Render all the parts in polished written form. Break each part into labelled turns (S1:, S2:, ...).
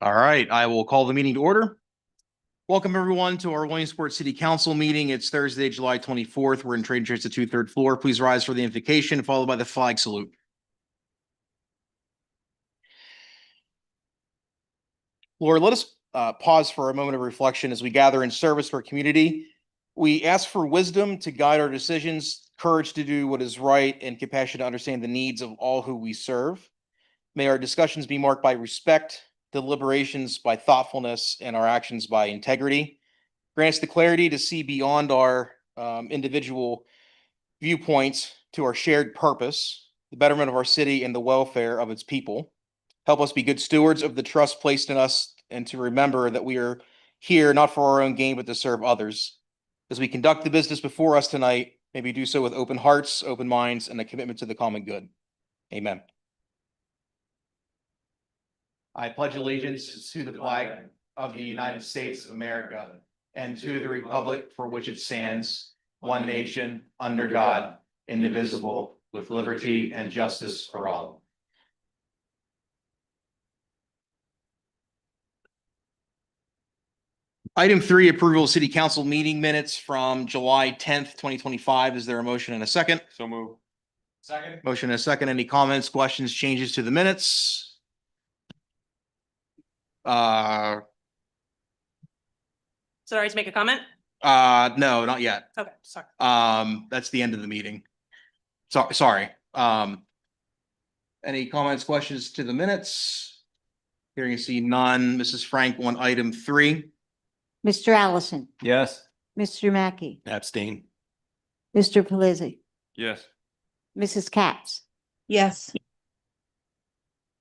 S1: All right, I will call the meeting to order. Welcome everyone to our Williamsport City Council meeting. It's Thursday, July 24th. We're in Trading Chairs at 2/3 floor. Please rise for the invocation, followed by the flag salute. Lord, let us pause for a moment of reflection as we gather in service to our community. We ask for wisdom to guide our decisions, courage to do what is right, and compassion to understand the needs of all who we serve. May our discussions be marked by respect, deliberations by thoughtfulness, and our actions by integrity. Grant us the clarity to see beyond our individual viewpoints to our shared purpose, the betterment of our city and the welfare of its people. Help us be good stewards of the trust placed in us and to remember that we are here not for our own gain, but to serve others. As we conduct the business before us tonight, may we do so with open hearts, open minds, and a commitment to the common good. Amen. I pledge allegiance to the flag of the United States of America and to the republic for which it stands, one nation, under God, indivisible, with liberty and justice for all. Item 3, approval of City Council meeting minutes from July 10th, 2025. Is there a motion and a second?
S2: So move. Second.
S1: Motion and a second. Any comments, questions, changes to the minutes?
S3: Sorry to make a comment.
S1: No, not yet.
S3: Okay, sorry.
S1: That's the end of the meeting. Sorry. Any comments, questions to the minutes? Hearing and see none. Mrs. Frank on item 3.
S4: Mr. Allison,
S2: Yes.
S4: Mr. Mackey,
S2: Abstain.
S4: Mr. Pelisi,
S2: Yes.
S4: Mrs. Katz,
S3: Yes.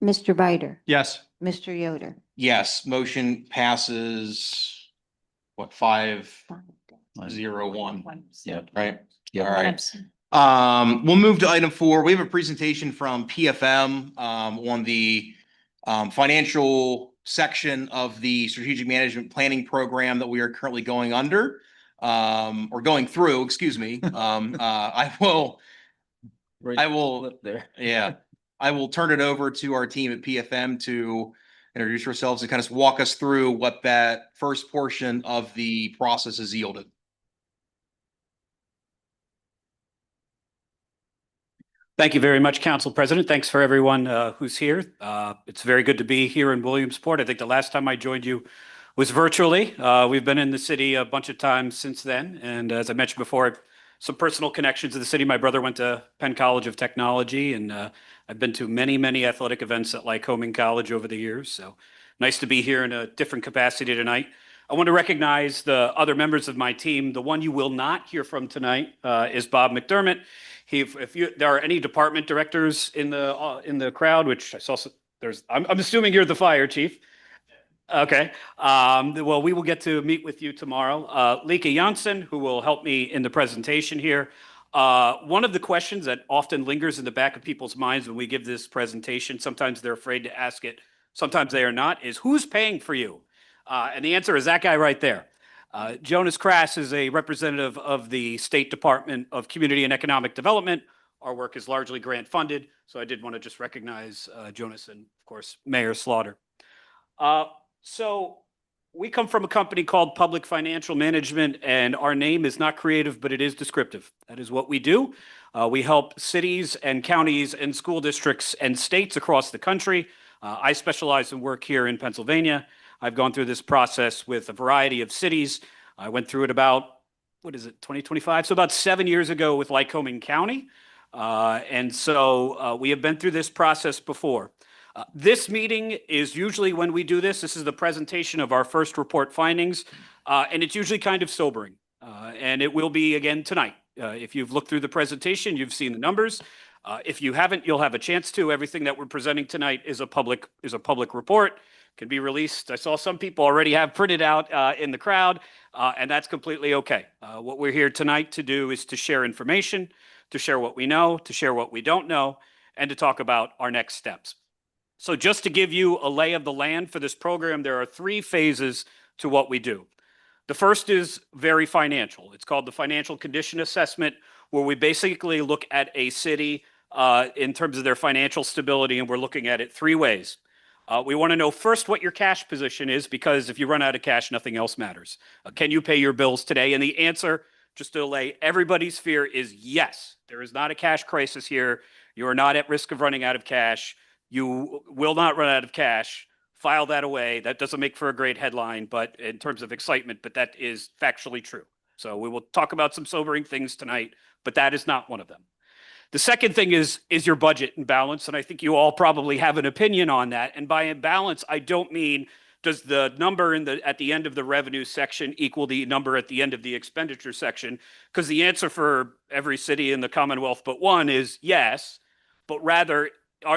S4: Mr. Biter,
S2: Yes.
S4: Mr. Yoder.
S1: Yes, motion passes. What, 5-0-1,
S2: Yep.
S1: right?
S2: Yep.
S1: All right. We'll move to item 4. We have a presentation from PFM on the financial section of the strategic management planning program that we are currently going under or going through, excuse me. I will
S2: there.
S1: Yeah, I will turn it over to our team at PFM to introduce ourselves and kind of walk us through what that first portion of the process has yielded.
S5: Thank you very much, Council President. Thanks for everyone who's here. It's very good to be here in Williamsport. I think the last time I joined you was virtually. We've been in the city a bunch of times since then. And as I mentioned before, some personal connections to the city. My brother went to Penn College of Technology, and I've been to many, many athletic events at Lycoming College over the years. So nice to be here in a different capacity tonight. I want to recognize the other members of my team. The one you will not hear from tonight is Bob McDermott. If there are any department directors in the crowd, which I saw, I'm assuming you're the fire chief. Okay. Well, we will get to meet with you tomorrow. Lika Janssen, who will help me in the presentation here. One of the questions that often lingers in the back of people's minds when we give this presentation, sometimes they're afraid to ask it, sometimes they are not, is who's paying for you? And the answer is that guy right there. Jonas Crass is a representative of the State Department of Community and Economic Development. Our work is largely grant funded, so I did want to just recognize Jonas and, of course, Mayor Slaughter. So we come from a company called Public Financial Management, and our name is not creative, but it is descriptive. That is what we do. We help cities and counties and school districts and states across the country. I specialize in work here in Pennsylvania. I've gone through this process with a variety of cities. I went through it about, 2025? So about 7 years ago with Lycoming County. And so we have been through this process before. This meeting is usually when we do this. This is the presentation of our first report findings. And it's usually kind of sobering. And it will be again tonight. If you've looked through the presentation, you've seen the numbers. If you haven't, you'll have a chance to. Everything that we're presenting tonight is a public report. Can be released. I saw some people already have printed out in the crowd, and that's completely okay. What we're here tonight to do is to share information, to share what we know, to share what we don't know, and to talk about our next steps. So just to give you a lay of the land for this program, there are 3 phases to what we do. The first is very financial. It's called the Financial Condition Assessment, where we basically look at a city in terms of their financial stability, and we're looking at it 3 ways. We want to know first what your cash position is, because if you run out of cash, nothing else matters. Can you pay your bills today? And the answer, just to allay everybody's fear, is yes. There is not a cash crisis here. You are not at risk of running out of cash. You will not run out of cash. File that away. That doesn't make for a great headline, but in terms of excitement, but that is factually true. So we will talk about some sobering things tonight, but that is not one of them. The second thing is your budget in balance, and I think you all probably have an opinion on that. And by imbalance, I don't mean does the number at the end of the revenue section equal the number at the end of the expenditure section, because the answer for every city in the Commonwealth but one is yes, but rather,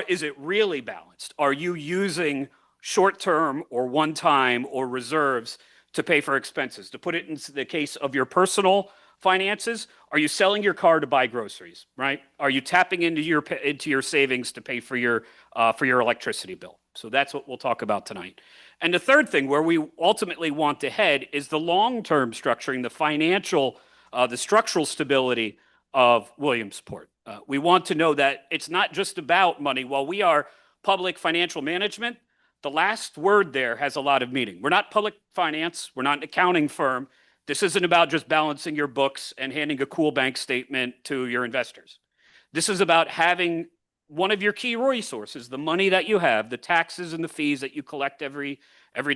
S5: is it really balanced? Are you using short-term or one-time or reserves to pay for expenses? To put it in the case of your personal finances, are you selling your car to buy groceries, right? Are you tapping into your savings to pay for your electricity bill? So that's what we'll talk about tonight. And the third thing where we ultimately want to head is the long-term structuring, the financial, the structural stability of Williamsport. We want to know that it's not just about money. While we are public financial management, the last word there has a lot of meaning. We're not public finance. We're not an accounting firm. This isn't about just balancing your books and handing a cool bank statement to your investors. This is about having one of your key resources, the money that you have, the taxes and the fees that you collect every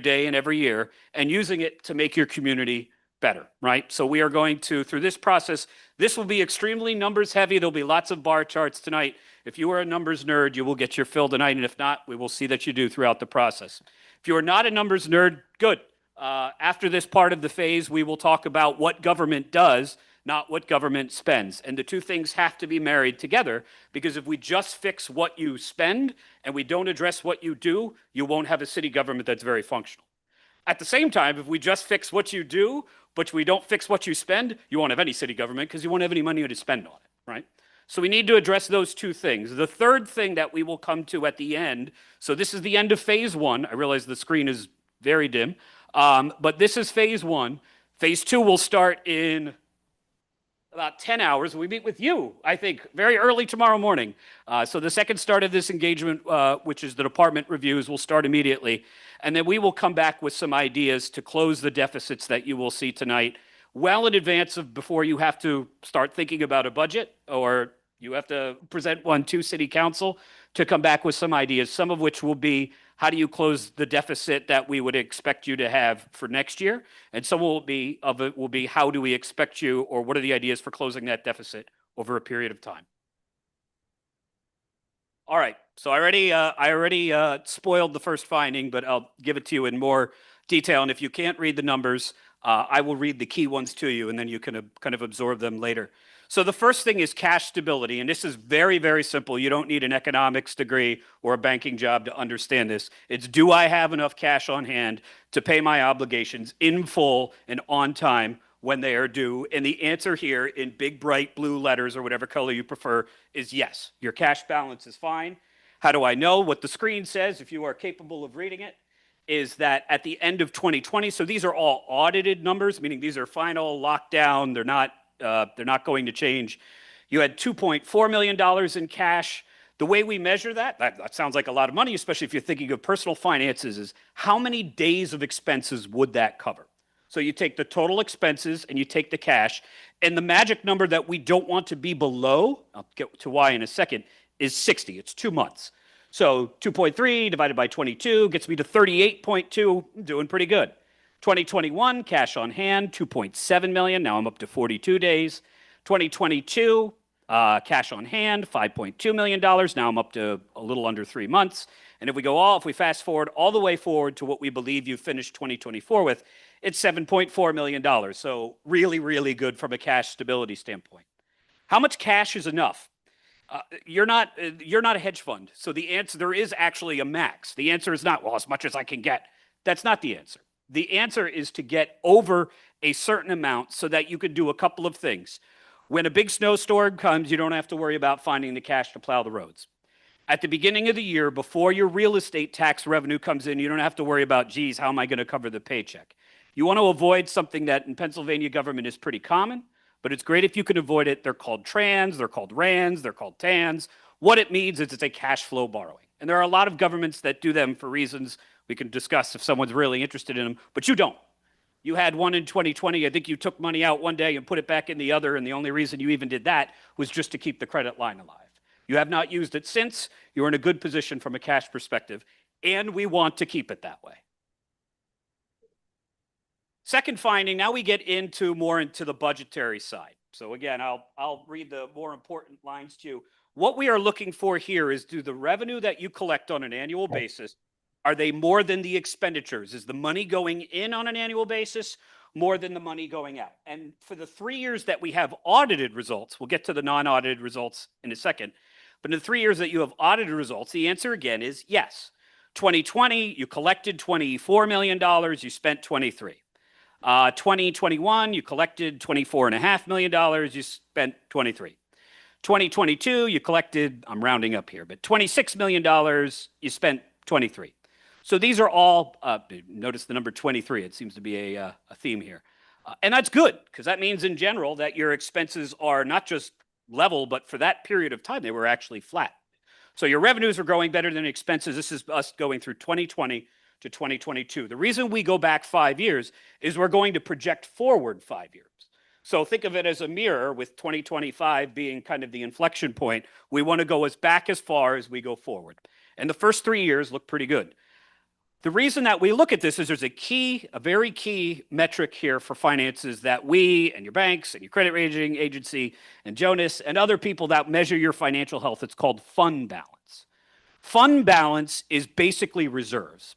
S5: day and every year, and using it to make your community better, right? So we are going to, through this process, this will be extremely numbers heavy. There'll be lots of bar charts tonight. If you are a numbers nerd, you will get your fill tonight, and if not, we will see that you do throughout the process. If you are not a numbers nerd, good. After this part of the phase, we will talk about what government does, not what government spends. And the two things have to be married together, because if we just fix what you spend and we don't address what you do, you won't have a city government that's very functional. At the same time, if we just fix what you do, but we don't fix what you spend, you won't have any city government because you won't have any money to spend on it, right? So we need to address those two things. The third thing that we will come to at the end, so this is the end of phase one. I realize the screen is very dim, but this is phase one. Phase two will start in about 10 hours. We meet with you, I think, very early tomorrow morning. So the second start of this engagement, which is the department reviews, will start immediately. And then we will come back with some ideas to close the deficits that you will see tonight, well in advance of before you have to start thinking about a budget, or you have to present one to City Council to come back with some ideas, some of which will be how do you close the deficit that we would expect you to have for next year? And some will be how do we expect you, or what are the ideas for closing that deficit over a period of time? All right, so I already spoiled the first finding, but I'll give it to you in more detail. And if you can't read the numbers, I will read the key ones to you, and then you can kind of absorb them later. So the first thing is cash stability, and this is very, very simple. You don't need an economics degree or a banking job to understand this. It's, do I have enough cash on hand to pay my obligations in full and on time when they are due? And the answer here in big, bright blue letters, or whatever color you prefer, is yes. Your cash balance is fine. How do I know? What the screen says, if you are capable of reading it, is that at the end of 2020, so these are all audited numbers, meaning these are final, locked down, they're not going to change. You had $2.4 million in cash. The way we measure that sounds like a lot of money, especially if you're thinking of personal finances, is how many days of expenses would that cover? So you take the total expenses and you take the cash, and the magic number that we don't want to be below, I'll get to why in a second, is 60. It's 2 months. So 2.3 divided by 22 gets me to 38.2. I'm doing pretty good. 2021, cash on hand, 2.7 million. Now I'm up to 42 days. 2022, cash on hand, $5.2 million. Now I'm up to a little under 3 months. And if we fast forward all the way forward to what we believe you finished 2024 with, it's $7.4 million. So really, really good from a cash stability standpoint. How much cash is enough? You're not a hedge fund. So the answer, there is actually a max. The answer is not, well, as much as I can get. That's not the answer. The answer is to get over a certain amount so that you can do a couple of things. When a big snowstorm comes, you don't have to worry about finding the cash to plow the roads. At the beginning of the year, before your real estate tax revenue comes in, you don't have to worry about, geez, how am I going to cover the paycheck? You want to avoid something that in Pennsylvania government is pretty common, but it's great if you can avoid it. They're called trans, they're called rands, they're called tans. What it means is it's a cash flow borrowing. And there are a lot of governments that do them for reasons we can discuss if someone's really interested in them, but you don't. You had one in 2020. I think you took money out one day and put it back in the other, and the only reason you even did that was just to keep the credit line alive. You have not used it since. You're in a good position from a cash perspective, and we want to keep it that way. Second finding, now we get more into the budgetary side. So again, I'll read the more important lines to you. What we are looking for here is, do the revenue that you collect on an annual basis, are they more than the expenditures? Is the money going in on an annual basis more than the money going out? And for the 3 years that we have audited results, we'll get to the non-audited results in a second, but in the 3 years that you have audited results, the answer again is yes. 2020, you collected $24 million, you spent 23. 2021, you collected $24.5 million, you spent 23. 2022, you collected, I'm rounding up here, but $26 million, you spent 23. So these are all, notice the number 23, it seems to be a theme here. And that's good, because that means in general that your expenses are not just level, but for that period of time, they were actually flat. So your revenues are growing better than expenses. This is us going through 2020 to 2022. The reason we go back 5 years is we're going to project forward 5 years. So think of it as a mirror, with 2025 being kind of the inflection point. We want to go back as far as we go forward. And the first 3 years look pretty good. The reason that we look at this is there's a very key metric here for finances that we and your banks and your credit rating agency and Jonas and other people that measure your financial health, it's called fund balance. Fund balance is basically reserves.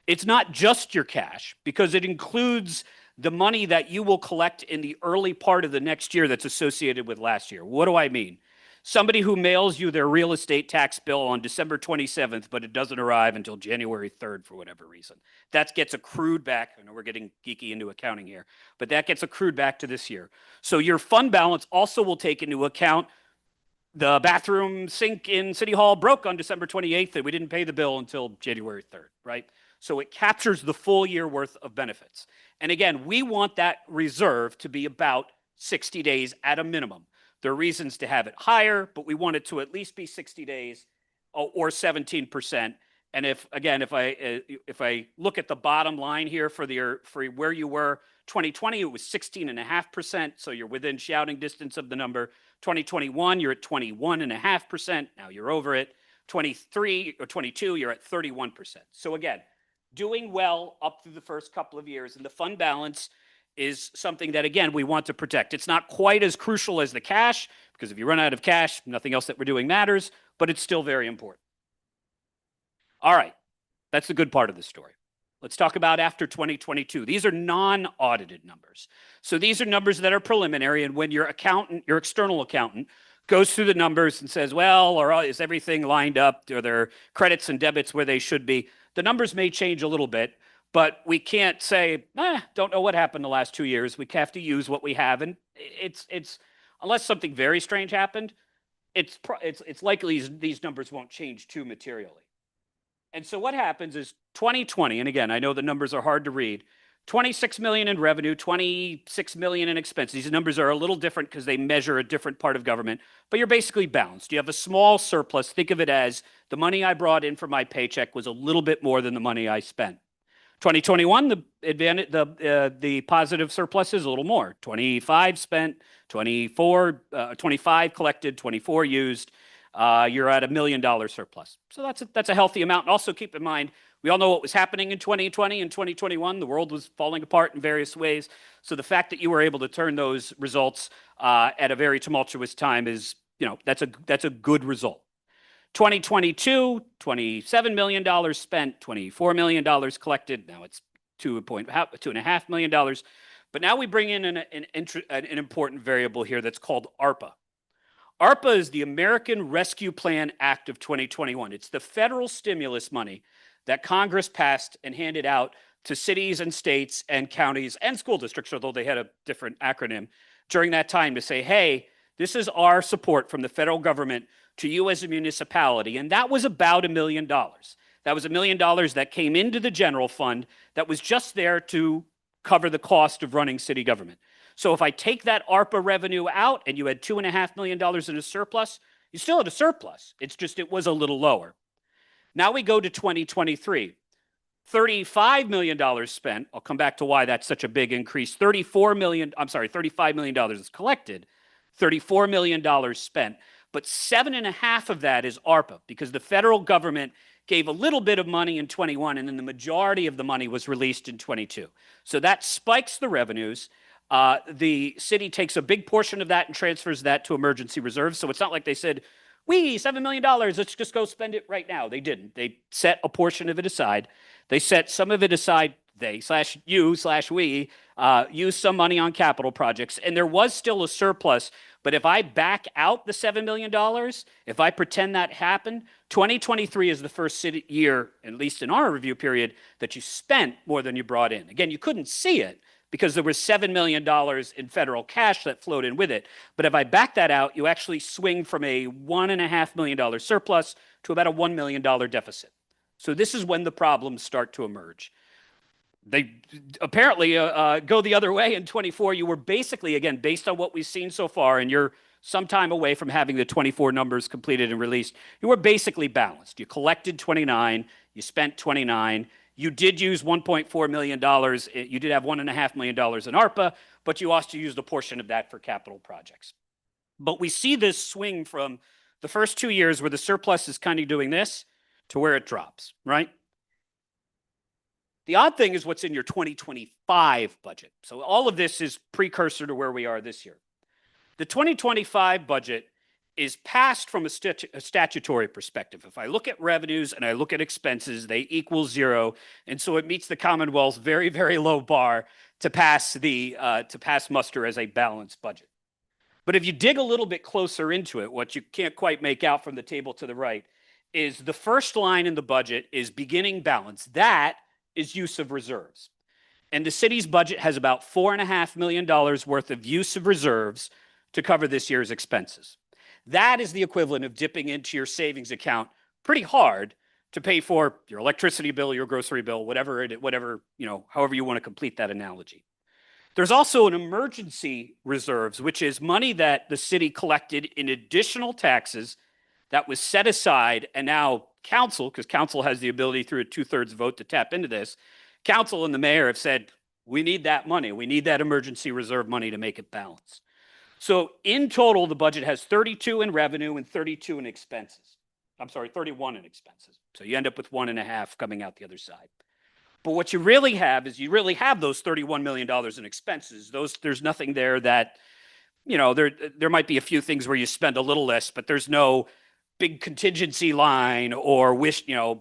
S5: It's not just your cash, because it includes the money that you will collect in the early part of the next year that's associated with last year. What do I mean? Somebody who mails you their real estate tax bill on December 27th, but it doesn't arrive until January 3rd for whatever reason. That gets accrued back. I know we're getting geeky into accounting here, but that gets accrued back to this year. So your fund balance also will take into account the bathroom sink in City Hall broke on December 28th and we didn't pay the bill until January 3rd, right? So it captures the full year worth of benefits. And again, we want that reserve to be about 60 days at a minimum. There are reasons to have it higher, but we want it to at least be 60 days or 17%. And if I look at the bottom line here for where you were, 2020, it was 16.5%. So you're within shouting distance of the number. 2021, you're at 21.5%. Now you're over it. 23 or 22, you're at 31%. So again, doing well up through the first couple of years, and the fund balance is something that, again, we want to protect. It's not quite as crucial as the cash, because if you run out of cash, nothing else that we're doing matters, but it's still very important. All right, that's the good part of the story. Let's talk about after 2022. These are non-audited numbers. So these are numbers that are preliminary, and when your accountant, your external accountant, goes through the numbers and says, well, or is everything lined up? Are there credits and debits where they should be? The numbers may change a little bit, but we can't say, don't know what happened the last 2 years. We have to use what we have. And it's unless something very strange happened, it's likely these numbers won't change too materially. And so what happens is 2020, and again, I know the numbers are hard to read, 26 million in revenue, 26 million in expenses. These numbers are a little different because they measure a different part of government, but you're basically balanced. You have a small surplus. Think of it as the money I brought in for my paycheck was a little bit more than the money I spent. 2021, the positive surplus is a little more. 25 spent, 25 collected, 24 used. You're at $1 million surplus. So that's a healthy amount. And also keep in mind, we all know what was happening in 2020 and 2021. The world was falling apart in various ways. So the fact that you were able to turn those results at a very tumultuous time is, that's a good result. 2022, $27 million spent, $24 million collected. Now it's $2.5 million. But now we bring in an important variable here that's called ARPA. ARPA is the American Rescue Plan Act of 2021. It's the federal stimulus money that Congress passed and handed out to cities and states and counties and school districts, although they had a different acronym, during that time to say, hey, this is our support from the federal government to you as a municipality. And that was about $1 million. That was $1 million that came into the general fund that was just there to cover the cost of running city government. So if I take that ARPA revenue out and you had $2.5 million in a surplus, You still had a surplus. It's just it was a little lower. Now we go to 2023. $35 million spent. I'll come back to why that's such a big increase. $35 million is collected, $34 million spent, but 7.5 of that is ARPA because the federal government gave a little bit of money in 21 and then the majority of the money was released in 22. So that spikes the revenues. The city takes a big portion of that and transfers that to emergency reserves. So it's not like they said, $7 million, let's just go spend it right now. They didn't. They set a portion of it aside. They set some of it aside, we use some money on capital projects. And there was still a surplus. But if I back out the $7 million, if I pretend that happened, 2023 is the first year, at least in our review period, that you spent more than you brought in. Again, you couldn't see it because there was $7 million in federal cash that flowed in with it. But if I back that out, you actually swing from a $1.5 million surplus to about a $1 million deficit. So this is when the problems start to emerge. They apparently go the other way in 24. You were basically, again, based on what we've seen so far, and you're some time away from having the 24 numbers completed and released, you were basically balanced. You collected 29, you spent 29, you did use $1.4 million. You did have $1.5 million in ARPA, but you also used a portion of that for capital projects. But we see this swing from the first 2 years where the surplus is kind of doing this to where it drops, right? The odd thing is what's in your 2025 budget. So all of this is precursor to where we are this year. The 2025 budget is passed from a statutory perspective. If I look at revenues and I look at expenses, they equal zero. And so it meets the Commonwealth's very, very low bar to pass muster as a balanced budget. But if you dig a little bit closer into it, what you can't quite make out from the table to the right is the first line in the budget is beginning balance. That is use of reserves. And the city's budget has about $4.5 million worth of use of reserves to cover this year's expenses. That is the equivalent of dipping into your savings account pretty hard to pay for your electricity bill, your grocery bill, whatever, however you want to complete that analogy. There's also an emergency reserves, which is money that the city collected in additional taxes that was set aside, and now council, because council has the ability through a 2/3 vote to tap into this, council and the mayor have said, we need that money. We need that emergency reserve money to make it balance. So in total, the budget has 32 in revenue and 32 in expenses. 31 in expenses. So you end up with 1.5 coming out the other side. But what you really have is those $31 million in expenses. There's nothing there that, there might be a few things where you spend a little less, but there's no big contingency line or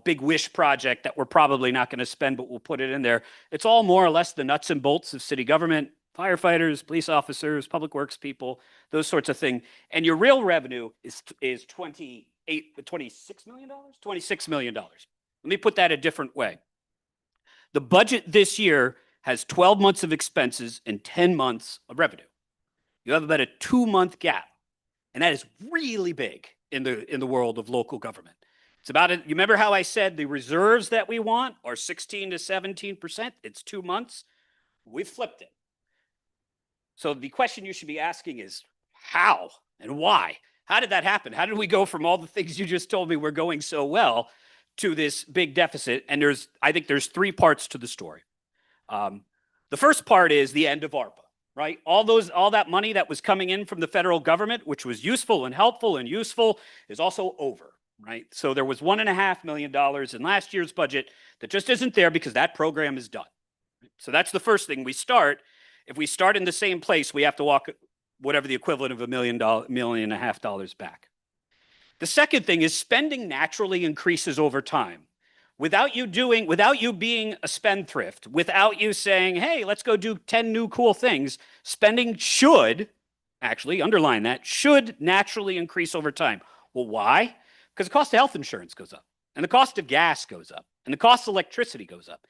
S5: big wish project that we're probably not going to spend, but we'll put it in there. It's all more or less the nuts and bolts of city government, firefighters, police officers, public works people, those sorts of things. And your real revenue is $26 million? $26 million. Let me put that a different way. The budget this year has 12 months of expenses and 10 months of revenue. You have about a 2-month gap. And that is really big in the world of local government. It's about it. You remember how I said the reserves that we want are 16 to 17%? It's 2 months. We've flipped it. So the question you should be asking is how and why? How did that happen? How did we go from all the things you just told me were going so well to this big deficit? And I think there's 3 parts to the story. The first part is the end of ARPA. Right? All that money that was coming in from the federal government, which was useful and helpful and useful, is also over, right? So there was $1.5 million in last year's budget that just isn't there because that program is done. So that's the first thing. If we start in the same place, we have to walk whatever the equivalent of $1.5 million back. The second thing is spending naturally increases over time. Without you being a spendthrift, without you saying, hey, let's go do 10 new cool things, spending should naturally increase over time. Well, why? Because the cost of health insurance goes up, and the cost of gas goes up, and the cost of electricity goes up.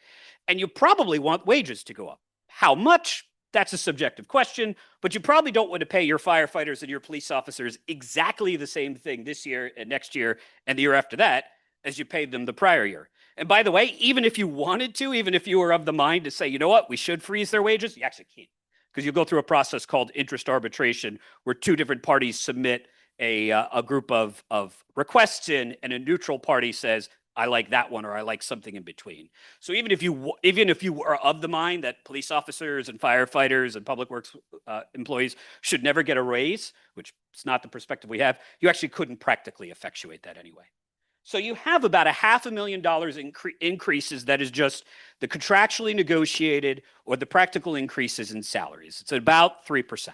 S5: And you probably want wages to go up. How much? That's a subjective question, but you probably don't want to pay your firefighters and your police officers exactly the same thing this year and next year and the year after that as you paid them the prior year. And by the way, even if you wanted to, even if you were of the mind to say, you know what, we should freeze their wages, you actually can't, because you go through a process called interest arbitration where 2 different parties submit a group of requests in, and a neutral party says, I like that one, or I like something in between. So even if you were of the mind that police officers and firefighters and public works employees should never get a raise, which is not the perspective we have, you actually couldn't practically effectuate that anyway. So you have about $500,000 increases that is just the contractually negotiated or the practical increases in salaries. It's about 3%.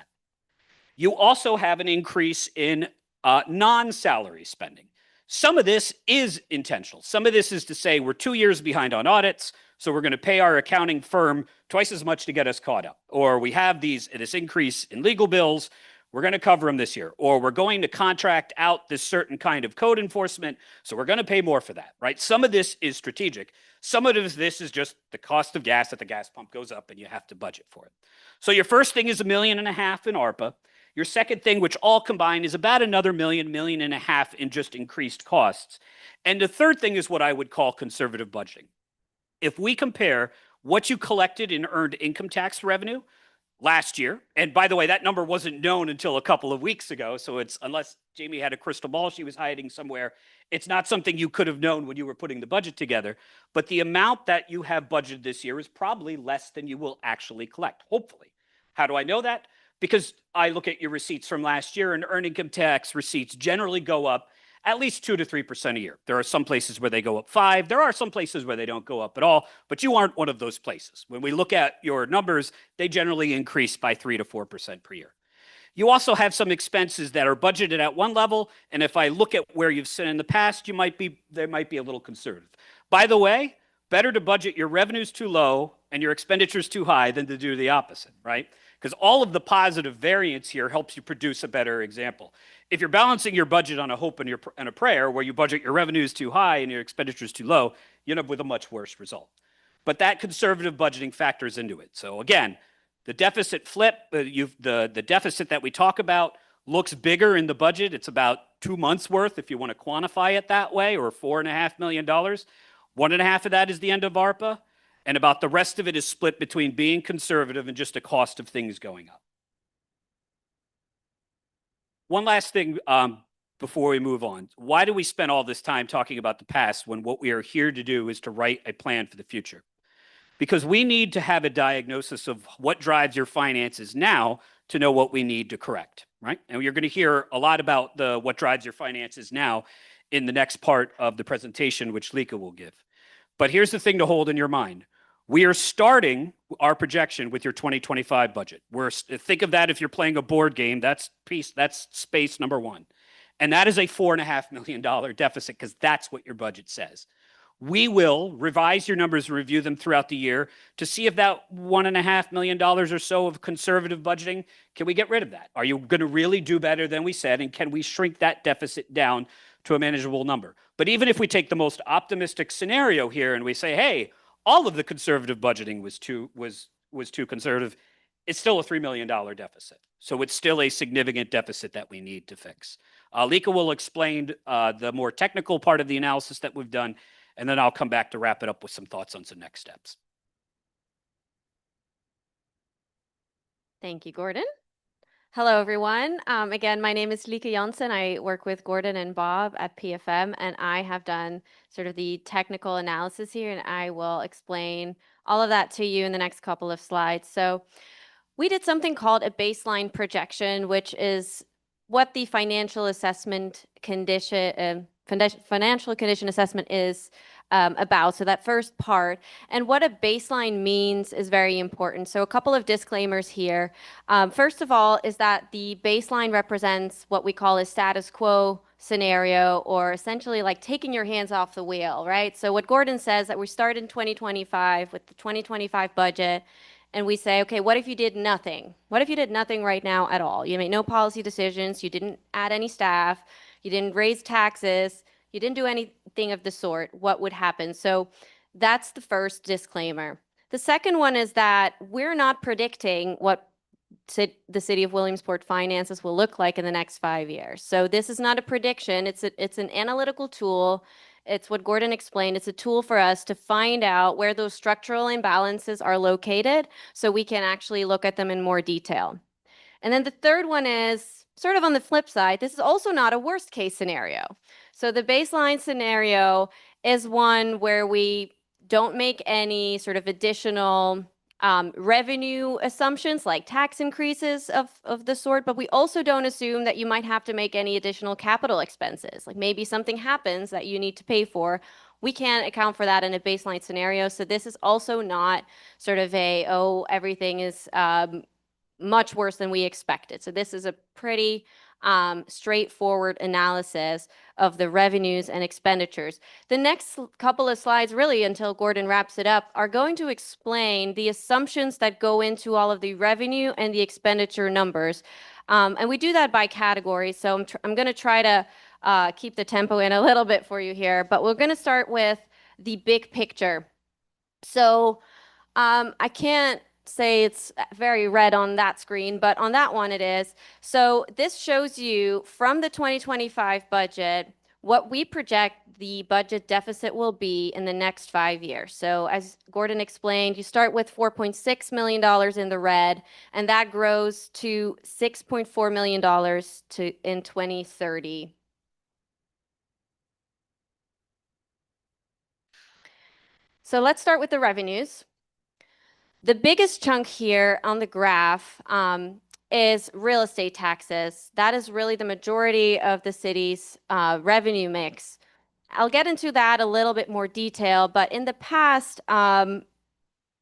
S5: You also have an increase in non-salary spending. Some of this is intentional. Some of this is to say we're 2 years behind on audits, so we're going to pay our accounting firm twice as much to get us caught up. Or we have this increase in legal bills, we're going to cover them this year. Or we're going to contract out this certain kind of code enforcement, so we're going to pay more for that, right? Some of this is strategic. Some of this is just the cost of gas at the gas pump goes up and you have to budget for it. So your first thing is $1.5 million in ARPA. Your second thing, which all combined, is about another $1.5 million in just increased costs. And the third thing is what I would call conservative budgeting. If we compare what you collected in earned income tax revenue last year, and by the way, that number wasn't known until a couple of weeks ago, so it's, unless Jamie had a crystal ball she was hiding somewhere, it's not something you could have known when you were putting the budget together. But the amount that you have budgeted this year is probably less than you will actually collect, hopefully. How do I know that? Because I look at your receipts from last year, and earned income tax receipts generally go up at least 2 to 3% a year. There are some places where they go up 5. There are some places where they don't go up at all, but you aren't one of those places. When we look at your numbers, they generally increase by 3 to 4% per year. You also have some expenses that are budgeted at one level, and if I look at where you've seen in the past, they might be a little conservative. By the way, better to budget your revenues too low and your expenditures too high than to do the opposite, right? Because all of the positive variance here helps you produce a better example. If you're balancing your budget on a hope and a prayer, where you budget your revenues too high and your expenditures too low, you end up with a much worse result. But that conservative budgeting factors into it. So again, the deficit flip, the deficit that we talk about looks bigger in the budget. It's about 2 months worth, if you want to quantify it that way, or $4.5 million. 1.5 of that is the end of ARPA. And about the rest of it is split between being conservative and just the cost of things going up. One last thing before we move on. Why do we spend all this time talking about the past when what we are here to do is to write a plan for the future? Because we need to have a diagnosis of what drives your finances now to know what we need to correct, right? And you're going to hear a lot about what drives your finances now in the next part of the presentation, which Lika will give. But here's the thing to hold in your mind. We are starting our projection with your 2025 budget. Think of that if you're playing a board game, that's space number 1. And that is a $4.5 million deficit, because that's what your budget says. We will revise your numbers and review them throughout the year to see if that $1.5 million or so of conservative budgeting, can we get rid of that? Are you going to really do better than we said? And can we shrink that deficit down to a manageable number? But even if we take the most optimistic scenario here and we say, hey, all of the conservative budgeting was too conservative, it's still a $3 million deficit. So it's still a significant deficit that we need to fix. Lika will explain the more technical part of the analysis that we've done, and then I'll come back to wrap it up with some thoughts on some next steps.
S6: Thank you, Gordon. Hello, everyone. Again, my name is Lika Janssen. I work with Gordon and Bob at PFM, and I have done sort of the technical analysis here, and I will explain all of that to you in the next couple of slides. So we did something called a baseline projection, which is what the financial condition assessment is about. So that first part, and what a baseline means is very important. So a couple of disclaimers here. First of all, is that the baseline represents what we call a status quo scenario, or essentially like taking your hands off the wheel, right? So what Gordon says, that we start in 2025 with the 2025 budget, and we say, okay, what if you did nothing? What if you did nothing right now at all? You made no policy decisions, you didn't add any staff, you didn't raise taxes, you didn't do anything of the sort. What would happen? So that's the first disclaimer. The second one is that we're not predicting what the city of Williamsport finances will look like in the next 5 years. So this is not a prediction. It's an analytical tool. It's what Gordon explained. It's a tool for us to find out where those structural imbalances are located so we can actually look at them in more detail. And then the third one is sort of on the flip side, this is also not a worst case scenario. So the baseline scenario is one where we don't make any sort of additional revenue assumptions like tax increases of the sort, but we also don't assume that you might have to make any additional capital expenses. Like maybe something happens that you need to pay for. We can't account for that in a baseline scenario. So this is also not sort of everything is much worse than we expected. So this is a pretty straightforward analysis of the revenues and expenditures. The next couple of slides, really until Gordon wraps it up, are going to explain the assumptions that go into all of the revenue and the expenditure numbers. And we do that by category. So I'm going to try to keep the tempo in a little bit for you here, but we're going to start with the big picture. So I can't say it's very red on that screen, but on that one it is. So this shows you from the 2025 budget what we project the budget deficit will be in the next 5 years. So as Gordon explained, you start with $4.6 million in the red, and that grows to $6.4 million in 2030. So let's start with the revenues. The biggest chunk here on the graph is real estate taxes. That is really the majority of the city's revenue mix. I'll get into that a little bit more detail, but in the past,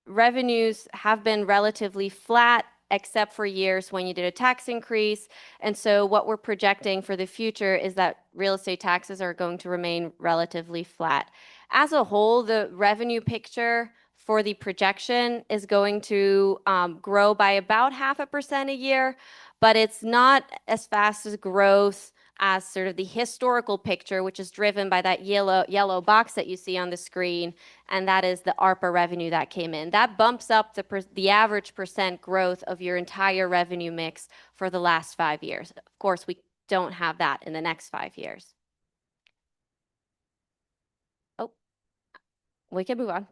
S6: revenues have been relatively flat except for years when you did a tax increase. And so what we're projecting for the future is that real estate taxes are going to remain relatively flat. As a whole, the revenue picture for the projection is going to grow by about 0.5% a year, but it's not as fast as growth as sort of the historical picture, which is driven by that yellow box that you see on the screen, and that is the ARPA revenue that came in. That bumps up the average percent growth of your entire revenue mix for the last 5 years. Of course, we don't have that in the next 5 years. Oh, we can move on.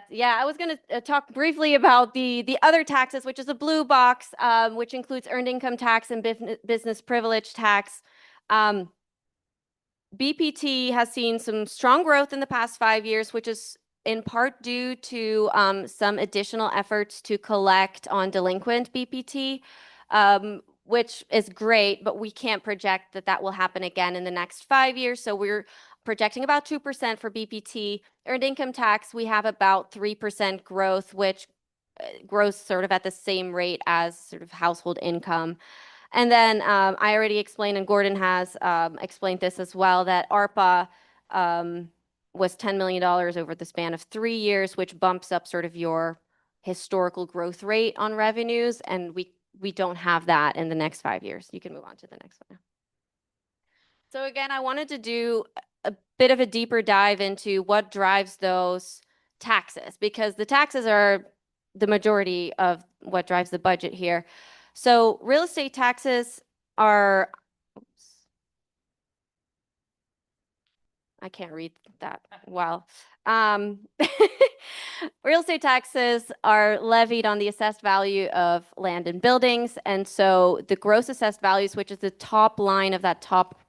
S6: Yeah, I was going to talk briefly about the other taxes, which is a blue box, which includes earned income tax and business privilege tax. BPT has seen some strong growth in the past 5 years, which is in part due to some additional efforts to collect on delinquent BPT, which is great, but we can't project that that will happen again in the next 5 years. So we're projecting about 2% for BPT. Earned income tax, we have about 3% growth, which grows sort of at the same rate as sort of household income. And then I already explained, and Gordon has explained this as well, that ARPA was $10 million over the span of 3 years, which bumps up sort of your historical growth rate on revenues, and we don't have that in the next 5 years. You can move on to the next one. So again, I wanted to do a bit of a deeper dive into what drives those taxes, because the taxes are the majority of what drives the budget here. So real estate taxes are, oops, I can't read that well. Real estate taxes are levied on the assessed value of land and buildings. And so the gross assessed values, which is the top line of that top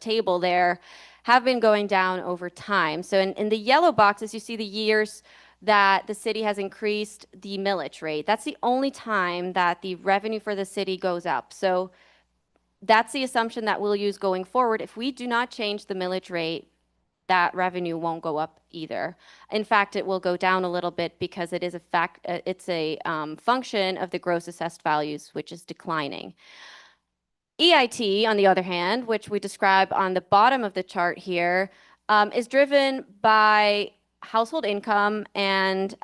S6: table there, have been going down over time. So in the yellow boxes, you see the years that the city has increased the millage rate. That's the only time that the revenue for the city goes up. So that's the assumption that we'll use going forward. If we do not change the millage rate, that revenue won't go up either. In fact, it will go down a little bit because it is it's a function of the gross assessed values, which is declining. EIT, on the other hand, which we describe on the bottom of the chart here, is driven by household income and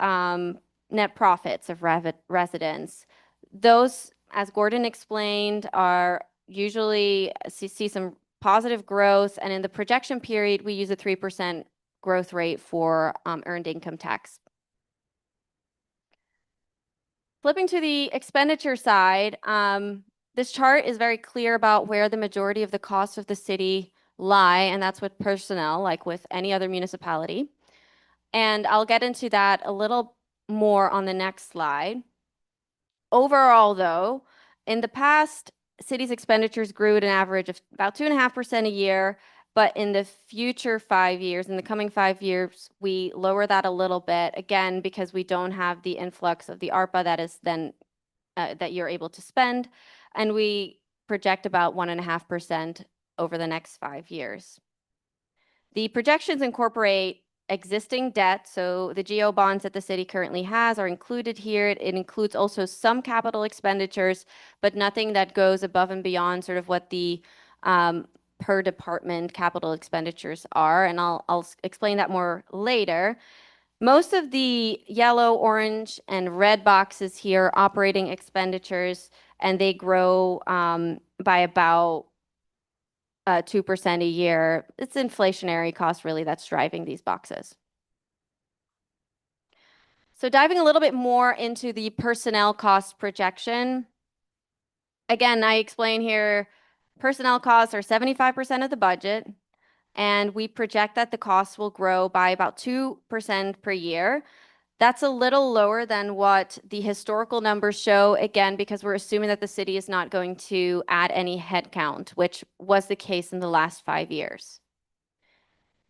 S6: net profits of residents. Those, as Gordon explained, are usually see some positive growth, and in the projection period, we use a 3% growth rate for earned income tax. Flipping to the expenditure side, this chart is very clear about where the majority of the costs of the city lie, and that's with personnel, like with any other municipality. And I'll get into that a little more on the next slide. Overall, though, in the past city's expenditures grew at an average of about 2.5% a year. But in the future 5 years, in the coming 5 years, we lower that a little bit, again, because we don't have the influx of the ARPA that is then that you're able to spend. And we project about 1.5% over the next 5 years. The projections incorporate existing debt, so the GO bonds that the city currently has are included here. It includes also some capital expenditures, but nothing that goes above and beyond sort of what the per department capital expenditures are, and I'll explain that more later. Most of the yellow, orange, and red boxes here are operating expenditures, and they grow by about 2% a year. It's inflationary cost really that's driving these boxes. So diving a little bit more into the personnel cost projection. Again, I explain here, personnel costs are 75% of the budget, and we project that the costs will grow by about 2% per year. That's a little lower than what the historical numbers show, again, because we're assuming that the city is not going to add any headcount, which was the case in the last 5 years.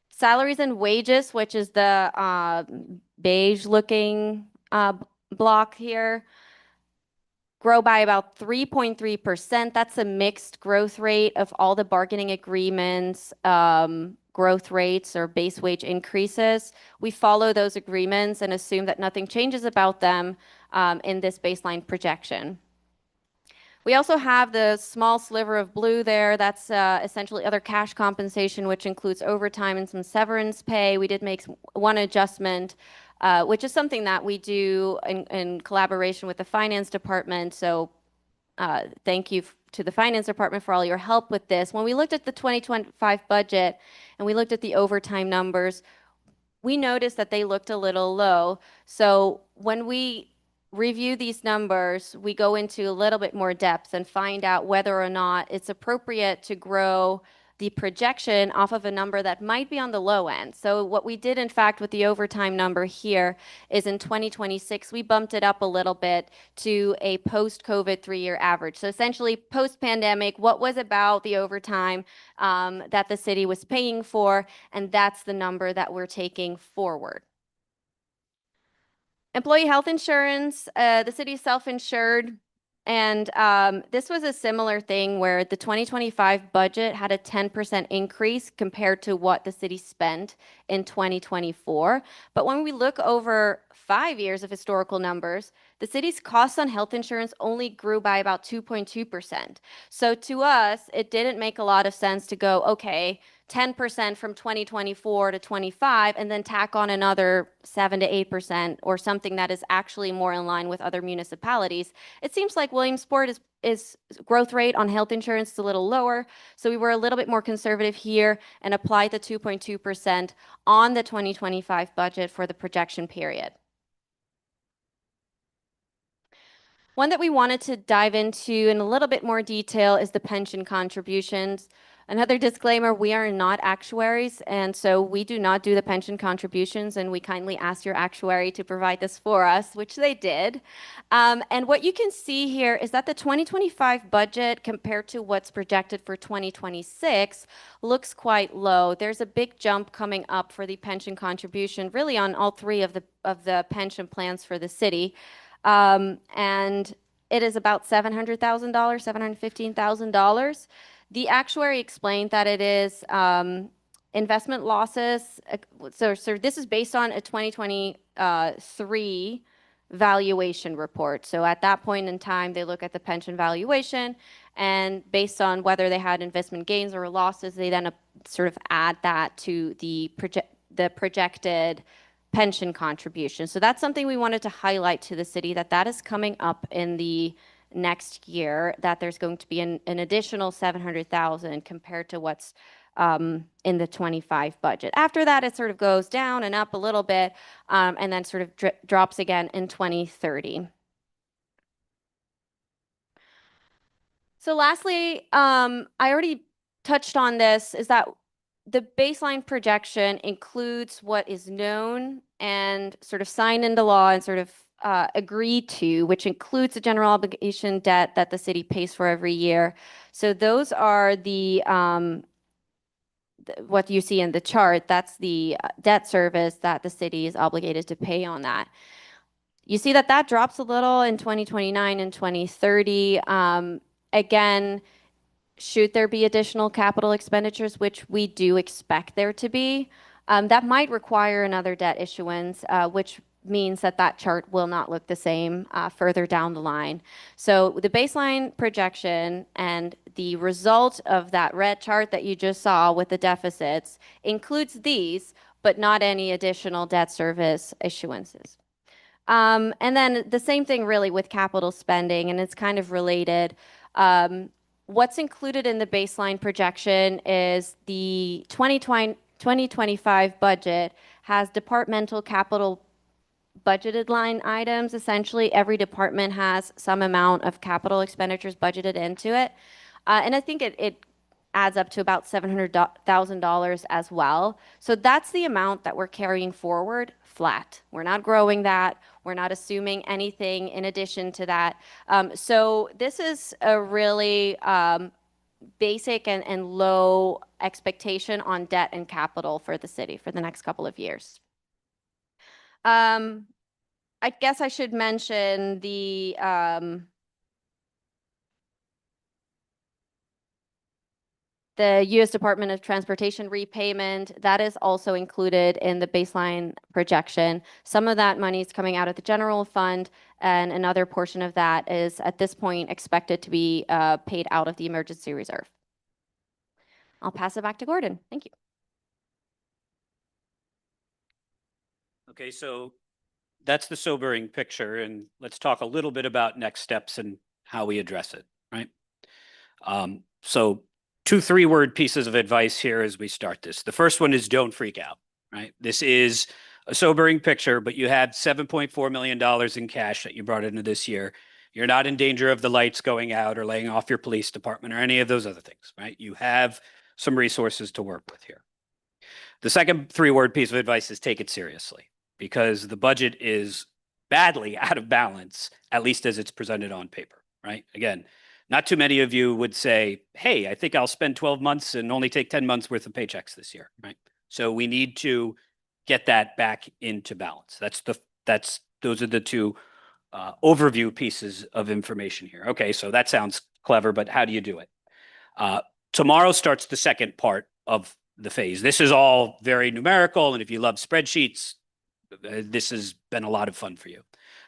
S6: Salaries and wages, which is the beige looking block here, grow by about 3.3%. That's a mixed growth rate of all the bargaining agreements, growth rates or base wage increases. We follow those agreements and assume that nothing changes about them in this baseline projection. We also have the small sliver of blue there. That's essentially other cash compensation, which includes overtime and some severance pay. We did make one adjustment, which is something that we do in collaboration with the finance department. So thank you to the finance department for all your help with this. When we looked at the 2025 budget and we looked at the overtime numbers, we noticed that they looked a little low. So when we review these numbers, we go into a little bit more depth and find out whether or not it's appropriate to grow the projection off of a number that might be on the low end. So what we did, in fact, with the overtime number here is in 2026, we bumped it up a little bit to a post-COVID 3-year average. So essentially, post-pandemic, what was about the overtime that the city was paying for, and that's the number that we're taking forward. Employee health insurance, the city is self-insured. And this was a similar thing where the 2025 budget had a 10% increase compared to what the city spent in 2024. But when we look over 5 years of historical numbers, the city's costs on health insurance only grew by about 2.2%. So to us, it didn't make a lot of sense to go, okay, 10% from 2024 to 25 and then tack on another 7 to 8% or something that is actually more in line with other municipalities. It seems like Williamsport is growth rate on health insurance is a little lower. So we were a little bit more conservative here and applied the 2.2% on the 2025 budget for the projection period. One that we wanted to dive into in a little bit more detail is the pension contributions. Another disclaimer, we are not actuaries, and so we do not do the pension contributions, and we kindly asked your actuary to provide this for us, which they did. And what you can see here is that the 2025 budget compared to what's projected for 2026 looks quite low. There's a big jump coming up for the pension contribution, really on all three of the pension plans for the city. And it is about $700,000, $715,000. The actuary explained that it is investment losses. So this is based on a 2023 valuation report. So at that point in time, they look at the pension valuation, and based on whether they had investment gains or losses, they then sort of add that to the projected pension contribution. So that's something we wanted to highlight to the city, that is coming up in the next year, that there's going to be an additional $700,000 compared to what's in the 25 budget. After that, it sort of goes down and up a little bit, and then sort of drops again in 2030. So lastly, I already touched on this, is that the baseline projection includes what is known and sort of signed into law and sort of agreed to, which includes the general obligation debt that the city pays for every year. So those are the what you see in the chart. That's the debt service that the city is obligated to pay on that. You see that that drops a little in 2029 and 2030. Again, should there be additional capital expenditures, which we do expect there to be, that might require another debt issuance, which means that that chart will not look the same further down the line. So the baseline projection and the result of that red chart that you just saw with the deficits includes these, but not any additional debt service issuances. And then the same thing really with capital spending, and it's kind of related. What's included in the baseline projection is the 2025 budget has departmental capital budgeted line items. Essentially, every department has some amount of capital expenditures budgeted into it. And I think it adds up to about $700,000 as well. So that's the amount that we're carrying forward flat. We're not growing that. We're not assuming anything in addition to that. So this is a really basic and low expectation on debt and capital for the city for the next couple of years. I guess I should mention the U.S. Department of Transportation repayment. That is also included in the baseline projection. Some of that money is coming out of the general fund, and another portion of that is at this point expected to be paid out of the emergency reserve. I'll pass it back to Gordon. Thank you.
S5: Okay, so that's the sobering picture, and let's talk a little bit about next steps and how we address it, right? So 2 3-word pieces of advice here as we start this. The first one is don't freak out, right? This is a sobering picture, but you had $7.4 million in cash that you brought into this year. You're not in danger of the lights going out or laying off your police department or any of those other things, right? You have some resources to work with here. The second 3-word piece of advice is take it seriously, because the budget is badly out of balance, at least as it's presented on paper, right? Again, not too many of you would say, hey, I think I'll spend 12 months and only take 10 months worth of paychecks this year, right? So we need to get that back into balance. Those are the 2 overview pieces of information here. Okay, so that sounds clever, but how do you do it? Tomorrow starts the second part of the phase. This is all very numerical, and if you love spreadsheets, this has been a lot of fun for you.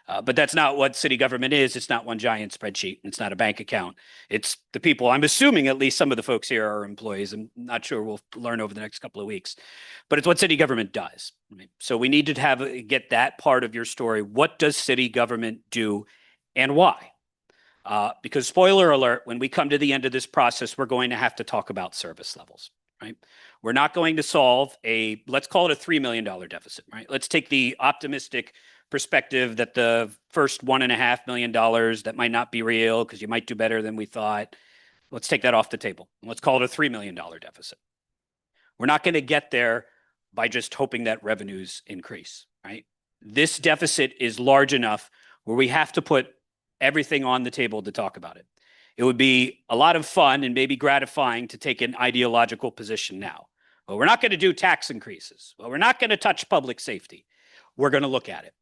S5: But that's not what city government is. It's not one giant spreadsheet. It's not a bank account. It's the people. I'm assuming at least some of the folks here are employees. I'm not sure. We'll learn over the next couple of weeks. But it's what city government does. Right? So we need to get that part of your story. What does city government do and why? Because spoiler alert, when we come to the end of this process, we're going to have to talk about service levels. Right? We're not going to solve let's call it a $3 million deficit, right? Let's take the optimistic perspective that the first $1.5 million that might not be real because you might do better than we thought. Let's take that off the table. Let's call it a $3 million deficit. We're not going to get there by just hoping that revenues increase, right? This deficit is large enough where we have to put everything on the table to talk about it. It would be a lot of fun and maybe gratifying to take an ideological position now. Well, we're not going to do tax increases. Well, we're not going to touch public safety. We're going to look at it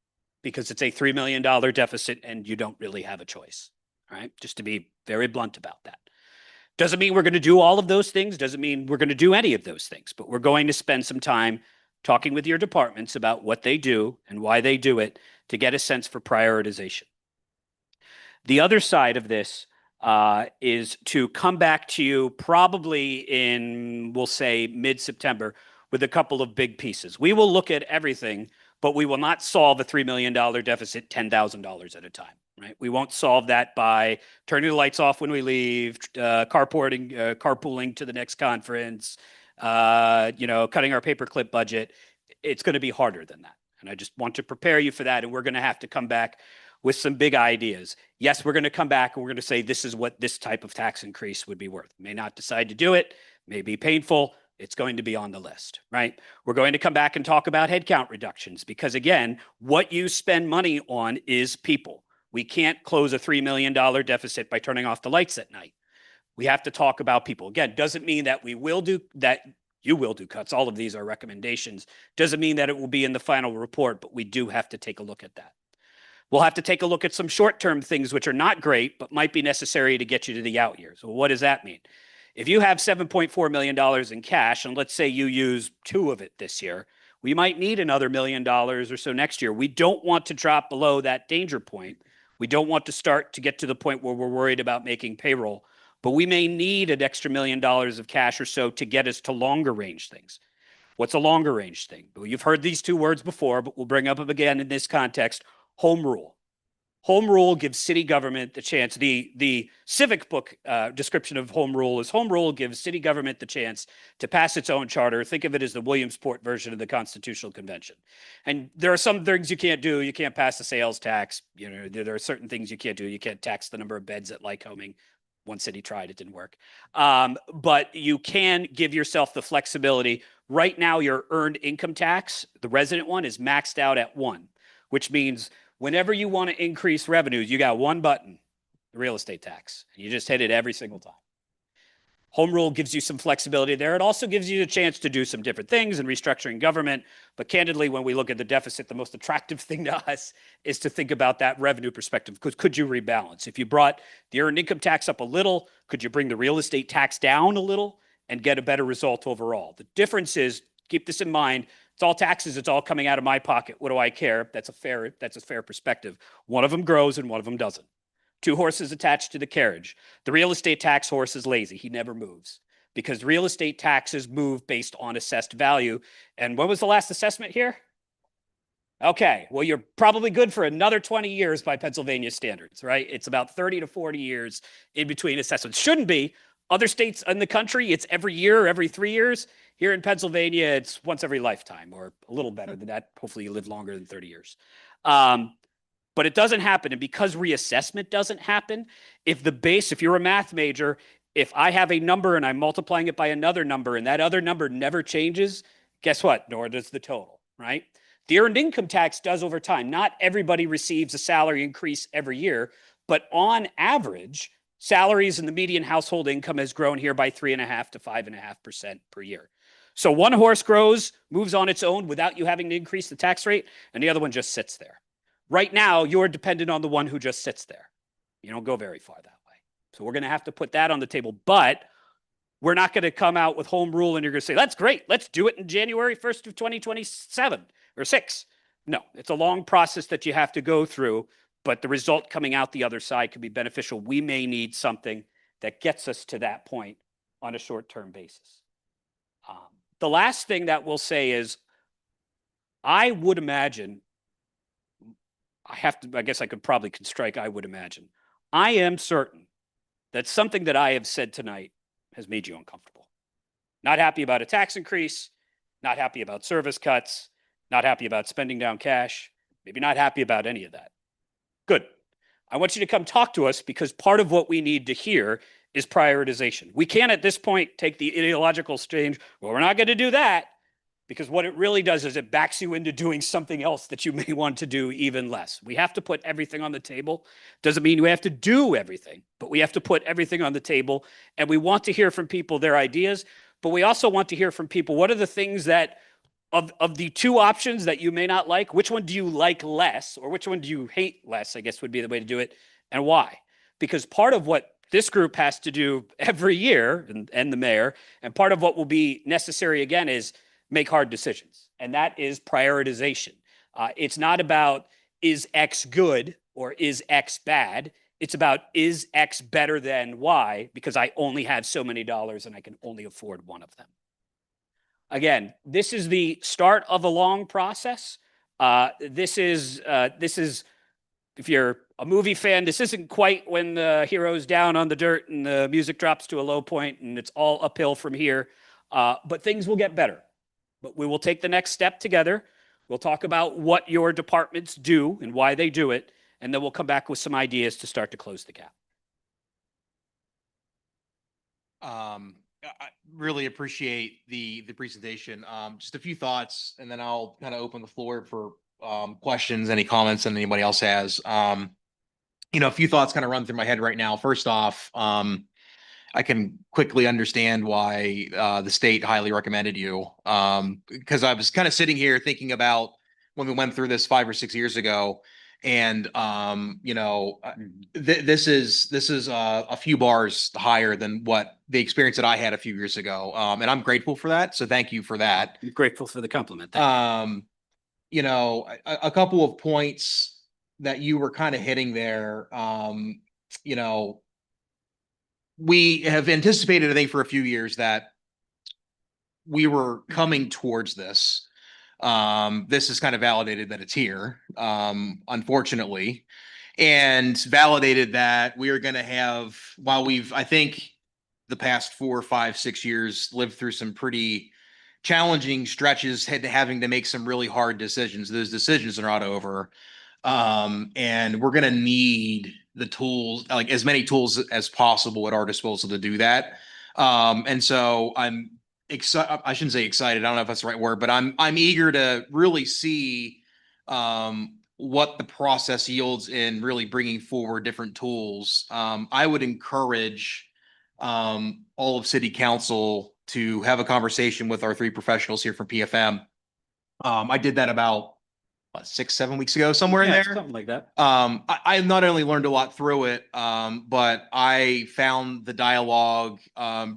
S5: because it's a $3 million deficit and you don't really have a choice, right? Just to be very blunt about that. Doesn't mean we're going to do all of those things. Doesn't mean we're going to do any of those things, but we're going to spend some time talking with your departments about what they do and why they do it to get a sense for prioritization. The other side of this is to come back to you probably in, we'll say, mid-September with a couple of big pieces. We will look at everything, but we will not solve a $3 million deficit $10,000 at a time, right? We won't solve that by turning the lights off when we leave, carpooling to the next conference, cutting our paperclip budget. It's going to be harder than that. And I just want to prepare you for that. And we're going to have to come back with some big ideas. Yes, we're going to come back and we're going to say this is what this type of tax increase would be worth. May not decide to do it, may be painful. It's going to be on the list, right? We're going to come back and talk about headcount reductions because, again, what you spend money on is people. We can't close a $3 million deficit by turning off the lights at night. We have to talk about people. Again, doesn't mean that we will do that. You will do cuts. All of these are recommendations. Doesn't mean that it will be in the final report, but we do have to take a look at that. We'll have to take a look at some short-term things which are not great, but might be necessary to get you to the out years. Well, what does that mean? If you have $7.4 million in cash, and let's say you use 2 of it this year, we might need another $1 million or so next year. We don't want to drop below that danger point. We don't want to start to get to the point where we're worried about making payroll, but we may need an extra $1 million of cash or so to get us to longer range things. What's a longer range thing? Well, you've heard these 2 words before, but we'll bring up again in this context: home rule. Home rule gives city government the chance. The civic book description of home rule gives city government the chance to pass its own charter. Think of it as the Williamsport version of the Constitutional Convention. And there are some things you can't do. You can't pass the sales tax. You know, there are certain things you can't do. You can't tax the number of beds at Lycoming. One city tried, it didn't work. But you can give yourself the flexibility. Right now, your earned income tax, the resident one, is maxed out at 1, which means whenever you want to increase revenues, you got one button, the real estate tax. You just hit it every single time. Home rule gives you some flexibility there. It also gives you the chance to do some different things in restructuring government. But candidly, when we look at the deficit, the most attractive thing to us is to think about that revenue perspective. Because could you rebalance? If you brought the earned income tax up a little, could you bring the real estate tax down a little and get a better result overall? The difference is, keep this in mind, it's all taxes. It's all coming out of my pocket. What do I care? That's a fair perspective. One of them grows and one of them doesn't. 2 horses attached to the carriage. The real estate tax horse is lazy. He never moves because real estate taxes move based on assessed value. And when was the last assessment here? Okay, well, you're probably good for another 20 years by Pennsylvania standards, right? It's about 30 to 40 years in between assessments. Shouldn't be. Other states in the country, it's every year, every 3 years. Here in Pennsylvania, it's once every lifetime, or a little better than that. Hopefully you live longer than 30 years. But it doesn't happen. And because reassessment doesn't happen, if you're a math major, if I have a number and I'm multiplying it by another number and that other number never changes, guess what? Nor does the total, right? The earned income tax does over time. Not everybody receives a salary increase every year, but on average, salaries and the median household income has grown here by 3.5% to 5.5% per year. So one horse grows, moves on its own without you having to increase the tax rate, and the other one just sits there. Right now, you're dependent on the one who just sits there. You don't go very far that way. So we're going to have to put that on the table, but we're not going to come out with home rule and you're going to say, that's great. Let's do it in January 1st of 2027 or 6. No, it's a long process that you have to go through, but the result coming out the other side could be beneficial. We may need something that gets us to that point on a short-term basis. The last thing that we'll say is, I would imagine, I guess I could probably strike, I would imagine. I am certain that something that I have said tonight has made you uncomfortable. Not happy about a tax increase, not happy about service cuts, not happy about spending down cash, maybe not happy about any of that. Good. I want you to come talk to us because part of what we need to hear is prioritization. We can't at this point take the ideological exchange, well, we're not going to do that, because what it really does is it backs you into doing something else that you may want to do even less. We have to put everything on the table. Doesn't mean we have to do everything, but we have to put everything on the table. And we want to hear from people their ideas, but we also want to hear from people, what are the things that, of the 2 options that you may not like, which one do you like less, or which one do you hate less, I guess would be the way to do it, and why? Because part of what this group has to do every year, and the mayor, and part of what will be necessary again is make hard decisions. And that is prioritization. It's not about, is X good or is X bad? It's about, is X better than Y, because I only have so many dollars and I can only afford one of them. Again, this is the start of a long process. This is, if you're a movie fan, this isn't quite when the hero's down on the dirt and the music drops to a low point and it's all uphill from here. But things will get better. But we will take the next step together. We'll talk about what your departments do and why they do it. And then we'll come back with some ideas to start to close the gap.
S1: really appreciate the presentation. Just a few thoughts, and then I'll kind of open the floor for questions, any comments that anybody else has. A few thoughts kind of run through my head right now. First off, I can quickly understand why the state highly recommended you. Because I was kind of sitting here thinking about when we went through this 5 or 6 years ago, and this is a few bars higher than what the experience that I had a few years ago, and I'm grateful for that. So thank you for that.
S5: I'm grateful for the compliment. Thank you.
S1: A couple of points that you were kind of hitting there. We have anticipated, I think, for a few years that we were coming towards this. This has kind of validated that it's here, unfortunately, and validated that we are going to have, while we've, I think, the past 4, 5, 6 years lived through some pretty challenging stretches, having to make some really hard decisions. Those decisions are not over. And we're going to need the tools, like as many tools as possible at our disposal to do that. And so I'm excited. I shouldn't say excited. I don't know if that's the right word, but I'm eager to really see what the process yields in really bringing forward different tools. I would encourage all of City Council to have a conversation with our 3 professionals here from PFM. I did that about 6, 7 weeks ago, somewhere in
S5: Yeah,
S1: there.
S5: something like that.
S1: I not only learned a lot through it, but I found the dialogue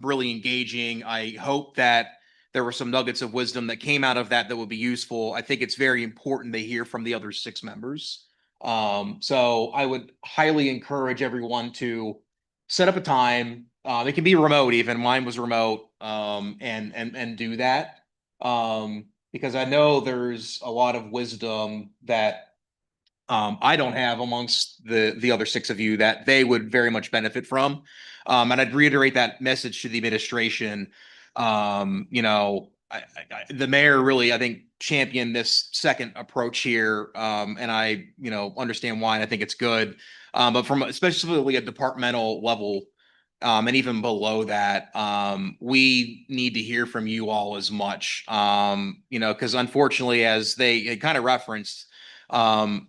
S1: really engaging. I hope that there were some nuggets of wisdom that came out of that that would be useful. I think it's very important they hear from the other 6 members. So I would highly encourage everyone to set up a time. It can be remote, even mine was remote, and do that. Because I know there's a lot of wisdom that I don't have amongst the other 6 of you that they would very much benefit from. And I'd reiterate that message to the administration. The mayor really, I think, championed this second approach here, and I, understand why, and I think it's good. But from especially a departmental level, and even below that, we need to hear from you all as much, because unfortunately, as they kind of referenced, they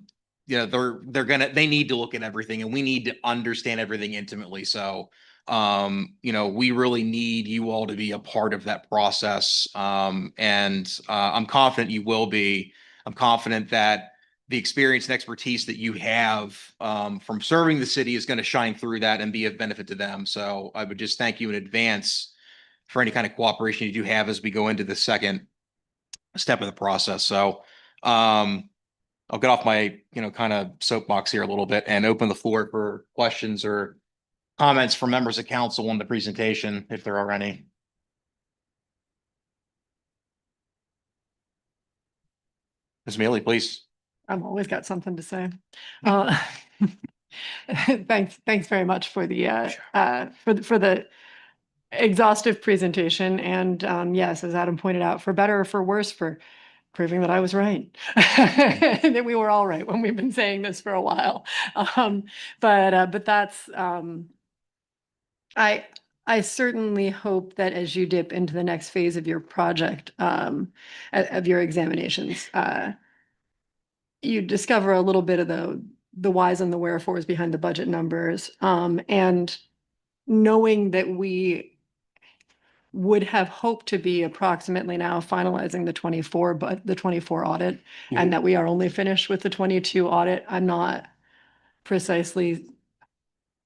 S1: need to look at everything, and we need to understand everything intimately. So, we really need you all to be a part of that process. And I'm confident you will be. I'm confident that the experience and expertise that you have from serving the city is going to shine through that and be of benefit to them. So I would just thank you in advance for any kind of cooperation you do have as we go into the second step of the process. So I'll get off my, kind of soapbox here a little bit and open the floor for questions or comments from members of council on the presentation, if there are any. Ms. Mealy, please.
S7: I've always got something to say. Thanks very much for the for the exhaustive presentation. And yes, as Adam pointed out, for better or for worse, for proving that I was right, that we were all right when we've been saying this for a while. But that's I certainly hope that as you dip into the next phase of your project, of your examinations, you discover a little bit of the whys and the wherefores behind the budget numbers, and knowing that we would have hoped to be approximately now finalizing the 24, but the 24 audit, and that we are only finished with the 22 audit. I'm not precisely.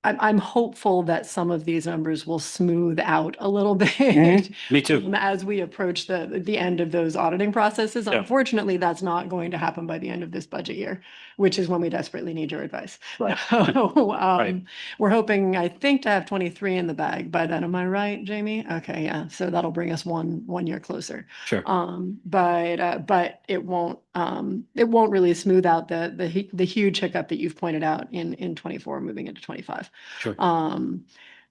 S7: I'm hopeful that some of these numbers will smooth out a little bit.
S5: Me too.
S7: As we approach the end of those auditing processes.
S5: Yeah.
S7: Unfortunately, that's not going to happen by the end of this budget year, which is when we desperately need your advice.
S5: Right.
S7: So,
S5: Right.
S7: we're hoping, I think, to have 23 in the bag by then. Am I right, Jamie? Okay, yeah. So that'll bring us one year closer.
S5: Sure.
S7: But it won't really smooth out the huge hiccup that you've pointed out in 24 moving into 25.
S5: Sure.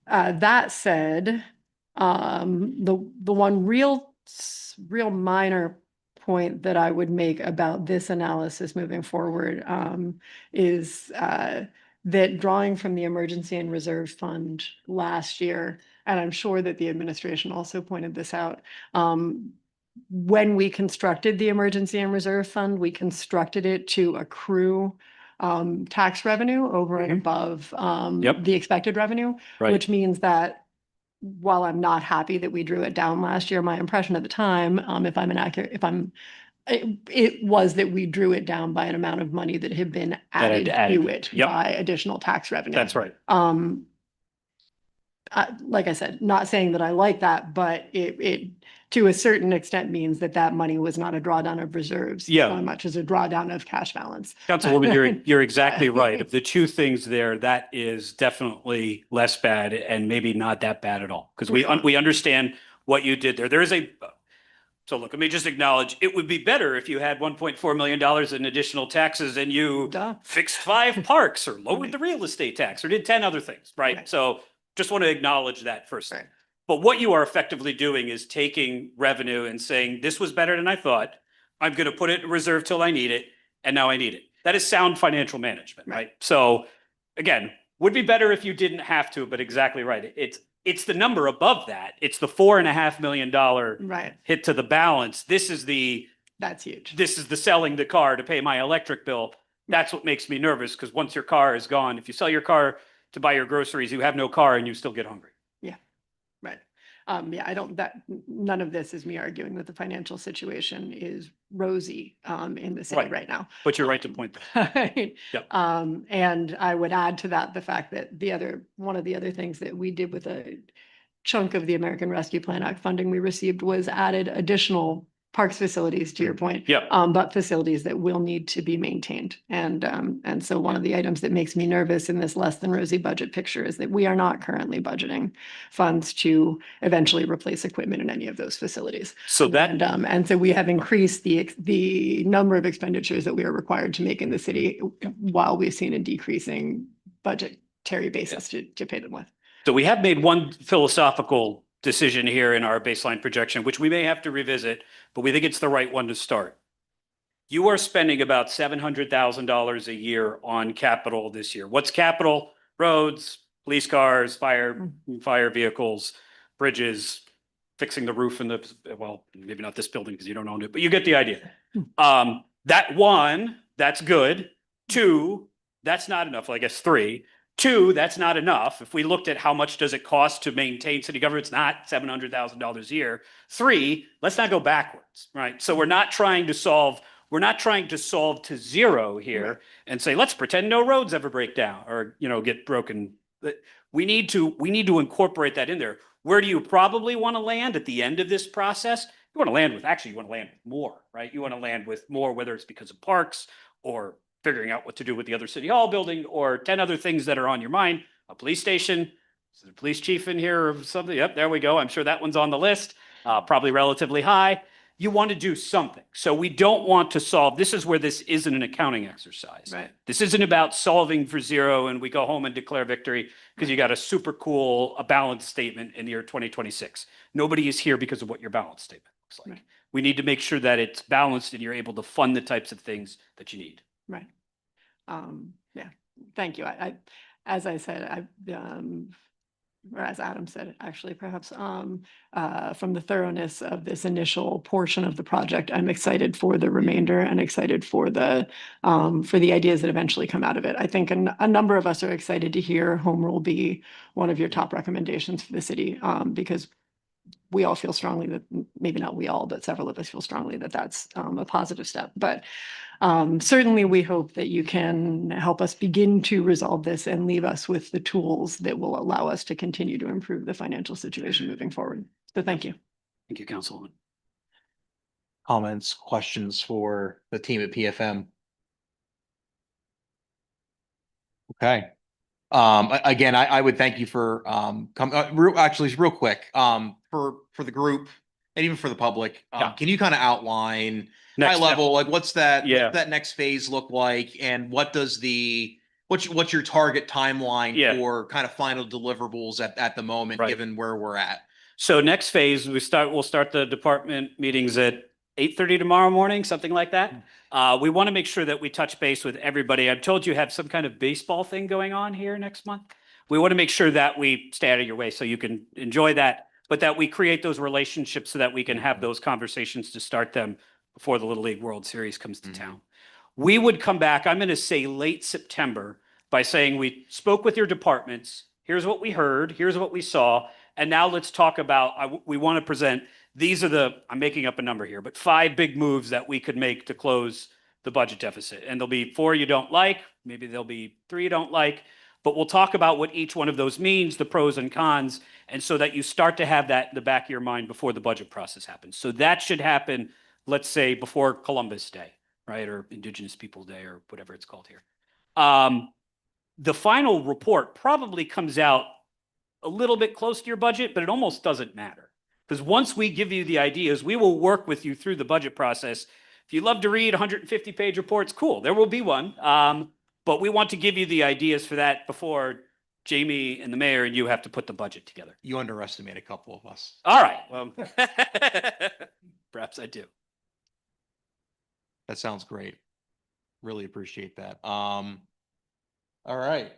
S7: That said, the one real minor point that I would make about this analysis moving forward, is that drawing from the emergency and reserve fund last year and I'm sure that the administration also pointed this out. When we constructed the emergency and reserve fund, we constructed it to accrue tax revenue over and
S5: Mhm.
S7: above
S5: Yep.
S7: the expected revenue,
S5: Right.
S7: which means that while I'm not happy that we drew it down last year, my impression at the time, it was that we drew it down by an amount of money that had been added to it
S5: Yep.
S7: by additional tax revenue.
S5: That's right.
S7: Like I said, not saying that I like that, but it to a certain extent means that that money was not a drawdown of reserves.
S5: Yeah.
S7: So much as a drawdown of cash balance.
S5: Councilwoman, you're exactly right. Of the two things there, that is definitely less bad and maybe not that bad at all. Because we understand what you did there. There is so look, let me just acknowledge, it would be better if you had $1.4 million in additional taxes and you
S7: Duh.
S5: fixed 5 parks or lowered
S7: Right.
S5: the real estate tax or did 10 other things, right?
S7: Right.
S5: So just want to acknowledge that first.
S7: Right.
S5: But what you are effectively doing is taking revenue and saying, this was better than I thought. I'm going to put it in reserve till I need it. And now I need it. That is sound financial management, right? So again, would be better if you didn't have to, but exactly right. It's the number above that. It's the $4.5 million
S7: Right.
S5: hit to the balance. This is
S7: That's huge.
S5: the selling the car to pay my electric bill. That's what makes me nervous because once your car is gone, if you sell your car to buy your groceries, you have no car and you still get hungry.
S7: Right. None of this is me arguing that the financial situation is rosy in the city
S5: Right.
S7: right now.
S5: But you're right to point that.
S7: Right.
S5: Yep.
S7: And I would add to that the fact that one of the other things that we did with a chunk of the American Rescue Plan Act funding we received was added additional parks facilities, to your point.
S5: Yep.
S7: But facilities that will need to be maintained. And so one of the items that makes me nervous in this less than rosy budget picture is that we are not currently budgeting funds to eventually replace equipment in any of those facilities.
S5: So that
S7: And so we have increased the number of expenditures that we are required to make in the city while we've seen a decreasing budgetary basis to pay them with.
S5: So we have made one philosophical decision here in our baseline projection, which we may have to revisit, but we think it's the right one to start. You are spending about $700,000 a year on capital this year. What's capital? Roads, police cars, fire vehicles, bridges, fixing the roof in well, maybe not this building because you don't own it, but you get the idea. That's good. 2, that's not enough. Well, I guess 3. 2, that's not enough. If we looked at how much does it cost to maintain city government, it's not $700,000 a year. 3, let's not go backwards, right? So we're not trying to solve to zero here
S7: Right.
S5: and say, let's pretend no roads ever break down or, get broken. We need to incorporate that in there. Where do you probably want to land at the end of this process? You want to land with more, right? You want to land with more, whether it's because of parks or figuring out what to do with the other city hall building or 10 other things that are on your mind. A police station, is the police chief in here or something? Yep, there we go. I'm sure that one's on the list, probably relatively high. You want to do something. So we don't want to solve, this is where this isn't an accounting exercise.
S7: Right.
S5: This isn't about solving for zero and we go home and declare victory because you got a super cool balance statement in the year 2026. Nobody is here because of what your balance statement looks like.
S7: Right.
S5: We need to make sure that it's balanced and you're able to fund the types of things that you need.
S7: Right. Yeah, thank you. As I said, or as Adam said, actually, perhaps, from the thoroughness of this initial portion of the project, I'm excited for the remainder and excited for the ideas that eventually come out of it. I think a number of us are excited to hear home rule be one of your top recommendations for the city, because we all feel strongly that, maybe not we all, but several of us feel strongly that that's a positive step. But certainly we hope that you can help us begin to resolve this and leave us with the tools that will allow us to continue to improve the financial situation moving forward. So thank you.
S5: Thank you, Councilwoman.
S1: Comments, questions for the team at PFM? Okay. Again, I would thank you for real quick, for the group and even for the public.
S5: Yeah.
S1: Can you kind of outline
S5: Next
S1: high
S5: step.
S1: level, like what's that next phase look like, and what does what's your target timeline for kind of final deliverables at the moment, given where we're at?
S5: So next phase, we'll start the department meetings at 8:30 tomorrow morning, something like that. We want to make sure that we touch base with everybody. I've told you have some kind of baseball thing going on here next month. We want to make sure that we stay out of your way so you can enjoy that, but that we create those relationships so that we can have those conversations to start them before the Little League World Series comes to town. We would come back, I'm going to say late September, by saying we spoke with your departments. Here's what we heard. Here's what we saw. And now let's talk about, we want to present, these are the, I'm making up a number here, but 5 big moves that we could make to close the budget deficit. And there'll be 4 you don't like, maybe there'll be 3 you don't like, but we'll talk about what each one of those means, the pros and cons, and so that you start to have that in the back of your mind before the budget process happens. So that should happen, let's say, before Columbus Day, right? Or Indigenous Peoples Day, or whatever it's called here. The final report probably comes out a little bit close to your budget, but it almost doesn't matter. Because once we give you the ideas, we will work with you through the budget process. If you love to read 150-page reports, cool, there will be one. But we want to give you the ideas for that before Jamie and the mayor and you have to put the budget together.
S1: You underestimate a couple of us.
S5: All right. Well, perhaps I do.
S1: That sounds great. Really appreciate that. All right.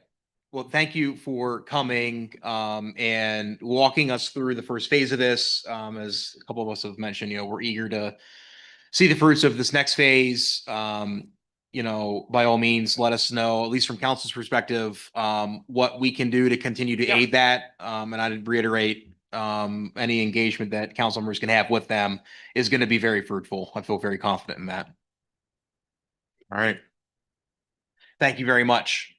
S1: Well, thank you for coming and walking us through the first phase of this. As a couple of us have mentioned, we're eager to see the fruits of this next phase. By all means, let us know, at least from council's perspective, what we can do to continue to aid that. And I'd reiterate, any engagement that council members can have with them is going to be very fruitful. I feel very confident in that. All right. Thank you very much.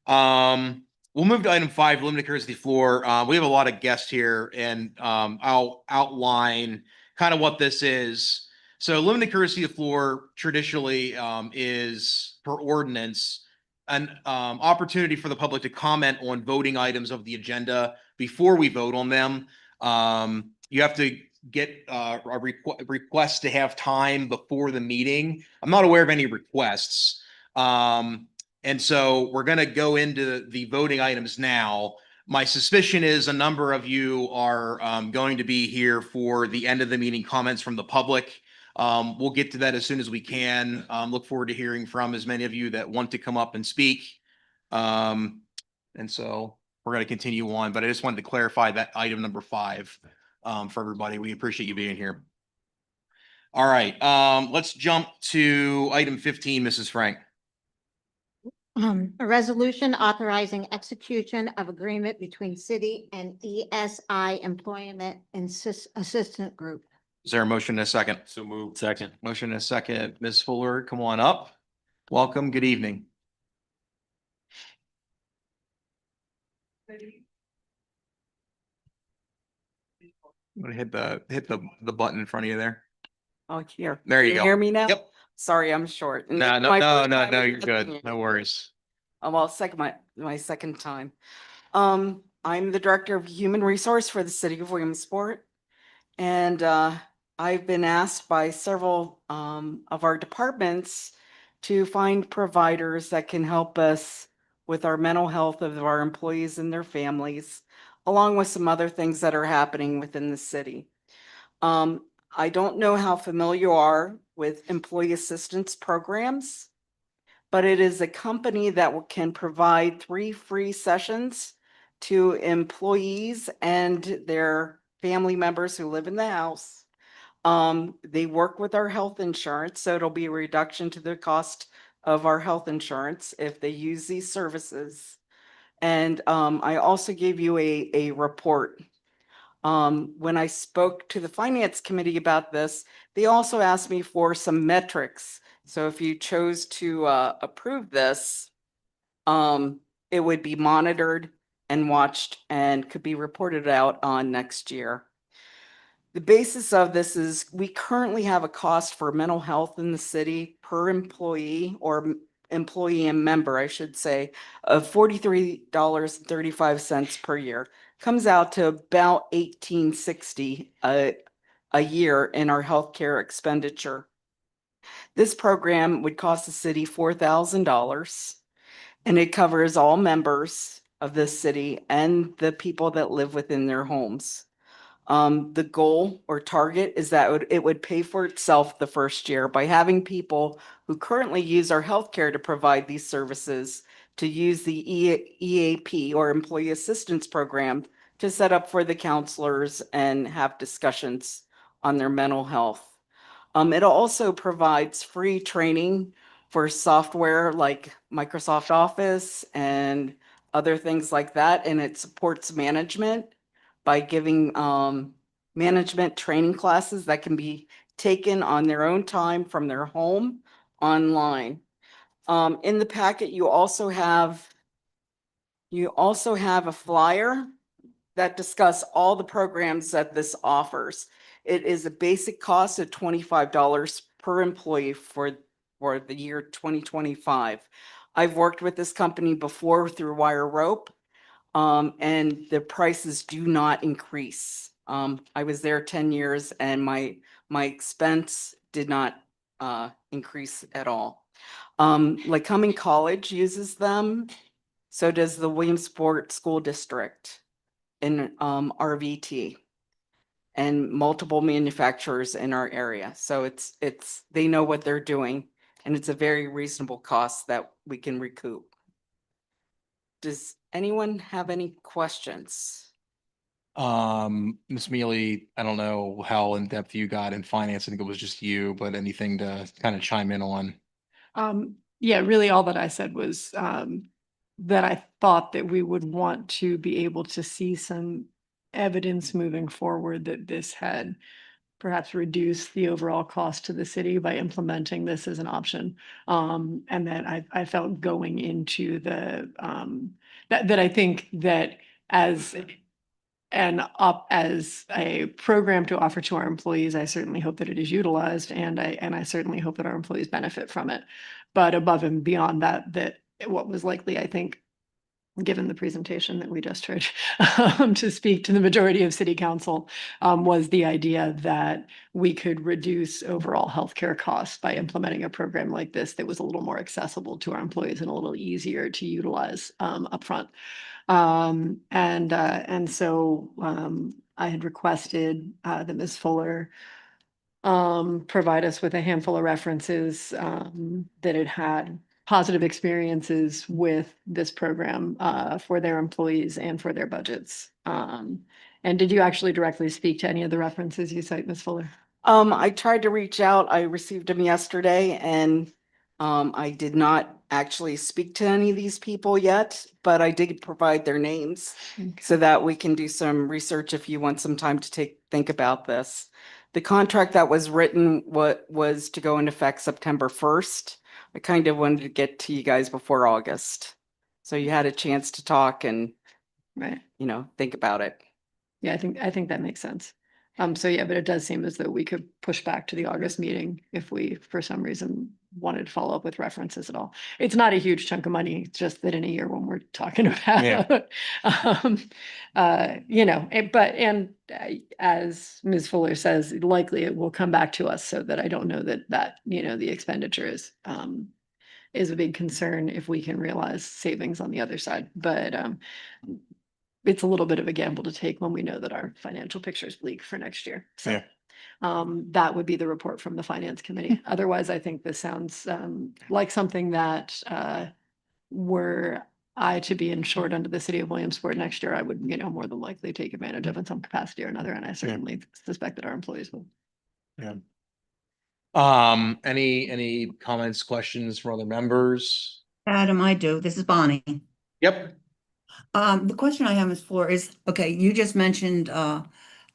S1: We'll move to item 5, limited courtesy floor. We have a lot of guests here, and I'll outline kind of what this is. So limited courtesy of floor traditionally is, per ordinance, an opportunity for the public to comment on voting items of the agenda before we vote on them. You have to get a request to have time before the meeting. I'm not aware of any requests. And so we're going to go into the voting items now. My suspicion is a number of you are going to be here for the end of the meeting comments from the public. We'll get to that as soon as we can. Look forward to hearing from as many of you that want to come up and speak. And so we're going to continue on, but I just wanted to clarify that item number 5 for everybody. We appreciate you being here. All right, let's jump to item 15, Mrs. Frank.
S4: A resolution authorizing execution of agreement between city and ESI Employment Assistant Group.
S1: Is there a motion and a second?
S2: So moved. Second.
S1: Motion and a second. Ms. Fuller, come on up. Welcome. Good evening. I'm gonna hit the button in front of you there.
S8: Oh, here.
S1: There you
S8: Can
S1: go.
S8: hear me now?
S1: Yep.
S8: Sorry, I'm short. And
S1: No,
S8: this is my first time
S1: you're
S8: in the
S1: good.
S8: meeting.
S1: No worries.
S8: Well, my second time. I'm the Director of Human Resource for the City of Williamsport. And I've been asked by several of our departments to find providers that can help us with our mental health of our employees and their families, along with some other things that are happening within the city. I don't know how familiar you are with employee assistance programs, but it is a company that can provide 3 free sessions to employees and their family members who live in the house. They work with our health insurance, so it'll be a reduction to the cost of our health insurance if they use these services. And I also gave you a report. When I spoke to the finance committee about this, they also asked me for some metrics. So if you chose to approve this, it would be monitored and watched and could be reported out on next year. The basis of this is we currently have a cost for mental health in the city per employee, or employee and member, I should say, of $43.35 per year. Comes out to about $18.60 a year in our healthcare expenditure. This program would cost the city $4,000, and it covers all members of the city and the people that live within their homes. The goal or target is that it would pay for itself the first year by having people who currently use our healthcare to provide these services to use the EAP or Employee Assistance Program to set up for the counselors and have discussions on their mental health. It also provides free training for software like Microsoft Office and other things like that. And it supports management by giving management training classes that can be taken on their own time from their home online. In the packet, you also have a flyer that discuss all the programs that this offers. It is a basic cost of $25 per employee for the year 2025. I've worked with this company before through Wire Rope, and the prices do not increase. I was there 10 years and my expense did not increase at all. Lycoming College uses them. So does the Williamsport School District in RVT and multiple manufacturers in our area. So they know what they're doing and it's a very reasonable cost that we can recoup. Does anyone have any questions?
S1: Ms. Mealy, I don't know how in depth you got in finance. I think it was just you, but anything to kind of chime in on?
S7: Yeah, really all that I said was that I thought that we would want to be able to see some evidence moving forward that this had perhaps reduced the overall cost to the city by implementing this as an option. And that I felt going into the that I think that as as a program to offer to our employees, I certainly hope that it is utilized and I certainly hope that our employees benefit from it. But above and beyond that, what was likely, I think, given the presentation that we just heard, to speak to the majority of city council, was the idea that we could reduce overall healthcare costs by implementing a program like this that was a little more accessible to our employees and a little easier to utilize upfront. And so I had requested that Ms. Fuller provide us with a handful of references that had positive experiences with this program for their employees and for their budgets. And did you actually directly speak to any of the references you cite, Ms. Fuller?
S8: I tried to reach out. I received them yesterday and I did not actually speak to any of these people yet, but I did provide their names so that we can do some research if you want some time to think about this. The contract that was written was to go into effect September 1st. I kind of wanted to get to you guys before August. So you had a chance to talk and,
S7: Right.
S8: think about it.
S7: Yeah, I think that makes sense. So yeah, but it does seem as though we could push back to the August meeting if we, for some reason, wanted to follow up with references at all. It's not a huge chunk of money, it's just that in a year when we're talking about, as Ms. Fuller says, likely it will come back to us so that I don't know that the expenditure is a big concern if we can realize savings on the other side. But it's a little bit of a gamble to take when we know that our financial picture is bleak for next year. So that would be the report from the finance committee. Otherwise, I think this sounds like something that were I to be insured under the city of Williamsport next year, I would, more than likely take advantage of in some capacity or another. And I certainly suspect that our employees will.
S1: Yeah. Any comments, questions from other members?
S9: Adam, I do. This is Bonnie.
S1: Yep.
S9: The question I have is, okay, you just mentioned the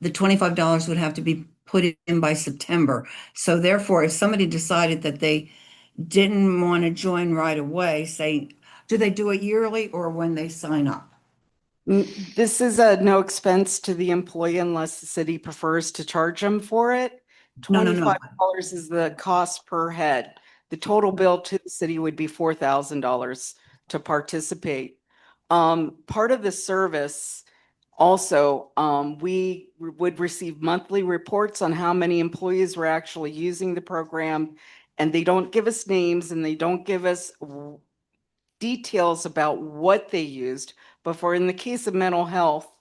S9: $25 would have to be put in by September. So therefore, if somebody decided that they didn't want to join right away, say, do they do it yearly or when they sign up?
S8: This is a no expense to the employee unless the city prefers to charge them for it.
S9: No.
S8: $25 is the cost per head. The total bill to the city would be $4,000 to participate. Part of the service also, we would receive monthly reports on how many employees were actually using the program, and they don't give us names and they don't give us details about what they used. But for in the case of mental health,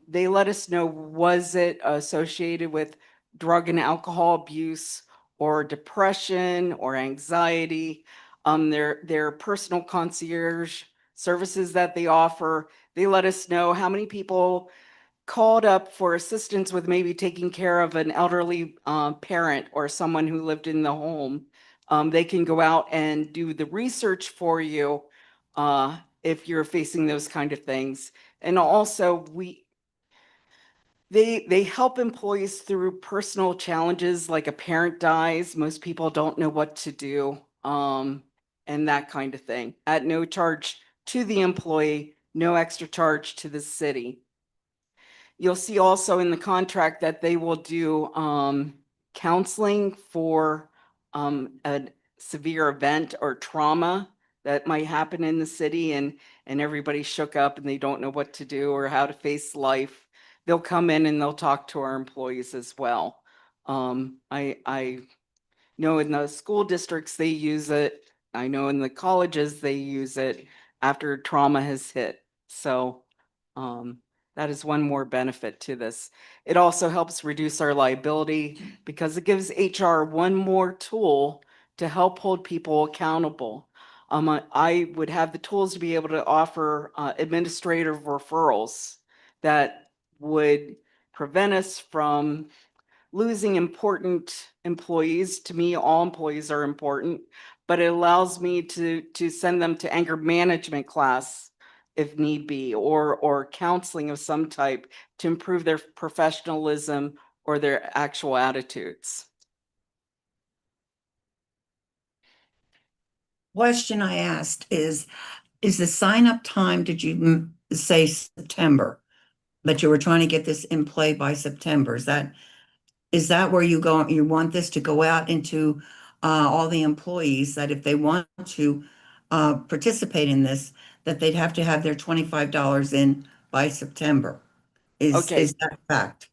S8: they let us know, was it associated with drug and alcohol abuse or depression or anxiety? Their personal concierge services that they offer. They let us know how many people called up for assistance with maybe taking care of an elderly parent or someone who lived in the home. They can go out and do the research for you if you're facing those kind of things. And also they help employees through personal challenges like a parent dies. Most people don't know what to do, and that kind of thing at no charge to the employee, no extra charge to the city. You'll see also in the contract that they will do counseling for a severe event or trauma that might happen in the city, and everybody's shook up and they don't know what to do or how to face life. They'll come in and they'll talk to our employees as well. I know in the school districts they use it. I know in the colleges they use it after trauma has hit. So that is one more benefit to this. It also helps reduce our liability because it gives HR one more tool to help hold people accountable. I would have the tools to be able to offer administrative referrals that would prevent us from losing important employees. To me, all employees are important, but it allows me to send them to anger management class if need be, or counseling of some type to improve their professionalism or their actual attitudes.
S9: Question I asked is the sign up time, did you say September? That you were trying to get this in play by September? Is that where you want this to go out into all the employees, that if they want to participate in this, that they'd have to have their $25 in by September?
S8: Okay.
S9: Is that fact?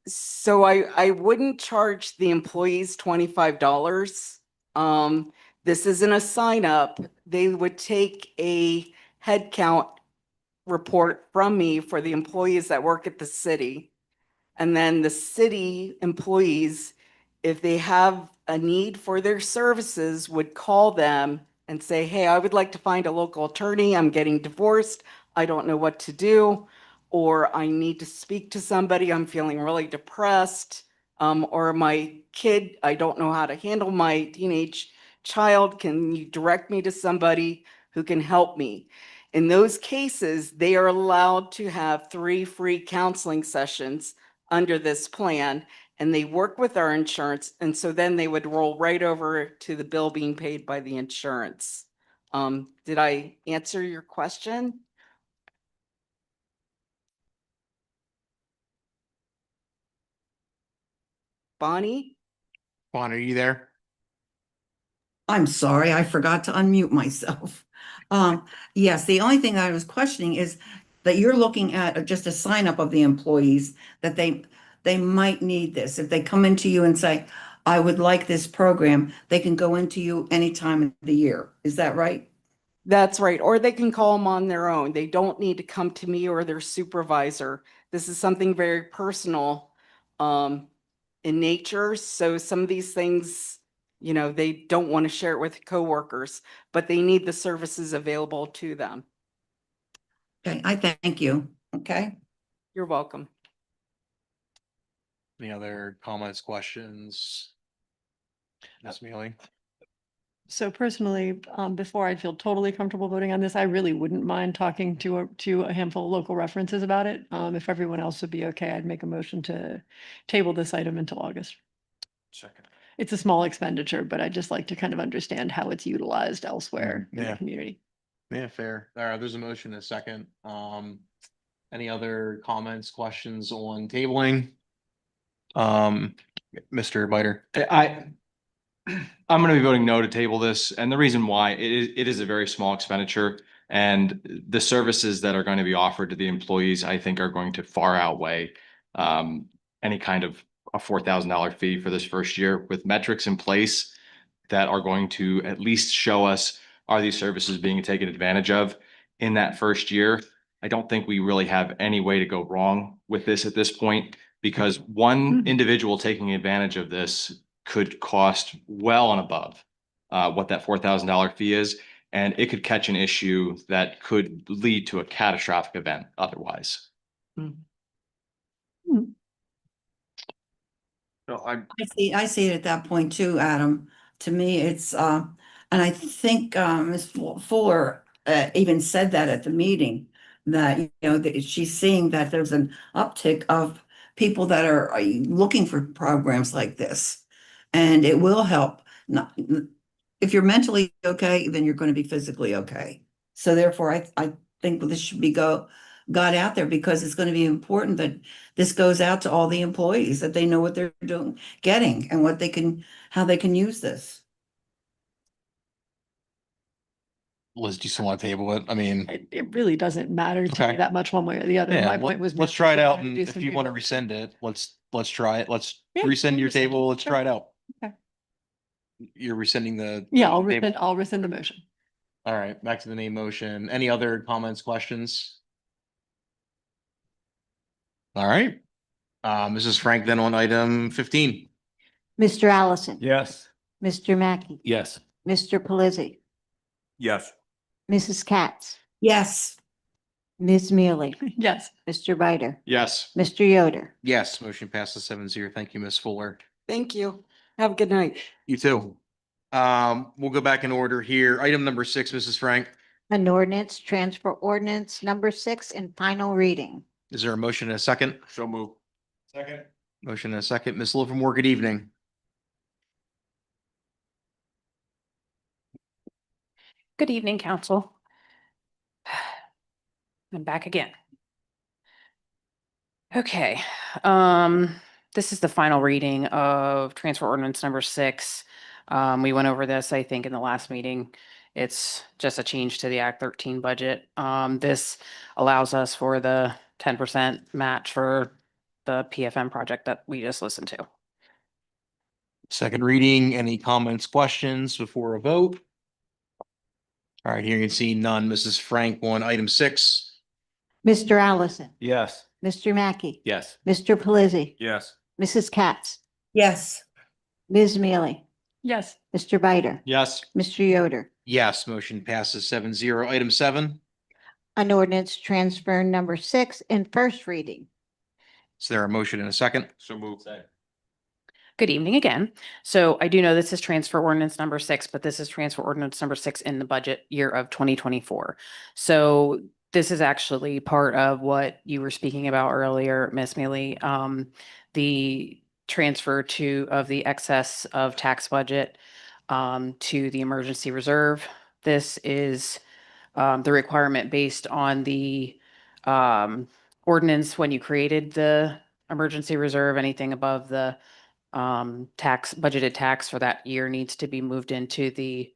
S8: So I wouldn't charge the employees $25. This isn't a sign up. They would take a head count report from me for the employees that work at the city. And then the city employees, if they have a need for their services, would call them and say, hey, I would like to find a local attorney. I'm getting divorced. I don't know what to do. Or I need to speak to somebody. I'm feeling really depressed. Or my kid, I don't know how to handle my teenage child. Can you direct me to somebody who can help me? In those cases, they are allowed to have 3 free counseling sessions under this plan, and they work with our insurance. And so then they would roll right over to the bill being paid by the insurance. Did I answer your question? Bonnie?
S1: Juan, are you there?
S9: I'm sorry, I forgot to unmute myself. Yes, the only thing I was questioning is that you're looking at just a sign up of the employees, that they might need this. If they come into you and say, I would like this program, they can go into you any time of the year. Is that right?
S8: That's right. Or they can call them on their own. They don't need to come to me or their supervisor. This is something very personal in nature. So some of these things, they don't want to share it with coworkers, but they need the services available to them.
S9: Okay, I thank you. Okay.
S8: You're welcome.
S1: Any other comments, questions? Ms. Mealy?
S7: So personally, before I feel totally comfortable voting on this, I really wouldn't mind talking to a handful of local references about it. If everyone else would be okay, I'd make a motion to table this item until August.
S1: Second.
S7: It's a small expenditure, but I'd just like to kind of understand how it's utilized elsewhere in
S1: Yeah.
S7: the community.
S1: Yeah, fair. All right, there's a motion and a second. Any other comments, questions on tabling? Mr. Biter.
S2: I'm going to be voting no to table this, and the reason why it is a very small expenditure, and the services that are going to be offered to the employees, I think, are going to far outweigh any kind of a $4,000 fee for this first year, with metrics in place that are going to at least show us, are these services being taken advantage of in that first year? I don't think we really have any way to go wrong with this at this point, because one individual taking advantage of this could cost well and above what that $4,000 fee is. And it could catch an issue that could lead to a catastrophic event otherwise.
S3: No, I'm,
S9: I see it at that point too, Adam. To me, it's, and I think, Ms. Fuller, even said that at the meeting. That, you know, that she's seeing that there's an uptick of people that are looking for programs like this. And it will help. Not, if you're mentally okay, then you're going to be physically okay. So therefore, I think this should be got out there because it's going to be important that this goes out to all the employees, that they know what they're doing, getting and what they can, how they can use this.
S1: Liz, do you still want to table it? I mean,
S7: It really doesn't matter to
S1: Okay.
S7: me that much one way or the other.
S1: yeah,
S7: My point was.
S1: let's try it
S7: we're
S1: out.
S7: gonna
S1: And
S7: do
S1: if
S7: some
S1: you want to
S7: due
S1: rescind it, let's try it. Let's
S7: Yeah,
S1: rescind
S7: we'll
S1: your
S7: rescind it.
S1: table. Let's
S7: Sure.
S1: try it out.
S7: Okay.
S1: You're rescinding the.
S7: Yeah,
S1: table.
S7: I'll rescind the motion.
S1: All right, back to the main motion. Any other comments, questions? All right. Mrs. Frank, then on item 15.
S4: Mr. Allison.
S3: yes.
S4: Mr. Mackey.
S3: Yes.
S4: Mr. Pelisi.
S3: Yes.
S4: Mrs. Katz.
S9: Yes,
S4: Ms. Mealy.
S7: Yes.
S4: Mr. Bider.
S2: Yes.
S4: Mr. Yoder.
S1: Yes, motion passes 7-0. Thank you, Ms. Fuller.
S8: Thank you. Have a good night.
S1: You too. We'll go back in order here. Item number 6, Mrs. Frank.
S4: An ordinance, transfer ordinance number 6 and final reading.
S1: Is there a motion and a second?
S3: So move. Second.
S1: Motion and a second. Ms. Livermore, good evening.
S10: Good evening, council. I'm back again. Okay, this is the final reading of transfer ordinance number 6. We went over this, I think, in the last meeting. It's just a change to the Act 13 budget. This allows us for the 10% match for the PFM project that we just listened to.
S1: Second reading. Any comments, questions before a vote? All right, here you can see none. Mrs. Frank on item 6.
S4: Mr. Allison.
S3: Yes.
S4: Mr. Mackey.
S3: Yes.
S4: Mr. Pelisi.
S3: Yes.
S4: Mrs. Katz.
S9: yes,
S4: Ms. Mealy.
S7: Yes.
S4: Mr. Bider.
S2: Yes.
S4: Mr. Yoder.
S1: Yes, motion passes 7-0. Item 7.
S4: An ordinance transfer number 6 in first reading.
S1: Is there a motion and a second?
S3: So move.
S10: Good evening again. So I do know this is transfer ordinance number 6, but this is transfer ordinance number 6 in the budget year of 2024. So this is actually part of what you were speaking about earlier, Ms. Mealy, the transfer of the excess of tax budget to the emergency reserve. This is the requirement based on the ordinance when you created the emergency reserve. Anything above the budgeted tax for that year needs to be moved into the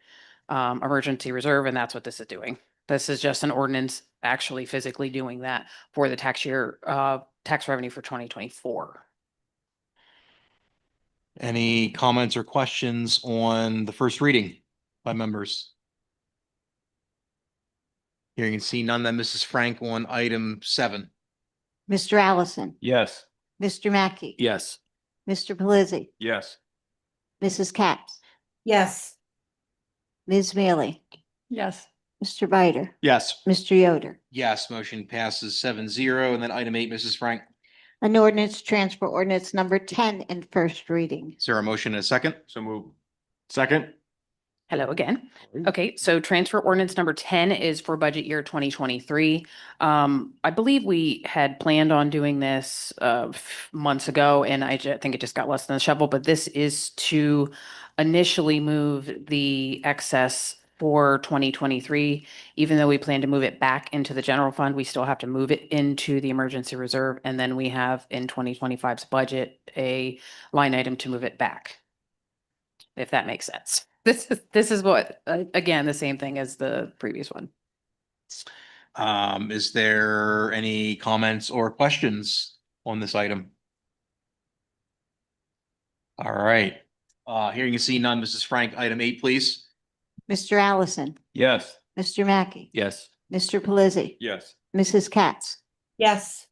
S10: emergency reserve, and that's what this is doing. This is just an ordinance actually physically doing that for the tax year, tax revenue for 2024.
S1: Any comments or questions on the first reading by members? Here you can see none. Then Mrs. Frank on item 7.
S4: Mr. Allison.
S3: Yes.
S4: Mr. Mackey.
S3: Yes.
S4: Mr. Pelisi.
S3: Yes.
S4: Mrs. Katz.
S9: yes,
S4: Ms. Mealy.
S7: Yes.
S4: Mr. Bider.
S2: Yes.
S4: Mr. Yoder.
S1: Yes, motion passes 7-0. And then item 8, Mrs. Frank.
S4: An ordinance, transfer ordinance number 10 in first reading.
S1: Is there a motion and a second?
S3: So move. Second.
S10: Hello again. Okay, so transfer ordinance number 10 is for budget year 2023. I believe we had planned on doing this months ago, and I think it just got lost in the shuffle, but this is to initially move the excess for 2023. Even though we plan to move it back into the general fund, we still have to move it into the emergency reserve, and then we have in 2025's budget a line item to move it back, if that makes sense. This is what, again, the same thing as the previous one.
S1: Is there any comments or questions on this item? All right, here you can see none. Mrs. Frank, item 8, please.
S4: Mr. Allison.
S3: Yes.
S4: Mr. Mackey.
S3: Yes.
S4: Mr. Pelisi.
S3: Yes.
S4: Mrs. Katz.
S9: yes,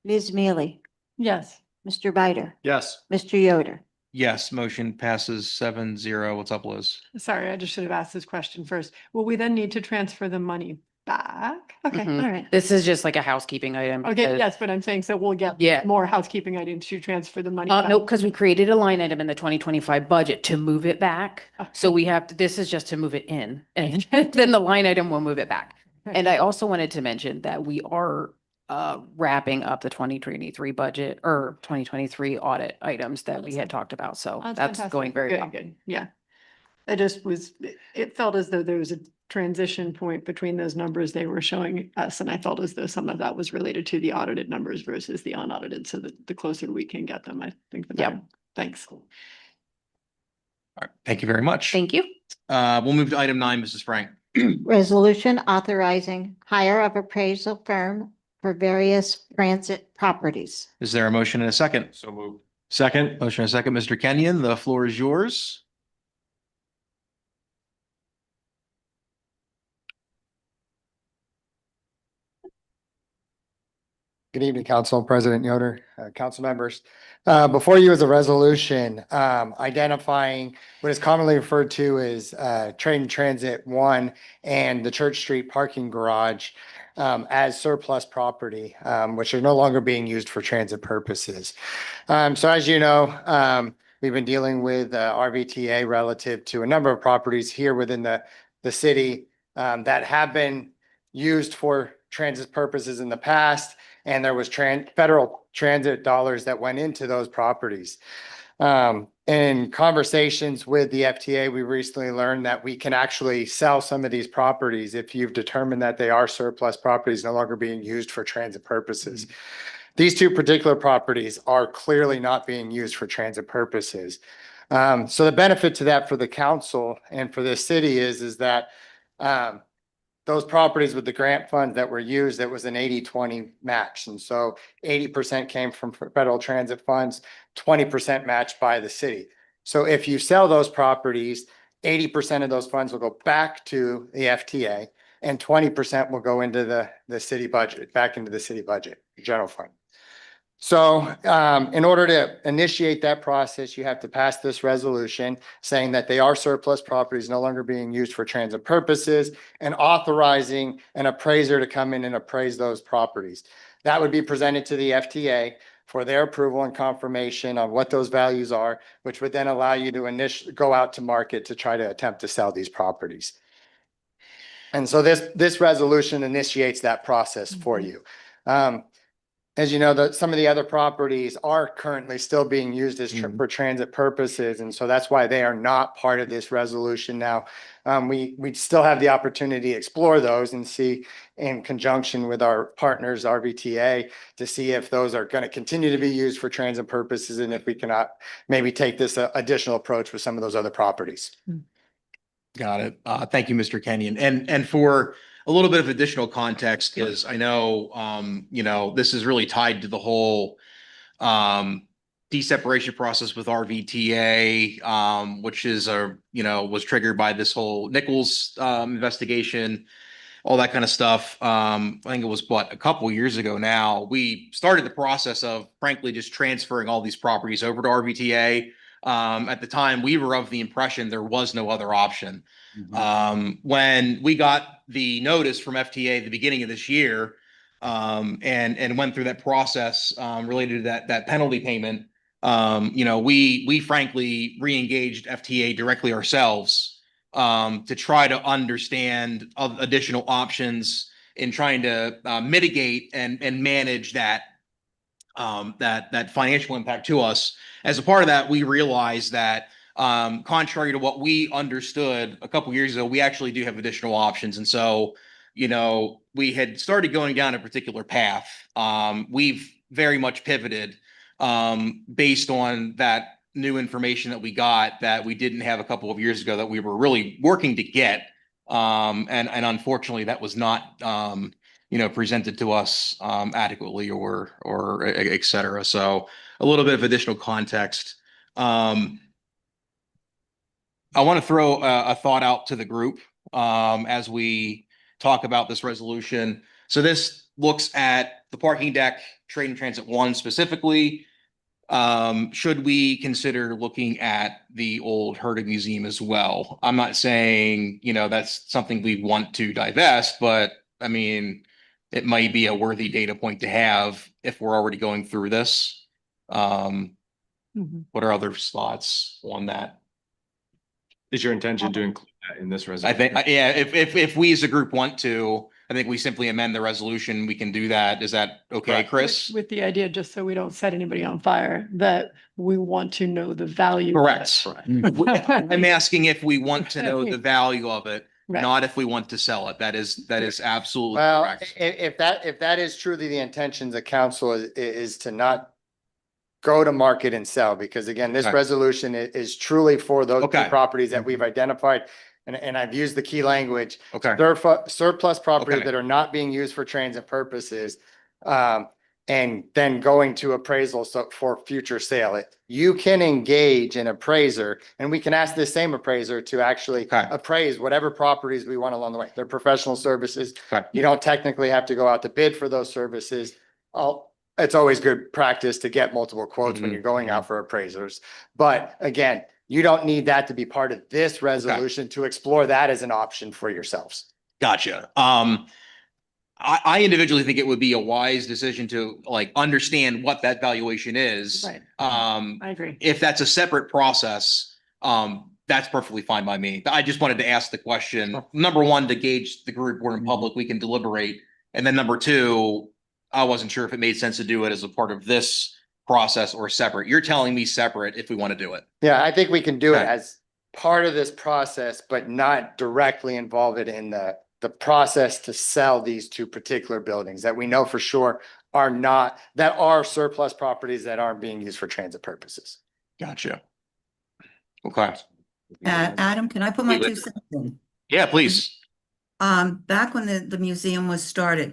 S4: Ms. Mealy.
S7: Yes.
S4: Mr. Bider.
S2: Yes.
S4: Mr. Yoder.
S1: Yes, motion passes 7-0. What's up, Liz?
S7: Sorry, I just should have asked this question first. Will we then need to transfer the money back? Okay,
S10: Mhm.
S7: all right.
S10: This is just like a housekeeping item.
S7: Okay,
S10: because-
S7: yes, but I'm saying, so we'll get
S10: Yeah.
S7: more housekeeping items to transfer the money.
S10: No,
S7: back.
S10: because we created a line item in the 2025 budget to move it back. So we have to, this is just to move it in and then the line item will move it back. And I also wanted to mention that we are wrapping up the 2023 budget or 2023 audit items that we had talked about. So that's
S7: fantastic.
S10: going very
S7: Good,
S10: well.
S7: good, yeah. It just was, it felt as though there was a transition point between those numbers they were showing us, and I felt as though some of that was related to the audited numbers versus the unaudited, so that the closer we can get them, I think the better. Thanks.
S1: All right, thank you very much.
S10: Thank you.
S1: We'll move to item 9, Mrs. Frank.
S4: Resolution authorizing hire of appraisal firm for various transit properties.
S1: Is there a motion and a second?
S3: So moved.
S1: Second. Motion and a second. Mr. Kenyon, the floor is yours.
S11: Good evening, Council President Yoder, council members. Before you is a resolution identifying what is commonly referred to as Train Transit 1 and the Church Street parking garage as surplus property, which are no longer being used for transit purposes. So as you know, we've been dealing with RVTA relative to a number of properties here within the city that have been used for transit purposes in the past. And there was federal transit dollars that went into those properties. In conversations with the FTA, we recently learned that we can actually sell some of these properties if you've determined that they are surplus properties no longer being used for transit purposes. These two particular properties are clearly not being used for transit purposes. So the benefit to that for the council and for the city is that those properties with the grant funds that were used, it was an 80-20 match. And so 80% came from federal transit funds, 20% matched by the city. So if you sell those properties, 80% of those funds will go back to the FTA and 20% will go into the city budget, back into the city budget, general fund. So in order to initiate that process, you have to pass this resolution saying that they are surplus properties no longer being used for transit purposes and authorizing an appraiser to come in and appraise those properties. That would be presented to the FTA for their approval and confirmation on what those values are, which would then allow you to go out to market to try to attempt to sell these properties. And so this resolution initiates that process for you. As you know, some of the other properties are currently still being used as for transit purposes. And so that's why they are not part of this resolution now. We still have the opportunity to explore those and see in conjunction with our partners, RVTA, to see if those are going to continue to be used for transit purposes and if we cannot maybe take this additional approach with some of those other properties.
S1: Got it. Thank you, Mr. Kenyon. And for a little bit of additional context, because I know, this is really tied to the whole deseparation process with RVTA, which is was triggered by this whole Nichols investigation, all that kind of stuff. I think it was a couple years ago now. We started the process of frankly just transferring all these properties over to RVTA. At the time, we were of the impression there was no other option. When we got the notice from FTA at the beginning of this year, and went through that process related to that penalty payment, we frankly re-engaged FTA directly ourselves to try to understand additional options in trying to mitigate and manage that financial impact to us. As a part of that, we realized that contrary to what we understood a couple years ago, we actually do have additional options. And so, we had started going down a particular path. We've very much pivoted based on that new information that we got that we didn't have a couple of years ago that we were really working to get. And unfortunately, that was not presented to us adequately or et cetera. So a little bit of additional context. I want to throw a thought out to the group as we talk about this resolution. So this looks at the parking deck, Trade and Transit 1 specifically. should we consider looking at the old Herdig Museum as well? I'm not saying, that's something we want to divest, but I mean, it might be a worthy data point to have if we're already going through this. What are other thoughts on that?
S2: Is your intention to include that in this
S1: I
S2: resolution?
S1: think, yeah, if we as a group want to, I think we simply amend the resolution. We can do that. Is that okay,
S2: Correct.
S1: Chris?
S7: With the idea, just so we don't set anybody on fire, that we want to know the value. of
S1: Correct.
S7: it.
S1: I'm asking if we want to know the value of it,
S7: Right.
S1: not if we want to sell it. That is absolutely
S11: Well,
S1: correct.
S11: if that is truly the intentions of council is to not go to market and sell, because again, this
S1: Okay.
S11: resolution is truly for those two
S1: Okay.
S11: properties that we've identified. And I've used the key language,
S1: Okay.
S11: surplus property
S1: Okay.
S11: that are not being used for transit purposes. And then going to appraisal for future sale. You can engage an appraiser, and we can ask this same appraiser to actually
S1: Okay.
S11: appraise whatever properties we want along the way. They're professional services.
S1: Okay.
S11: You don't technically have to go out to bid for those services. It's always good practice to get multiple quotes when
S1: Mhm,
S11: you're going out for appraisers. But again, you don't need that to be part of this resolution to explore that as an option for yourselves.
S1: Gotcha. I individually think it would be a wise decision to understand what that valuation is.
S7: Right. I agree.
S1: If that's a separate process, that's perfectly fine by me. I just wanted to ask the question. Number one, to gauge the group. We're in public, we can deliberate. And then number two, I wasn't sure if it made sense to do it as a part of this process or separate. You're telling me separate if we want to do it.
S11: Yeah, I think we can do it
S1: Okay.
S11: as part of this process, but not directly involve it in the process to sell these two particular buildings that we know for sure that are surplus properties that aren't being used for transit purposes.
S1: Gotcha. Okay.
S9: Adam, can I put my 2 cents in?
S1: Yeah, please.
S9: Back when the museum was started,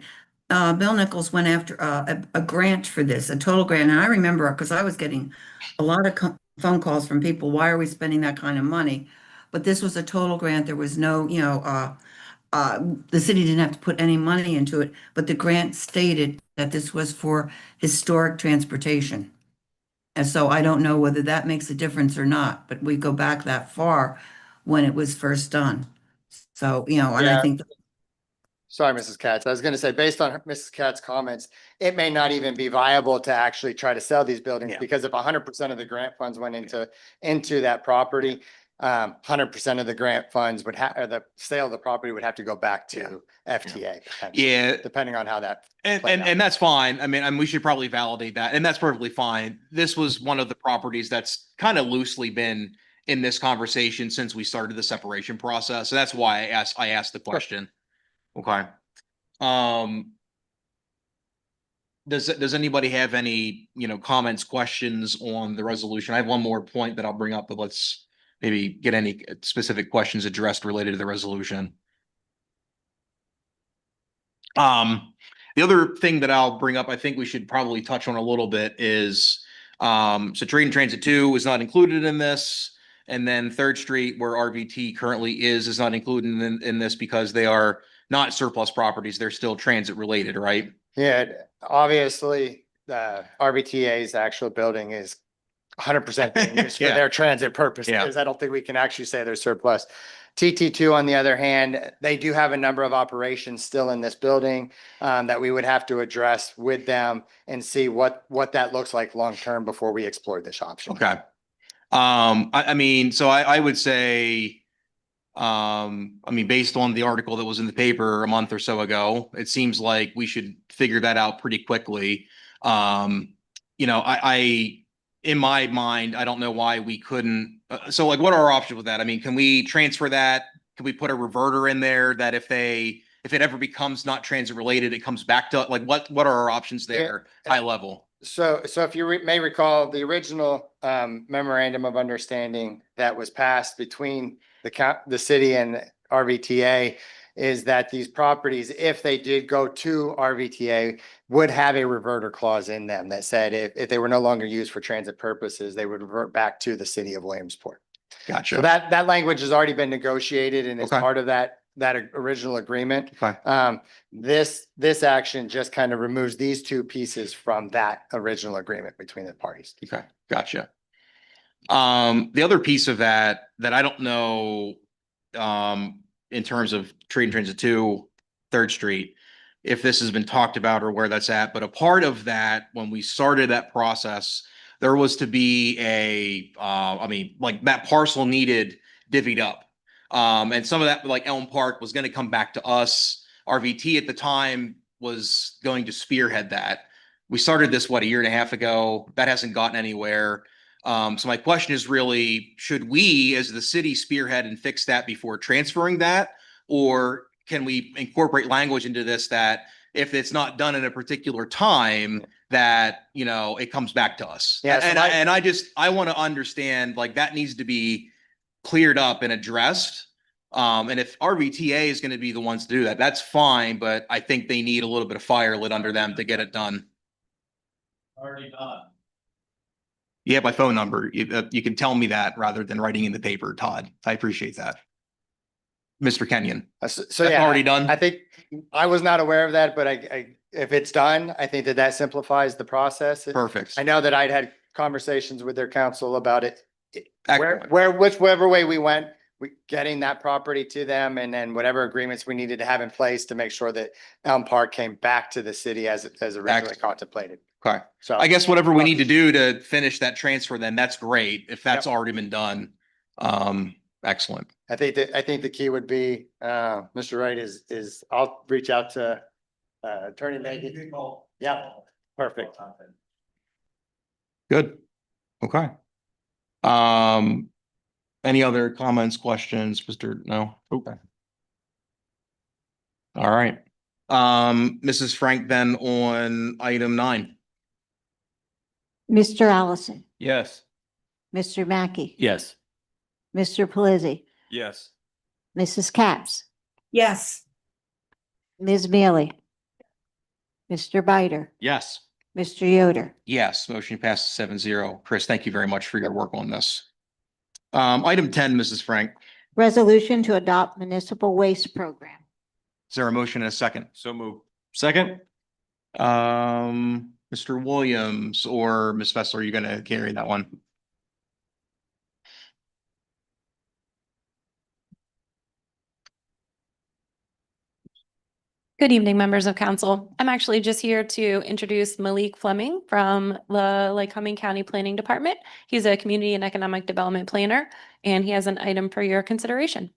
S9: Bill Nichols went after a grant for this, a total grant. And I remember, because I was getting a lot of phone calls from people, why are we spending that kind of money? But this was a total grant. There was no, the city didn't have to put any money into it, but the grant stated that this was for historic transportation. And so I don't know whether that makes a difference or not, but we go back that far when it was first done. So, and I
S11: Yeah.
S9: think
S11: Sorry, Mrs. Katz. I was going to say, based on Mrs. Katz's comments, it may not even be viable to actually try to sell these buildings,
S1: Yeah.
S11: because if 100% of the grant funds went into that property, 100% of the grant funds or the sale of the property would have to go back to FTA. potentially,
S1: Yeah.
S11: Depending on how that.
S1: And,
S11: played
S1: and,
S11: out.
S1: and that's fine. I mean, we should probably validate that. And that's perfectly fine. This was one of the properties that's kind of loosely been in this conversation since we started the separation process. So that's why I asked the question. Okay. Does anybody have any, comments, questions on the resolution? I have one more point that I'll bring up, but let's maybe get any specific questions addressed related to the resolution. The other thing that I'll bring up, I think we should probably touch on a little bit is, so Trade and Transit 2 is not included in this. And then Third Street, where RVT currently is not included in this because they are not surplus properties. They're still transit related, right?
S11: Yeah, obviously, the RVTA's actual building is 100% being used for
S1: Yeah.
S11: their transit purposes.
S1: Yeah.
S11: I don't think we can actually say they're surplus. TT2, on the other hand, they do have a number of operations still in this building that we would have to address with them and see what that looks like long-term before we explore this option.
S1: Okay. I mean, so I would say, based on the article that was in the paper a month or so ago, it seems like we should figure that out pretty quickly. In my mind, I don't know why we couldn't. So what are our options with that? I mean, can we transfer that? Can we put a reverter in there that if it ever becomes not transit related, it comes back to what are our options there, high level?
S11: So if you may recall, the original memorandum of understanding that was passed between the city and RVTA is that these properties, if they did go to RVTA, would have a reverter clause in them that said if they were no longer used for transit purposes, they would revert back to the city of Williamsport.
S1: Gotcha.
S11: So that language has already been negotiated and is
S1: Okay.
S11: part of that that original agreement.
S2: Okay.
S11: This action just kind of removes these two pieces from that original agreement between the parties.
S2: Okay, gotcha. The other piece of that I don't know, in terms of Trade and Transit 2, 3rd Street, if this has been talked about or where that's at, but a part of that, when we started that process, there was to be I mean, like that parcel needed divvied up. And some of that, like Elm Park, was going to come back to us. RVT at the time was going to spearhead that. We started this, what, a year and a half ago? That hasn't gotten anywhere. So my question is really, should we as the city spearhead and fix that before transferring that? Or can we incorporate language into this that if it's not done in a particular time, that, you know, it comes back to us?
S11: Yeah, so
S2: I want to understand, like, that needs to be cleared up and addressed. And if RVTA is going to be the ones to do that, that's fine, but I think they need a little bit of fire lit under them to get it done.
S3: Already done.
S2: You have my phone number. You can tell me that rather than writing in the paper, Todd. I appreciate that. Mr. Kenyon.
S11: So
S2: That's
S11: yeah,
S2: already done?
S11: I think I was not aware of that, but if it's done, I think that simplifies the process.
S2: Perfect.
S11: I know that I'd had conversations with their council about it.
S2: Excellent.
S11: Whichever way we went, getting that property to them, and then whatever agreements we needed to have in place to make sure that Elm Park came back to the city as originally
S2: Excellent.
S11: contemplated.
S2: Okay.
S11: So
S2: I guess whatever we need to do to finish that transfer, then that's great. If that's already been done. Excellent.
S11: I think the key would be, Mr. Wright, is I'll reach out to Attorney Megan. Yeah, perfect.
S2: Good. Okay. Any other comments, questions, Mr. No? Okay. All right. Mrs. Frank, then on item 9.
S4: Mr. Allison,
S3: Yes.
S4: Mr. Mackey,
S3: Yes.
S4: Mr. Pelisi,
S3: Yes.
S4: Mrs. Capps,
S9: Yes.
S4: Ms. Mealy, Mr. Bider,
S3: Yes.
S4: Mr. Yoder.
S2: Yes, motion passes 7-0. Chris, thank you very much for your work on this. Item 10, Mrs. Frank,
S4: Resolution to adopt municipal waste program.
S2: is there a motion and a second?
S3: So move. Second?
S2: Mr. Williams or Ms. Fessler, are you going to carry that one?
S12: Good evening, members of council. I'm actually just here to introduce Malik Fleming from the Lycoming County Planning Department. He's a community and economic development planner, and he has an item for your consideration.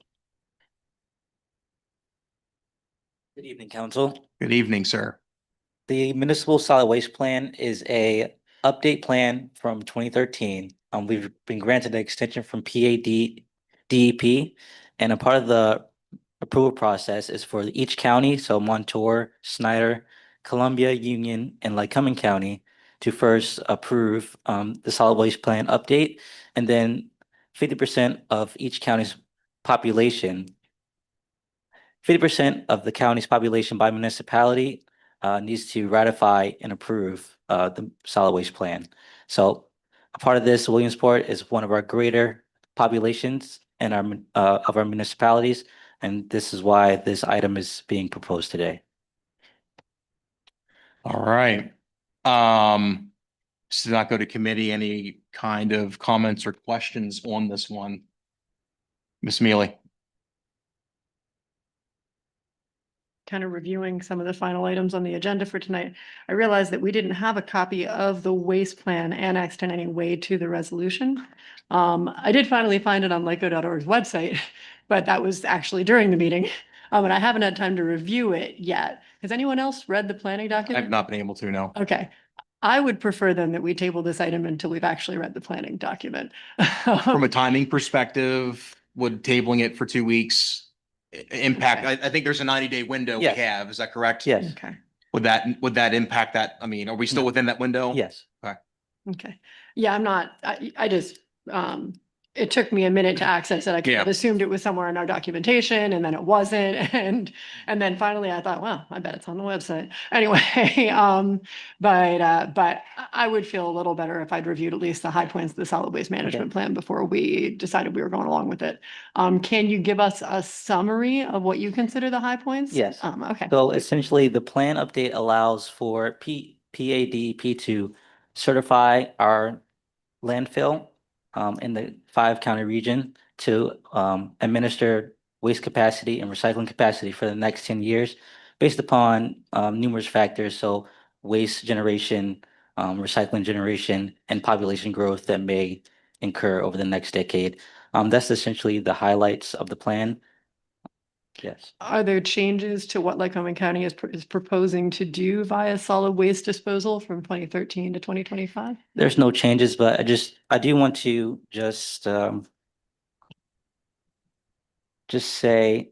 S13: Good evening, council.
S2: Good evening, sir.
S13: The municipal solid waste plan is a update plan from 2013. We've been granted an extension from DEP, and a part of the approval process is for each county, so Montour, Snyder, Columbia, Union, and Lycoming County, to first approve the solid waste plan update, and then 50% of each county's population, 50% of the county's population by municipality needs to ratify and approve the solid waste plan. So a part of this, Williamsport is one of our greater populations in our of our municipalities, and this is why this item is being proposed today.
S2: All right. This did not go to committee. Any kind of comments or questions on this one? Ms. Mealy?
S7: Kind of reviewing some of the final items on the agenda for tonight, I realized that we didn't have a copy of the waste plan annexed in any way to the resolution. I did finally find it on lyco.org's website, but that was actually during the meeting. And I haven't had time to review it yet. Has anyone else read the planning document?
S2: I've not been able to, no.
S7: Okay. I would prefer then that we table this item until we've actually read the planning document.
S2: From a timing perspective, would tabling it for 2 weeks impact?
S7: Okay.
S2: I think there's a 90-day window we
S13: Yes.
S2: have. Is that correct?
S13: Yes,
S7: Okay.
S2: Would that impact that? I mean, are we still
S13: No.
S2: within that window?
S13: yes.
S7: Okay. Yeah, I'm not, I just, it took me a minute to access it. I kind of
S1: Yeah.
S7: assumed it was somewhere in our documentation and then it wasn't. And then finally I thought, well, I bet it's on the website. Anyway, but I would feel a little better if I'd reviewed at least the high points of the solid waste management plan before we decided we were going along with it. Can you give us a summary of what you consider the high points?
S13: Yes.
S7: Okay.
S13: So essentially, the plan update allows for PADP to certify our landfill in the 5-county region to administer waste capacity and recycling capacity for the next 10 years based upon numerous factors. So waste generation, recycling generation, and population growth that may incur over the next decade. That's essentially the highlights of the plan. Yes.
S7: Are there changes to what Lycoming County is proposing to do via solid waste disposal from 2013 to 2025?
S13: There's no changes, but I do want to just say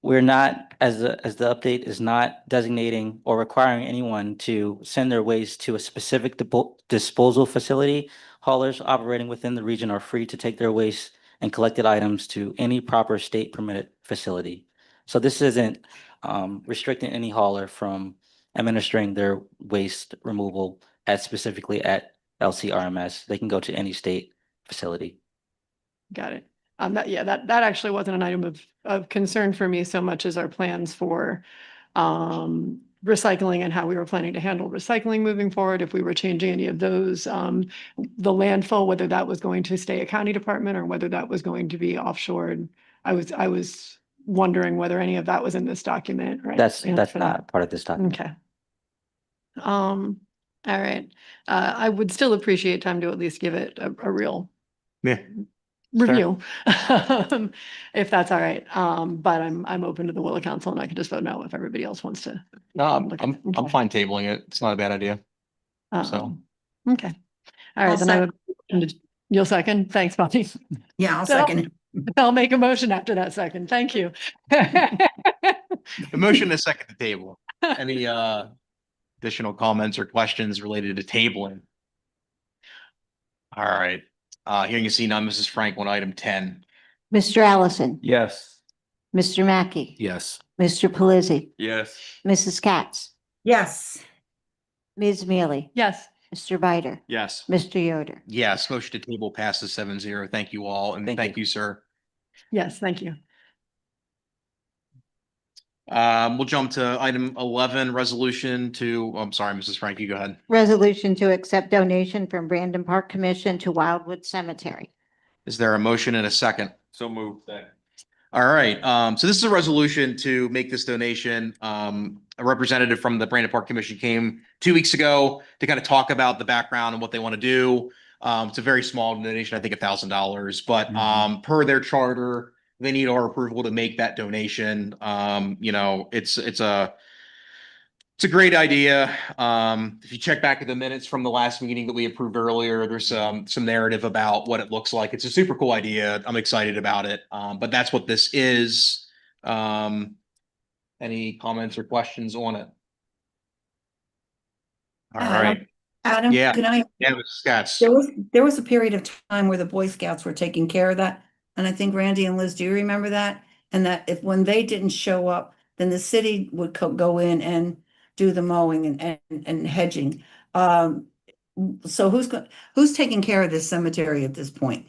S13: we're not, as the update is not designating or requiring anyone to send their waste to a specific disposal facility. Haulers operating within the region are free to take their waste and collected items to any proper state permitted facility. So this isn't restricting any hauler from administering their waste removal specifically at LCRMS. They can go to any state facility.
S7: Got it. That actually wasn't an item of concern for me so much as our plans for recycling and how we were planning to handle recycling moving forward. If we were changing any of those, the landfill, whether that was going to stay a county department or whether that was going to be offshored. I was wondering whether any of that was in this document, right?
S13: That's
S7: And for that.
S13: not part of this document.
S7: Okay. All right. I would still appreciate time to at least give it a real
S1: Yeah.
S7: review, if that's all right. But I'm open to the will of council and I can just vote no if everybody else wants to.
S1: No,
S7: Look at it.
S1: I'm fine tabling it. It's not a bad idea. So.
S7: Okay. All right,
S9: I'll
S7: then I would, you'll second? Thanks, Bonnie.
S9: Yeah, I'll
S7: So-
S9: second it.
S7: I'll make a motion after that second. Thank you.
S1: The motion is second to table. Any additional comments or questions related to tabling? All right. Hearing and seeing none, Mrs. Frank on item 10.
S4: Mr. Allison,
S3: Yes.
S4: Mr. Mackey,
S3: Yes.
S4: Mr. Pelisi,
S3: Yes.
S4: Mrs. Katz,
S9: Yes.
S4: Ms. Mealy,
S7: Yes,
S4: Mr. Bider,
S2: Yes.
S4: Mr. Yoder.
S1: Yes, motion to table passes 7-0. Thank you all, and
S13: Thank
S1: thank
S13: you.
S1: you, sir.
S7: yes, thank you.
S1: We'll jump to item 11, resolution to, I'm sorry, Mrs. Frank, you go ahead.
S4: Resolution to accept donation from Brandon Park Commission to Wildwood Cemetery.
S1: Is there a motion and a second?
S3: So moved.
S1: All right, so this is a resolution to make this donation. A representative from the Brandon Park Commission came 2 weeks ago to kind of talk about the background and what they want to do. It's a very small donation, I think $1,000, but per their charter, they need our approval to make that donation. It's a great idea. If you check back at the minutes from the last meeting that we approved earlier, there's some narrative about what it looks like. It's a super cool idea. I'm excited about it. But that's what this is. Any comments or questions on it? All right.
S9: Adam,
S1: Yeah.
S9: can I,
S1: Yeah, Mrs. Scotts.
S9: there was a period of time where the Boy Scouts were taking care of that. And I think Randy and Liz, do you remember that? And that when they didn't show up, then the city would go in and do the mowing and hedging. So who's taking care of this cemetery at this point?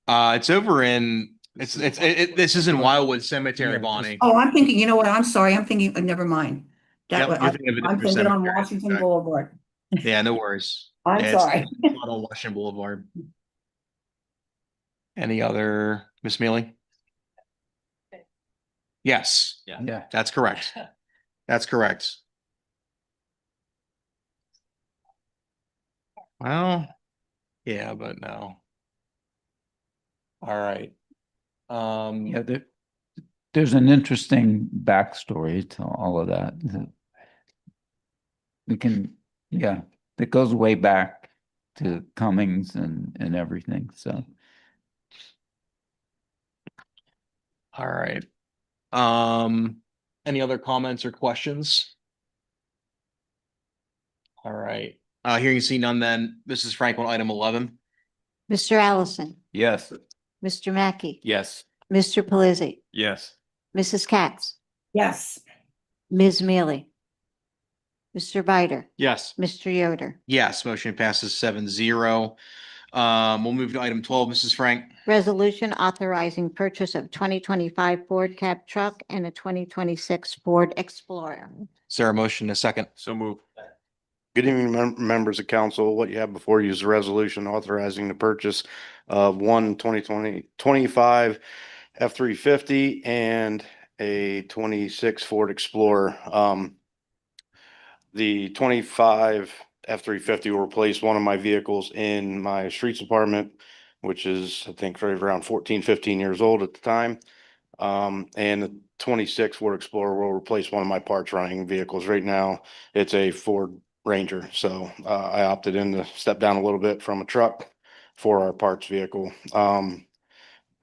S1: It's over in, this is in Wildwood Cemetery, Bonnie.
S9: Oh, I'm thinking, you know what? I'm sorry. I'm thinking, never mind.
S1: Yep, you're thinking of a
S9: I'm
S1: different
S9: thinking on
S1: cemetery.
S9: Washington
S1: Okay.
S9: Boulevard.
S1: Yeah, no worries.
S9: I'm
S1: Yeah, it's
S9: sorry.
S1: not on Washington Boulevard. Any other, Miss Mealy? Yes.
S3: Yeah.
S1: That's correct. That's correct. Well, yeah, but no. All right.
S14: Yeah, there's an interesting backstory to all of that. It goes way back to Cummings and everything, so.
S1: All right. Any other comments or questions? All right. Hearing and seeing none then, Mrs. Frank on item 11.
S4: Mr. Allison,
S3: Yes.
S4: Mr. Mackey,
S3: Yes.
S4: Mr. Pelisi,
S3: Yes.
S4: Mrs. Katz,
S9: Yes.
S4: Ms. Mealy, Mr. Bider,
S2: Yes.
S4: Mr. Yoder.
S1: Yes, motion passes 7-0. We'll move to item 12, Mrs. Frank.
S4: Resolution authorizing purchase of 2025 Ford cab truck and a 2026 Ford Explorer.
S1: Is there a motion, a second?
S3: So move.
S15: Good evening, members of council. What you have before you is a resolution authorizing the purchase of 2025 F-350 and a 26 Ford Explorer. The 25 F-350 will replace one of my vehicles in my streets department, which is, I think, right around 14, 15 years old at the time. And the 26 Ford Explorer will replace one of my parts running vehicles. Right now, it's a Ford Ranger. So I opted in to step down a little bit from a truck for our parts vehicle.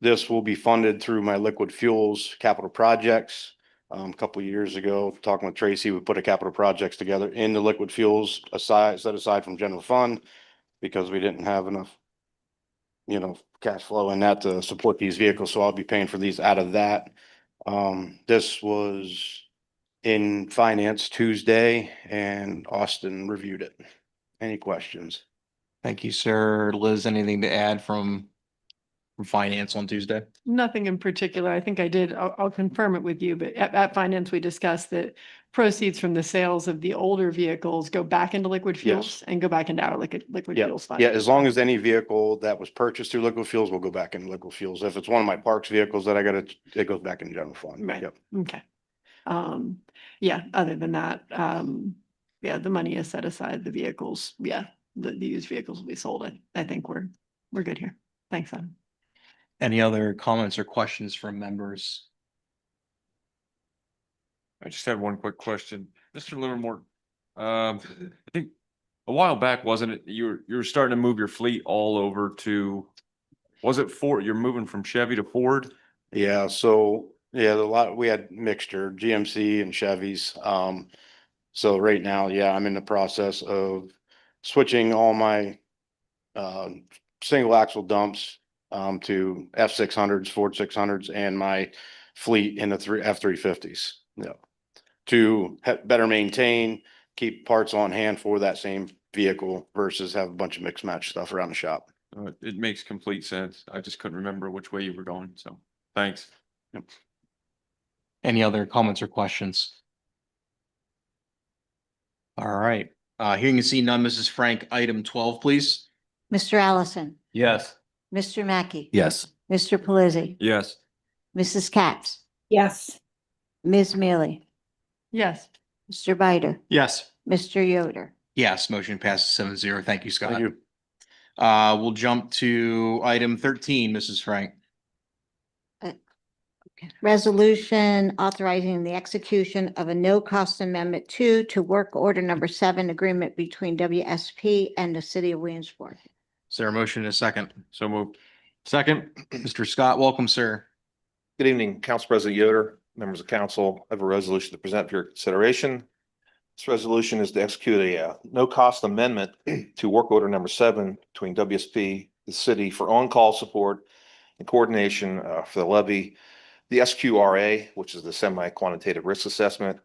S15: This will be funded through my liquid fuels capital projects. A couple of years ago, talking with Tracy, we put a capital projects together in the liquid fuels set aside from general fund because we didn't have enough, cash flow in that to support these vehicles. So I'll be paying for these out of that. This was in finance Tuesday and Austin reviewed it. Any questions?
S1: Thank you, sir. Liz, anything to add from finance on Tuesday?
S7: Nothing in particular. I think I did. I'll confirm it with you, but at finance, we discussed that proceeds from the sales of the older vehicles go back into liquid fuels and go back into our liquid
S15: Yeah,
S7: fuels fund.
S15: yeah, as long as any vehicle that was purchased through liquid fuels will go back in liquid fuels. If it's one of my parks vehicles that it goes back in general fund.
S7: Right.
S15: Yep.
S7: Okay. Yeah, other than that, yeah, the money is set aside, the vehicles, yeah, the used vehicles will be sold. I think we're good here. Thanks, Adam.
S1: Any other comments or questions from members?
S3: I just had one quick question. Mr. Livermore, I think a while back, wasn't it, you were starting to move your fleet all over to, was it Ford? You're moving from Chevy to Ford?
S15: Yeah, so yeah, we had mixture GMC and Chevys. So right now, yeah, I'm in the process of switching all my single axle dumps to F600s, Ford 600s, and my fleet in the F350s. Yeah, to better maintain, keep parts on hand for that same vehicle versus have a bunch of mixed match stuff around the shop.
S3: It makes complete sense. I just couldn't remember which way you were going, so thanks.
S15: Yep.
S1: Any other comments or questions? All right, hearing and seeing none, Mrs. Frank, item 12, please.
S4: Mr. Allison,
S3: Yes.
S4: Mr. Mackey,
S3: Yes.
S4: Mr. Pelisi,
S3: Yes.
S4: Mrs. Katz,
S9: Yes.
S4: Ms. Mealy,
S7: Yes.
S4: Mr. Bider,
S2: Yes.
S4: Mr. Yoder.
S1: Yes, motion passes 7-0. Thank you, Scott.
S15: Thank you.
S1: We'll jump to item 13, Mrs. Frank.
S4: Resolution authorizing the execution of a no-cost amendment to work order number 7 agreement between WSP and the city of Williamsport.
S1: Is there a motion and a second?
S3: So moved.
S2: Second.
S1: Mr. Scott, welcome, sir.
S16: Good evening, Council President Yoder, members of council. I have a resolution to present for your consideration. This resolution is to execute a no-cost amendment to work order number 7 between WSP, the city, for on-call support and coordination for the levy, the SQRA, which is the semi-quantitative risk assessment.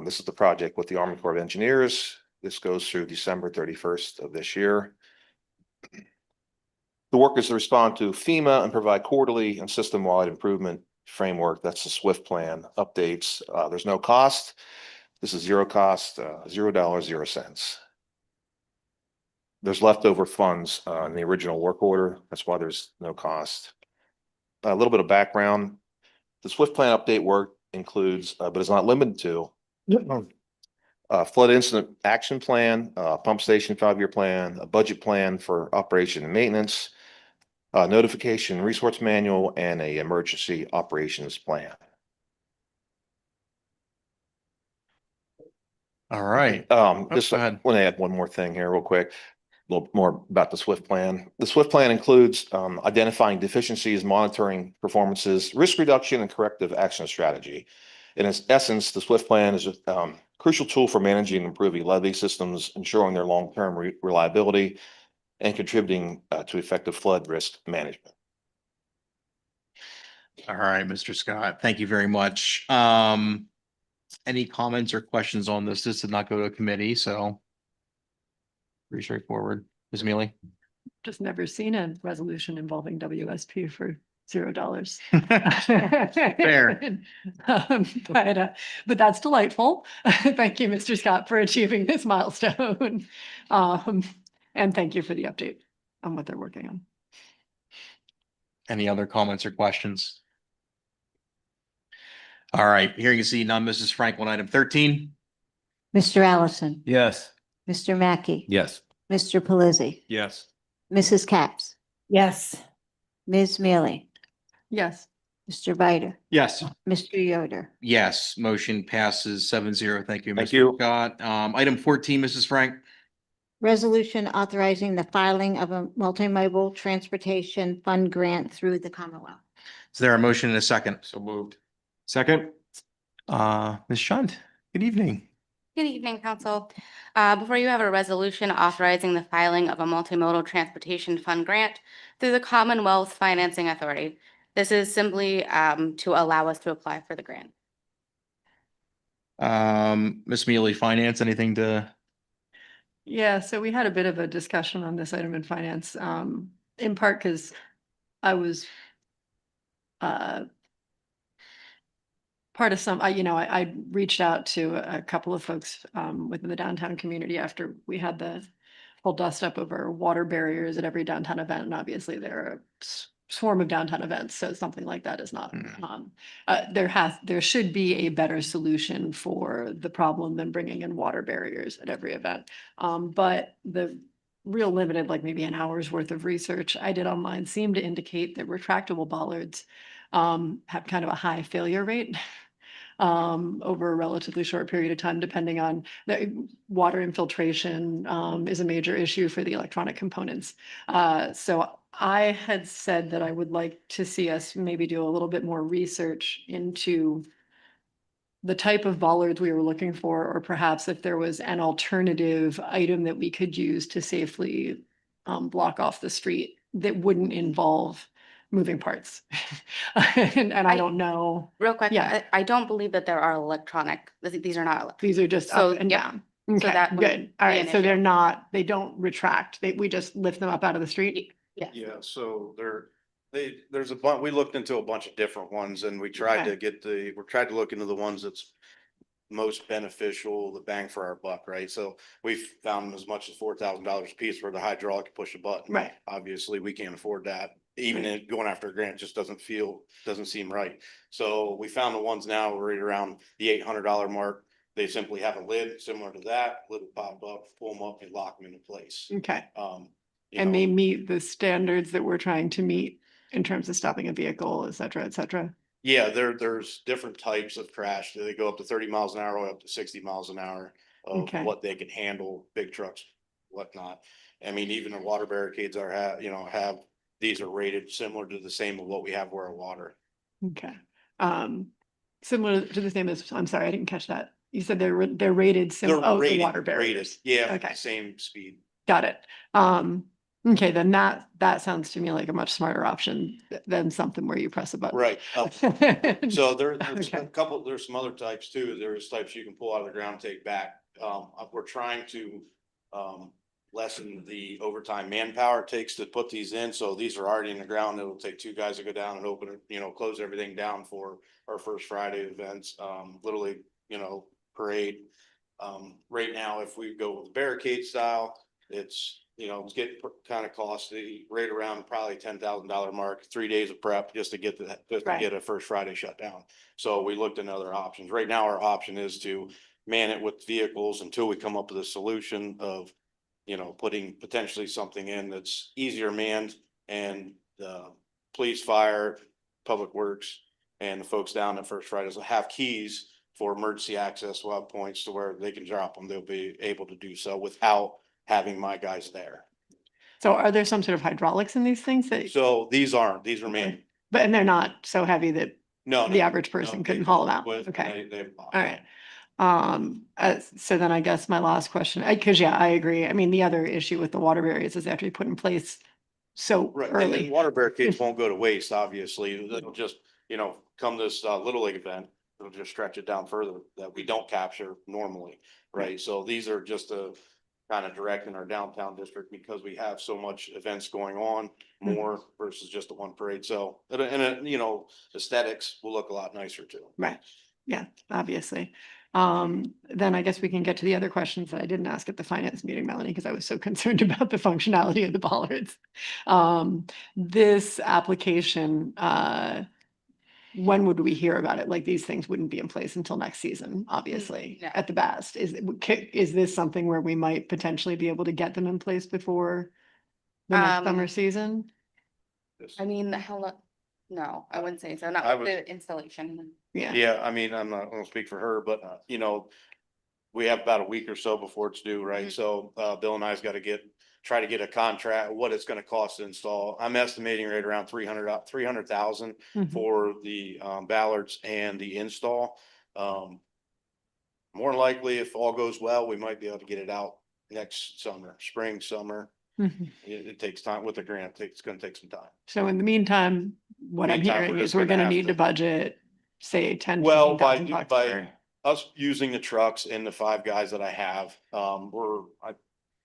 S16: This is the project with the Army Corps of Engineers. This goes through December 31st of this year. The work is to respond to FEMA and provide quarterly and system-wide improvement framework. That's the SWIFT plan updates. There's no cost. This is zero cost, $0, 0 cents. There's leftover funds in the original work order. That's why there's no cost. A little bit of background. The SWIFT plan update work includes, but is not limited to, flood incident action plan, pump station 5-year plan, a budget plan for operation and maintenance, notification resource manual, and a emergency operations plan.
S1: All right.
S16: Just
S1: go ahead.
S16: want to add one more thing here real quick. A little more about the SWIFT plan. The SWIFT plan includes identifying deficiencies, monitoring performances, risk reduction, and corrective action strategy. In its essence, the SWIFT plan is a crucial tool for managing and improving levee systems, ensuring their long-term reliability and contributing to effective flood risk management.
S1: All right, Mr. Scott, thank you very much. Any comments or questions on this? This did not go to a committee, so pretty straightforward. Ms. Mealy?
S7: Just never seen a resolution involving WSP for $0.
S1: Fair.
S7: But that's delightful. Thank you, Mr. Scott, for achieving this milestone. And thank you for the update on what they're working on.
S1: Any other comments or questions? All right, here you see none. Mrs. Frank on item 13.
S4: Mr. Allison,
S3: Yes.
S4: Mr. Mackey,
S3: Yes.
S4: Mr. Pelisi,
S3: Yes.
S4: Mrs. Capps,
S9: Yes.
S4: Ms. Mealy,
S7: Yes.
S4: Mr. Bider,
S2: Yes.
S4: Mr. Yoder.
S1: Yes, motion passes 7-0. Thank you,
S16: Thank
S1: Mr.
S16: you.
S1: Scott. Item 14, Mrs. Frank.
S4: Resolution authorizing the filing of a multimodal transportation fund grant through the Commonwealth.
S1: Is there a motion and a second?
S3: So moved. Second?
S1: Ms. Shund, good evening.
S17: Good evening, Council. Before you have a resolution authorizing the filing of a multimodal transportation fund grant through the Commonwealth Financing Authority. This is simply to allow us to apply for the grant.
S1: Ms. Mealy, Finance, anything to?
S7: Yeah, so we had a bit of a discussion on this item in finance, in part because I was part of I reached out to a couple of folks within the downtown community after we had the whole dust up over water barriers at every downtown event. And obviously there are a swarm of downtown events, so something like that is not, there should be a better solution for the problem than bringing in water barriers at every event. But the real limited, like maybe an hour's worth of research I did online seemed to indicate that retractable bollards have kind of a high failure rate over a relatively short period of time, depending on the water infiltration is a major issue for the electronic components. So I had said that I would like to see us maybe do a little bit more research into the type of bollards we were looking for, or perhaps if there was an alternative item that we could use to safely block off the street that wouldn't involve moving parts. And I don't know.
S17: Real quick,
S7: Yeah.
S17: I don't believe that there are electronic, these are not electronic.
S7: These are just
S17: So,
S7: up and
S17: yeah.
S7: down.
S17: So
S7: Okay,
S17: that
S7: good.
S17: wouldn't
S7: All
S17: be
S7: right,
S17: an
S7: so they're
S17: issue.
S7: not, they don't retract. We just lift them up out of the street?
S17: Yes.
S15: Yeah, so there's a bunch, we looked into a bunch of different ones and we tried
S7: Okay.
S15: to get we tried to look into the ones that's most beneficial, the bang for our buck, right? So we found as much as $4,000 a piece where the hydraulic can push a button.
S7: Right.
S15: Obviously, we can't afford that. Even in going after a grant just doesn't seem right. So we found the ones now right around the $800 mark. They simply have a lid similar to that, lid will pop up, pull them up and lock them into place.
S7: Okay.
S15: You
S7: And
S15: know,
S7: they meet the standards that we're trying to meet in terms of stopping a vehicle, et cetera, et cetera.
S15: yeah, there's different types of crash. They go up to 30 miles an hour, or up to 60 miles an hour of
S7: Okay.
S15: what they can handle, big trucks, whatnot. I mean, even the water barricades have, these are rated similar to the same of what we have where our water.
S7: Okay. Similar to the same as, I'm sorry, I didn't catch that. You said they're rated similar,
S15: They're
S7: oh, the
S15: rated-
S7: water
S15: rated,
S7: barriers.
S15: Yeah,
S7: Okay.
S15: same speed.
S7: Got it. Okay, then that sounds to me like a much smarter option than something where you press a button.
S15: Right. So there's
S7: Okay.
S15: a couple, there's some other types too. There's types you can pull out of the ground, take back. We're trying to lessen the overtime manpower it takes to put these in. So these are already in the ground. It'll take two guys to go down and open it, close everything down for our first Friday events, Little League, parade. Right now, if we go with barricade style, it's getting kind of costly, right around probably $10,000 mark, 3 days of prep just to get
S7: Right.
S15: get a first Friday shut down. So we looked into other options. Right now, our option is to man it with vehicles until we come up with a solution of, putting potentially something in that's easier manned, and the police, fire, public works, and the folks down at First Fridays will have keys for emergency access. We'll have points to where they can drop them. They'll be able to do so without having my guys there.
S7: So are there some sort of hydraulics in these things that,
S15: So these are manual.
S7: and they're not so heavy that
S15: No,
S7: the
S15: no,
S7: average
S15: no,
S7: person
S15: they
S7: couldn't
S15: come
S7: haul them out?
S15: with-
S7: Okay.
S15: they
S7: All right. So then I guess my last question, because yeah, I agree. I mean, the other issue with the water barriers is they have to be put in place so
S15: Right, and then
S7: early.
S15: water barricades won't go to waste, obviously. They'll just, come this Little League event, it'll just stretch it down further that we don't capture normally, right? So these are just a kind of directing our downtown district because we have so much events going on more versus just the one parade. So, aesthetics will look a lot nicer too.
S7: Right. Yeah, obviously. Then I guess we can get to the other questions that I didn't ask at the finance meeting, Melanie, because I was so concerned about the functionality of the bollards. This application, when would we hear about it? Like these things wouldn't be in place until next season, obviously,
S17: no.
S7: at the best. Is this something where we might potentially be able to get them in place before the next summer season?
S17: I mean, no, I wouldn't say so, not
S15: I
S17: with
S15: would-
S17: the installation.
S15: Yeah, I mean, I'm not gonna speak for her, but, we have about a week or so before it's due, right? So, Bill and I's got to try to get a contract, what it's gonna cost to install. I'm estimating right around 300,000
S7: Mhm.
S15: for the, ballards and the install. More than likely, if all goes well, we might be able to get it out next summer, spring, summer.
S7: Mhm.
S15: It takes time with the grant. It's gonna take some time.
S7: So in the meantime, what I'm
S15: Meantime, we're
S7: hearing
S15: just
S7: is we're
S15: gonna
S7: gonna
S15: have
S7: need to
S15: to-
S7: budget, say, 10,
S15: Well, by,
S7: 15,000 bucks
S15: by
S7: for.
S15: us using the trucks and the 5 guys that I have,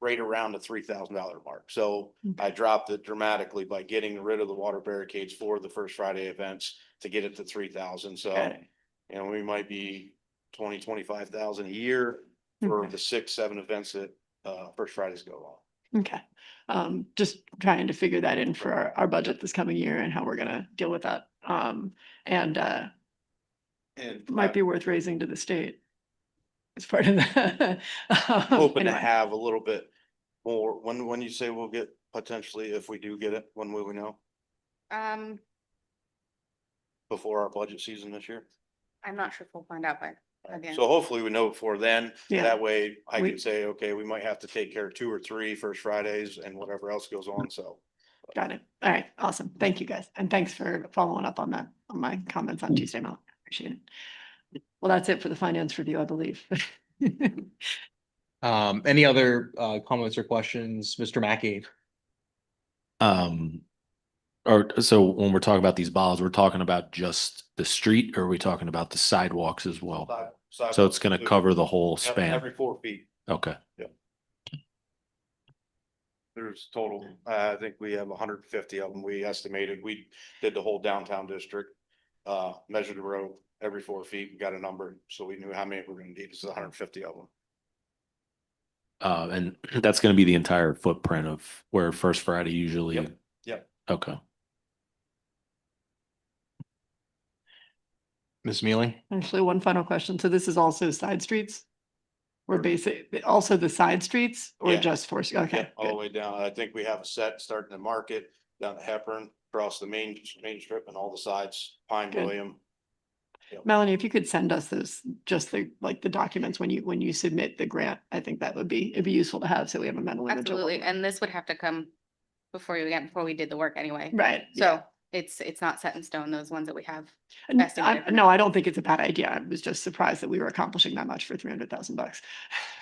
S15: right around the $3,000 mark. So I dropped it dramatically by getting rid of the water barricades for the First Friday events to get it to 3,000. So,
S7: Got it.
S15: we might be 25,000 a year for
S7: Okay.
S15: the 6, 7 events that, First Fridays go on.
S7: Okay, just trying to figure that in for our budget this coming year and how we're gonna deal with that. And
S15: And
S7: might be worth raising to the state as part of the.
S15: hoping to
S7: Anyway.
S15: have a little bit more, when you say we'll get potentially, if we do get it, when will we know? Before our budget season this year?
S17: I'm not sure if we'll find out by then.
S15: So hopefully we know before then.
S7: Yeah.
S15: That way I
S7: We-
S15: can say, okay, we might have to take care of 2 or 3 First Fridays and whatever else goes on, so.
S7: Got it. All right, awesome. Thank you, guys. And thanks for following up on that, on my comments on Tuesday, Mel. Appreciate it. Well, that's it for the finance review, I believe.
S1: Any other comments or questions, Mr. Mackey?
S18: Or so when we're talking about these bollards, we're talking about just the street, or are we talking about the sidewalks as well? So it's gonna cover the whole span?
S15: Every 4 feet.
S18: Okay.
S15: There's total, I think we have 150 of them. We estimated, we did the whole downtown district. Measured the road every 4 feet, we got a number, so we knew how many we're gonna need. It's 150 of them.
S18: And that's gonna be the entire footprint of where First Friday usually.
S15: Yep.
S18: Okay.
S1: Ms. Mealy?
S7: Actually, one final question. So this is also side streets? Or basic, also the side streets or
S15: Yeah.
S7: just for, okay,
S15: All the
S7: good.
S15: way down. I think we have a set starting at Market, down to Hepburn, across the main strip and all the sides, Pine,
S7: Good.
S15: William.
S7: Melanie, if you could send us those, just the documents when you submit the grant, I think that it'd be useful to have, so we have a mental image. of what
S17: Absolutely,
S7: we're-
S17: and this would have to come before we did the work anyway.
S7: Right.
S17: So it's not set in stone, those ones that we have.
S7: N-
S17: estimated for
S7: No, I don't think it's a bad idea. I was just surprised that we were accomplishing that much for 300,000 bucks.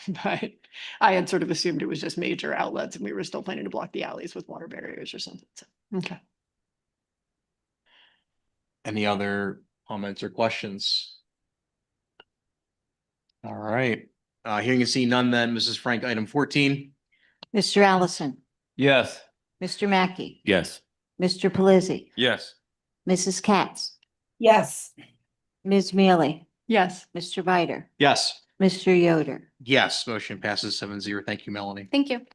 S7: But I had sort of assumed it was just major outlets and we were still planning to block the alleys with water barriers or something. So, okay.
S1: Any other comments or questions? All right, hearing and seeing none then, Mrs. Frank, item 14.
S4: Mr. Allison,
S14: Yes.
S4: Mr. Mackey,
S18: Yes.
S4: Mr. Pelisi,
S3: Yes.
S4: Mrs. Katz,
S9: Yes.
S4: Ms. Mealy,
S7: Yes.
S4: Mr. Bider,
S1: Yes.
S4: Mr. Yoder.
S1: Yes, motion passes 7-0. Thank you, Melanie.
S17: Thank you.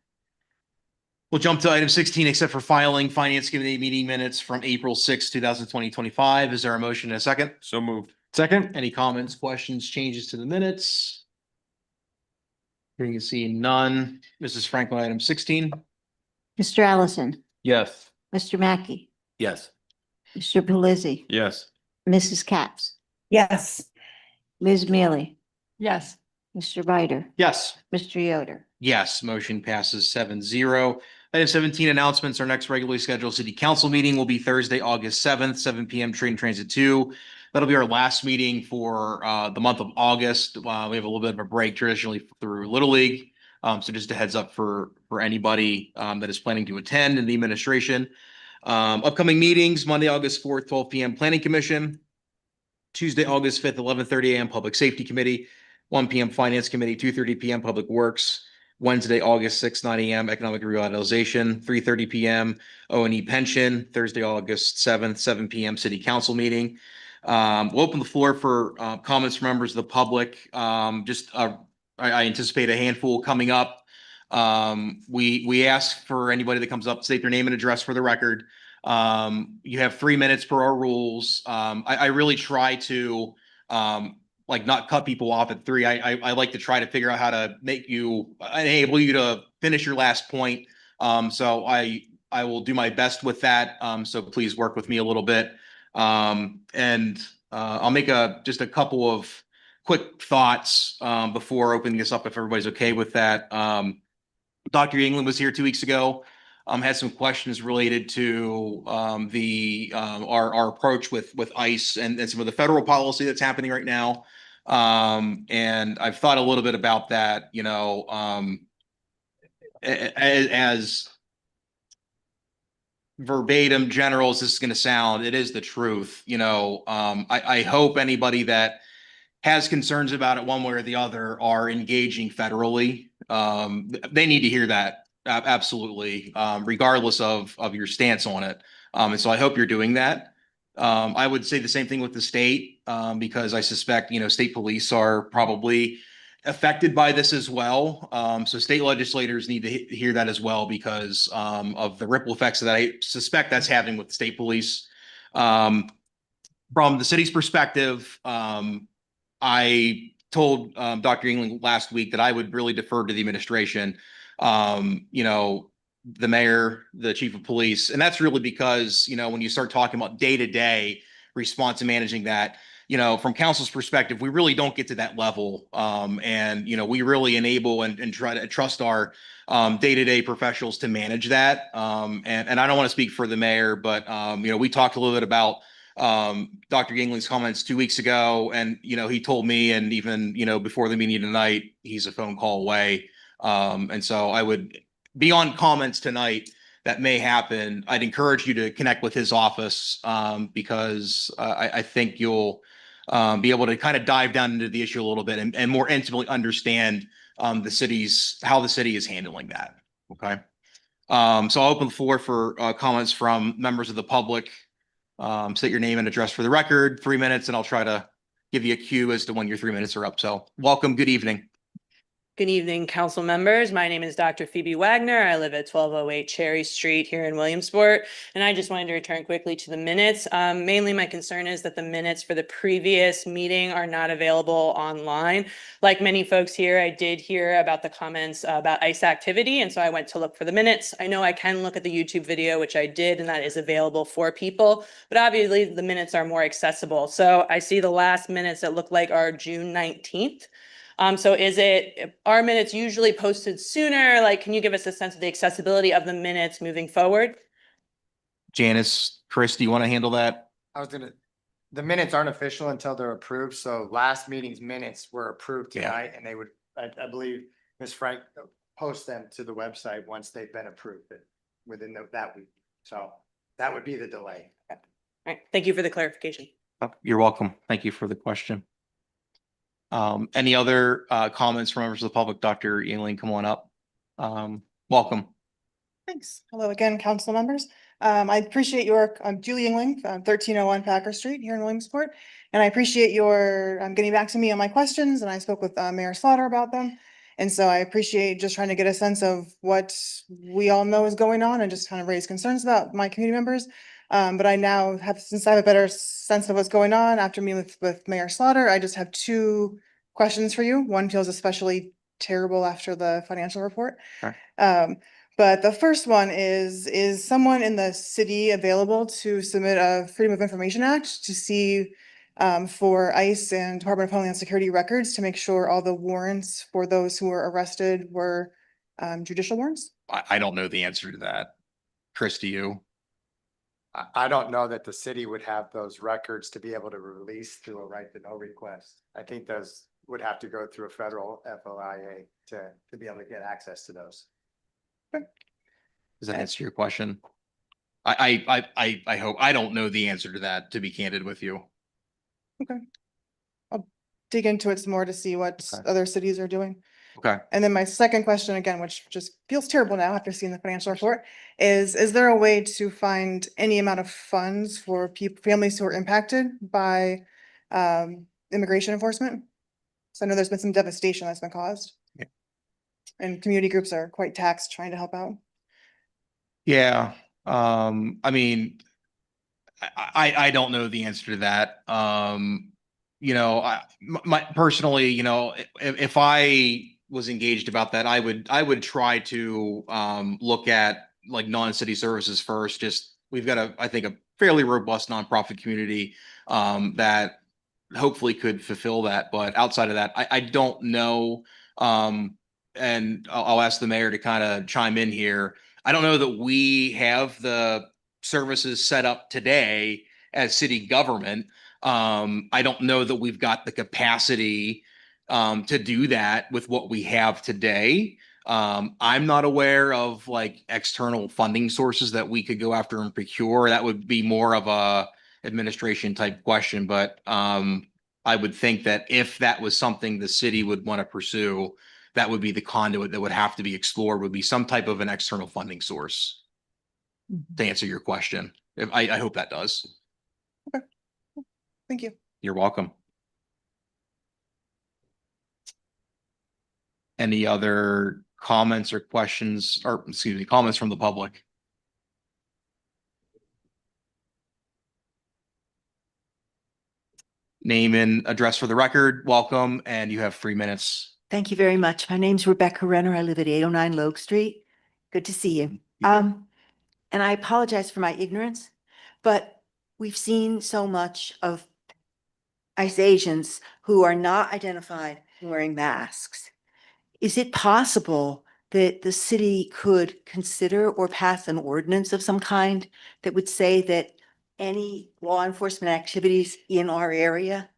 S1: We'll jump to item 16, except for filing Finance Committee meeting minutes from April 6, 2025. Is there a motion and a second?
S3: So moved.
S2: Second?
S1: Any comments, questions, changes to the minutes? Hearing and seeing none. Mrs. Franklin, item 16.
S4: Mr. Allison,
S14: Yes.
S4: Mr. Mackey,
S18: Yes.
S4: Mr. Pelisi,
S3: Yes.
S4: Mrs. Katz,
S9: Yes.
S4: Ms. Mealy,
S7: Yes.
S4: Mr. Bider,
S1: Yes.
S4: Mr. Yoder.
S1: Yes, motion passes 7-0. Item 17, announcements. Our next regularly scheduled city council meeting will be Thursday, August 7th, 7 PM, Train Transit 2. That'll be our last meeting for the month of August. We have a little bit of a break traditionally through Little League. So just a heads up for anybody that is planning to attend in the administration. Upcoming meetings, Monday, August 4th, 12 p.m. Planning Commission. Tuesday, August 5th, 11:30 a.m. Public Safety Committee. 1 p.m. Finance Committee, 2:30 p.m. Public Works. Wednesday, August 6th, 9 a.m. Economic Revitalization, 3:30 p.m. O&E Pension. Thursday, August 7th, 7 p.m. City Council meeting. We'll open the floor for comments from members of the public. I anticipate a handful coming up. We ask for anybody that comes up, state their name and address for the record. You have 3 minutes per our rules. I really try to like not cut people off at 3. I like to try to figure out how to make you enable you to finish your last point. So I will do my best with that. So please work with me a little bit. I'll make just a couple of quick thoughts before opening this up if everybody's okay with that. Dr. England was here 2 weeks ago. Had some questions related to our approach with ICE and some of the federal policy that's happening right now. And I've thought a little bit about that, as verbatim general as this is going to sound, it is the truth. I hope anybody that has concerns about it one way or the other are engaging federally. They need to hear that. Absolutely, regardless of your stance on it. And so I hope you're doing that. I would say the same thing with the state, because I suspect, state police are probably affected by this as well. So state legislators need to hear that as well because of the ripple effects that I suspect that's having with the state police. From the city's perspective, I told Dr. England last week that I would really defer to the administration, the mayor, the chief of police. And that's really because, when you start talking about day-to-day response and managing that, from council's perspective, we really don't get to that level. We really enable and try to trust our day-to-day professionals to manage that. And I don't want to speak for the mayor, but, we talked a little bit about Dr. Gingling's comments 2 weeks ago, and he told me, and even before the meeting tonight, he's a phone call away. And so I would, beyond comments tonight that may happen, I'd encourage you to connect with his office because I think you'll be able to kind of dive down into the issue a little bit and more intimately understand how the city is handling that. Okay. So I'll open the floor for comments from members of the public. State your name and address for the record, 3 minutes, and I'll try to give you a cue as to when your 3 minutes are up. So welcome. Good evening.
S19: Good evening, council members. My name is Dr. Phoebe Wagner. I live at 1208 Cherry Street here in Williamsport. And I just wanted to return quickly to the minutes. Mainly my concern is that the minutes for the previous meeting are not available online. Like many folks here, I did hear about the comments about ICE activity. And so I went to look for the minutes. I know I can look at the YouTube video, which I did, and that is available for people. But obviously the minutes are more accessible. So I see the last minutes that look like are June 19th. So are minutes usually posted sooner? Like, can you give us a sense of the accessibility of the minutes moving forward?
S1: Janice, Chris, do you want to handle that?
S11: The minutes aren't official until they're approved. So last meeting's minutes were approved
S1: Yeah.
S11: tonight and they would, I believe, Ms. Frank post them to the website once they've been approved within that week. So that would be the delay.
S19: All right. Thank you for the clarification.
S1: You're welcome. Thank you for the question. Any other comments from members of the public? Dr. Yingling, come on up. Welcome.
S20: Thanks. Hello again, council members. I appreciate I'm Julie Yingling, 1301 Packer Street here in Williamsport. And I appreciate your getting back to me on my questions, and I spoke with Mayor Slaughter about them. And so I appreciate just trying to get a sense of what we all know is going on and just kind of raise concerns about my community members. But I now since I have a better sense of what's going on after meeting with Mayor Slaughter, I just have 2 questions for you. One feels especially terrible after the financial report.
S1: Sure.
S20: But the first one is someone in the city available to submit a Freedom of Information Act to see for ICE and Department of Homeland Security records to make sure all the warrants for those who were arrested were judicial warrants?
S1: I don't know the answer to that. Chris, do you?
S11: I don't know that the city would have those records to be able to release through a right to know request. I think those would have to go through a federal FOIA to be able to get access to those.
S1: Does that answer your question? I hope, I don't know the answer to that, to be candid with you.
S20: Okay. I'll dig into it some more to see what
S1: Okay.
S20: other cities are doing.
S1: Okay.
S20: And then my second question again, which just feels terrible now after seeing the financial report, is there a way to find any amount of funds for families who are impacted by immigration enforcement? So I know there's been some devastation that's been caused.
S1: Yeah.
S20: And community groups are quite taxed trying to help out.
S1: Yeah, I mean, I don't know the answer to that. You know, my personally, you know, if I was engaged about that, I would try to look at like non-city services first. Just we've got I think a fairly robust nonprofit community that hopefully could fulfill that. But outside of that, I don't know. And I'll ask the mayor to kind of chime in here. I don't know that we have the services set up today as city government. I don't know that we've got the capacity to do that with what we have today. I'm not aware of like external funding sources that we could go after and procure. That would be more of a administration type question, but I would think that if that was something the city would want to pursue, that would be the conduit that would have to be explored, would be some type of an external funding source. To answer your question. I hope that does.
S20: Thank you.
S1: You're welcome. Any other comments or questions, or excuse me, comments from the public? Name and address for the record. Welcome, and you have 3 minutes.
S21: Thank you very much. My name's Rebecca Renner. I live at 809 Logue Street. Good to see you. And I apologize for my ignorance, but we've seen so much of ICE Asians who are not identified wearing masks. Is it possible that the city could consider or pass an ordinance of some kind that would say that any law enforcement activities in our area,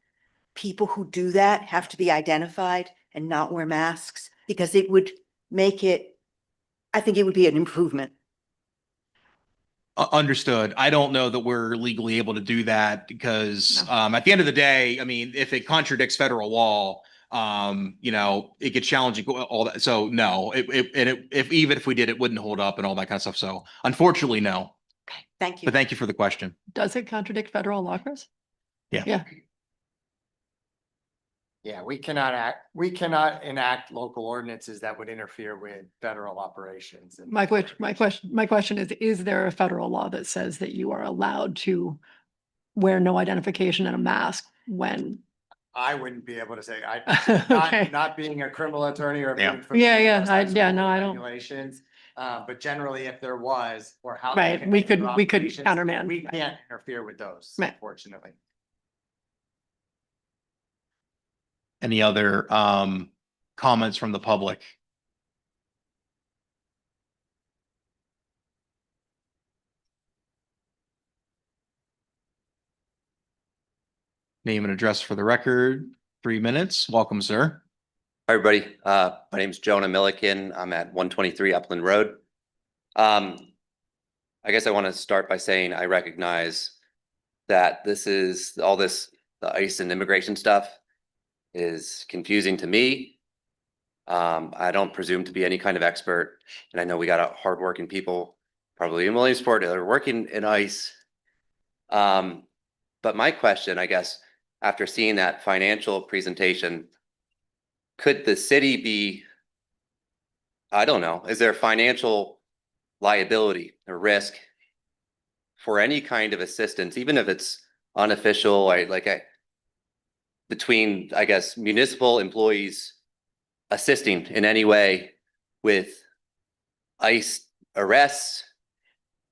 S21: people who do that have to be identified and not wear masks? Because it would make it, I think it would be an improvement.
S1: Understood. I don't know that we're legally able to do that because at the end of the day, I mean, if it contradicts federal law, you know, it gets challenging, all that. So no, if even if we did, it wouldn't hold up and all that kind of stuff. So unfortunately, no.
S21: Okay, thank you.
S1: But thank you for the question.
S7: Does it contradict federal law, Chris?
S1: Yeah.
S7: Yeah.
S11: Yeah, we cannot enact local ordinances that would interfere with federal operations. And
S7: My question is there a federal law that says that you are allowed to wear no identification and a mask when?
S11: I wouldn't be able to say,
S7: Okay.
S11: not being a criminal attorney or.
S1: Yeah.
S11: being familiar with
S7: No, I don't.
S11: regulations. But generally, if there was, or how.
S7: Right, we could countermand.
S11: We can't interfere with those,
S7: Right.
S11: unfortunately.
S1: Any other comments from the public? Name and address for the record. 3 minutes. Welcome, sir.
S22: Hi, everybody. My name is Jonah Milliken. I'm at 123 Upland Road. I guess I want to start by saying I recognize that the ICE and immigration stuff is confusing to me. I don't presume to be any kind of expert, and I know we got a hardworking people, probably in Williamsport, that are working in ICE. But my question, I guess, after seeing that financial presentation, could the city be, I don't know, is there financial liability or risk for any kind of assistance, even if it's unofficial, between, I guess, municipal employees assisting in any way with ICE arrests?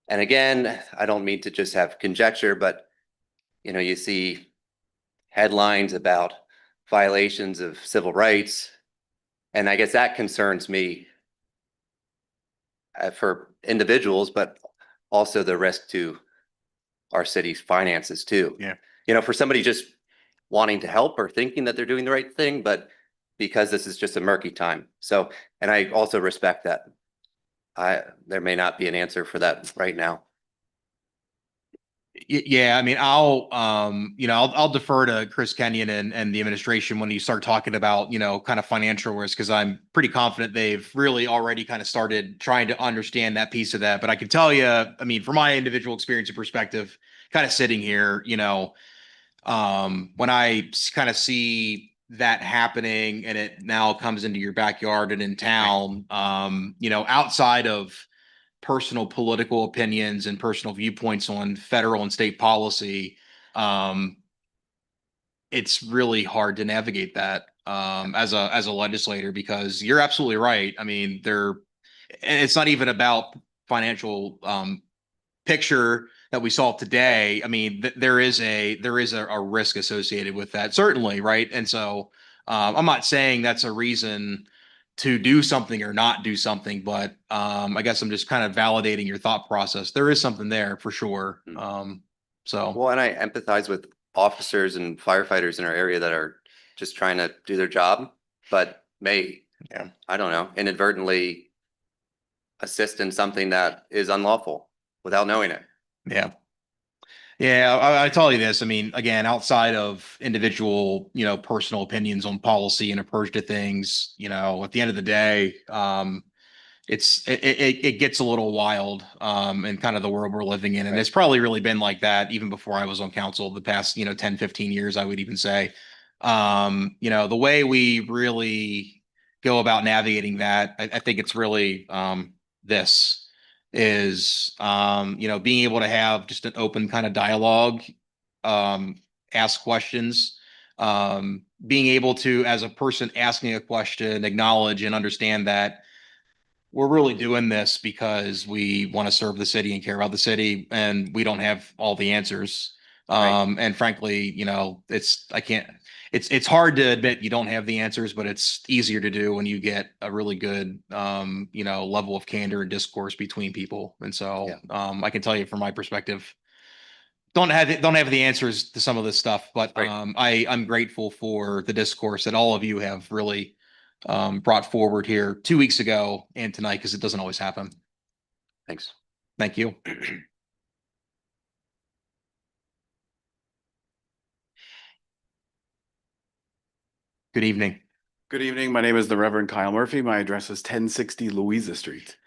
S22: And again, I don't mean to just have conjecture, but you know, you see headlines about violations of civil rights, and I guess that concerns me for individuals, but also the risk to our city's finances too.
S1: Yeah.
S22: You know, for somebody just wanting to help or thinking that they're doing the right thing, but because this is just a murky time. So, and I also respect that. There may not be an answer for that right now.
S1: Yeah, I mean, I'll defer to Chris Kenyon and the administration when you start talking about, kind of financial risk, because I'm pretty confident they've really already kind of started trying to understand that piece of that. But I can tell you, I mean, from my individual experience and perspective, kind of sitting here, when I kind of see that happening and it now comes into your backyard and in town, outside of personal political opinions and personal viewpoints on federal and state policy, it's really hard to navigate that as a legislator, because you're absolutely right. I mean, it's not even about financial picture that we saw today. I mean, there is a risk associated with that, certainly, right? And so I'm not saying that's a reason to do something or not do something, but I guess I'm just kind of validating your thought process. There is something there for sure.
S22: Well, and I empathize with officers and firefighters in our area that are just trying to do their job, but may, I don't know, inadvertently assist in something that is unlawful without knowing it.
S1: Yeah. Yeah, I tell you this. I mean, again, outside of individual, personal opinions on policy and approach to things, at the end of the day, it gets a little wild in kind of the world we're living in. And it's probably really been like that even before I was on council the past, 10, 15 years, I would even say. The way we really go about navigating that, I think it's really this is being able to have just an open kind of dialogue, ask questions, being able to, as a person asking a question, acknowledge and understand that we're really doing this because we want to serve the city and care about the city, and we don't have all the answers. And frankly, it's hard to admit you don't have the answers, but it's easier to do when you get a really good, level of candor and discourse between people. And so, I can tell you from my perspective, don't have the answers to some of this stuff, but I'm grateful for the discourse that all of you have really brought forward here 2 weeks ago and tonight, because it doesn't always happen.
S22: Thanks.
S1: Thank you. Good evening.
S5: Good evening. My name is the Reverend Kyle Murphy. My address is 1060 Louisa Street.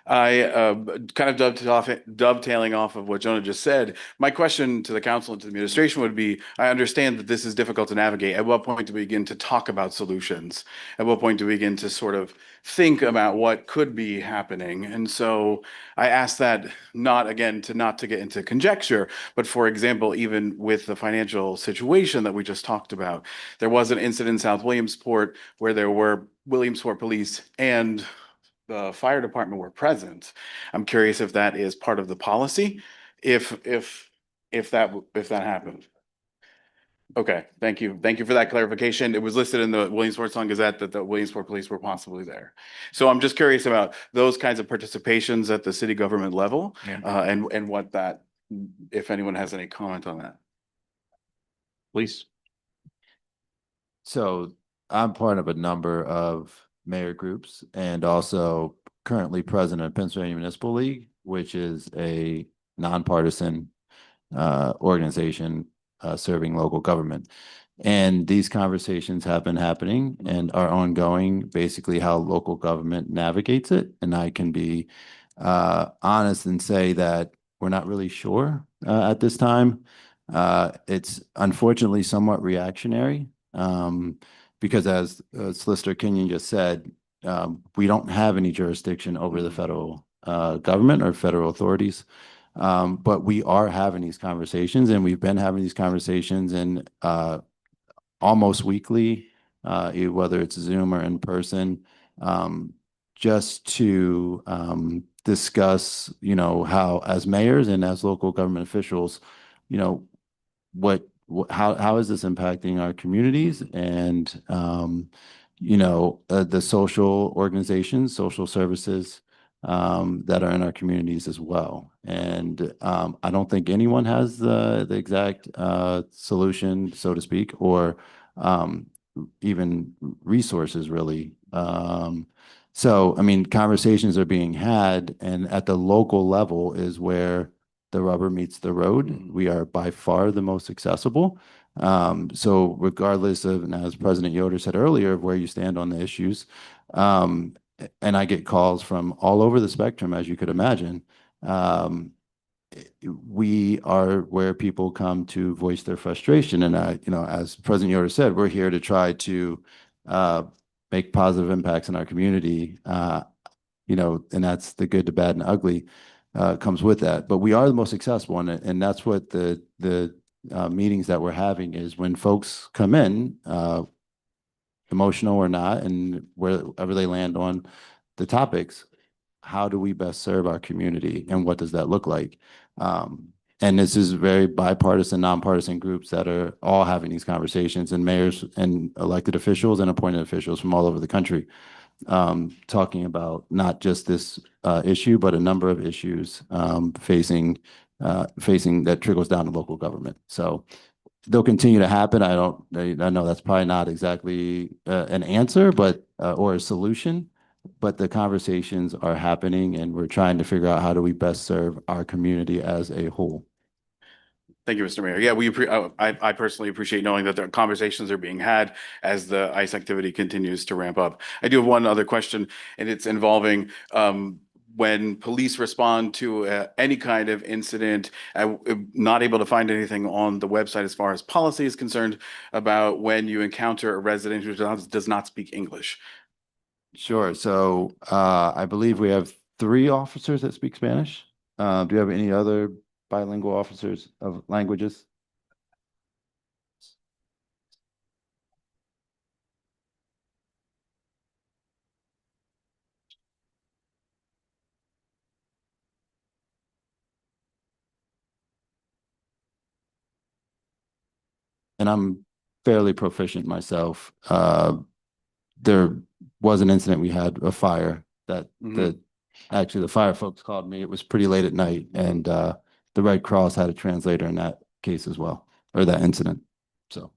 S5: I kind of dovetailing off of what Jonah just said. My question to the council and to the administration would be, I understand that this is difficult to navigate. At what point do we begin to talk about solutions? At what point do we begin to sort of think about what could be happening? And so I ask that not to get into conjecture, but for example, even with the financial situation that we just talked about, there was an incident in South Williamsport where there were Williamsport police and the fire department were present. I'm curious if that is part of the policy, if that happened. Okay, thank you. Thank you for that clarification. It was listed in the Williamsport Sun-Gazette that the Williamsport police were possibly there. So I'm just curious about those kinds of participations at the city government level, and what that, if anyone has any comment on that.
S1: Please.
S14: So I'm part of a number of mayor groups and also currently president of Pennsylvania Municipal League, which is a nonpartisan organization serving local government. And these conversations have been happening and are ongoing, basically how local government navigates it. And I can be honest and say that we're not really sure at this time. It's unfortunately somewhat reactionary. Because as Solicitor Kenyon just said, we don't have any jurisdiction over the federal government or federal authorities, but we are having these conversations, and we've been having these conversations and almost weekly, whether it's Zoom or in person, just to discuss, how as mayors and as local government officials, how is this impacting our communities and the social organizations, social services that are in our communities as well. And I don't think anyone has the exact solution, so to speak, or even resources really. So, I mean, conversations are being had, and at the local level is where the rubber meets the road. We are by far the most accessible. So regardless of, and as President Yoder said earlier, of where you stand on the issues, and I get calls from all over the spectrum, as you could imagine. We are where people come to voice their frustration. And as President Yoder said, we're here to try to make positive impacts in our community. And that's the good, the bad, and ugly comes with that. But we are the most accessible, and that's what the meetings that we're having is when folks come in, emotional or not, and wherever they land on the topics, how do we best serve our community, and what does that look like? And this is very bipartisan, nonpartisan groups that are all having these conversations, and mayors and elected officials and appointed officials from all over the country, talking about not just this issue, but a number of issues facing that trickles down to local government. So they'll continue to happen. I know that's probably not exactly an answer, but or a solution, but the conversations are happening, and we're trying to figure out how do we best serve our community as a whole.
S5: Thank you, Mr. Mayor. Yeah, I personally appreciate knowing that the conversations are being had as the ICE activity continues to ramp up. I do have one other question, and it's involving when police respond to any kind of incident. I'm not able to find anything on the website as far as policy is concerned about when you encounter a resident who does not speak English.
S14: Sure. So I believe we have 3 officers that speak Spanish. Do you have any other bilingual officers of languages? And I'm fairly proficient myself. There was an incident, we had a fire that actually the fire folks called me. It was pretty late at night, and the Red Cross had a translator in that case as well, or that incident. So.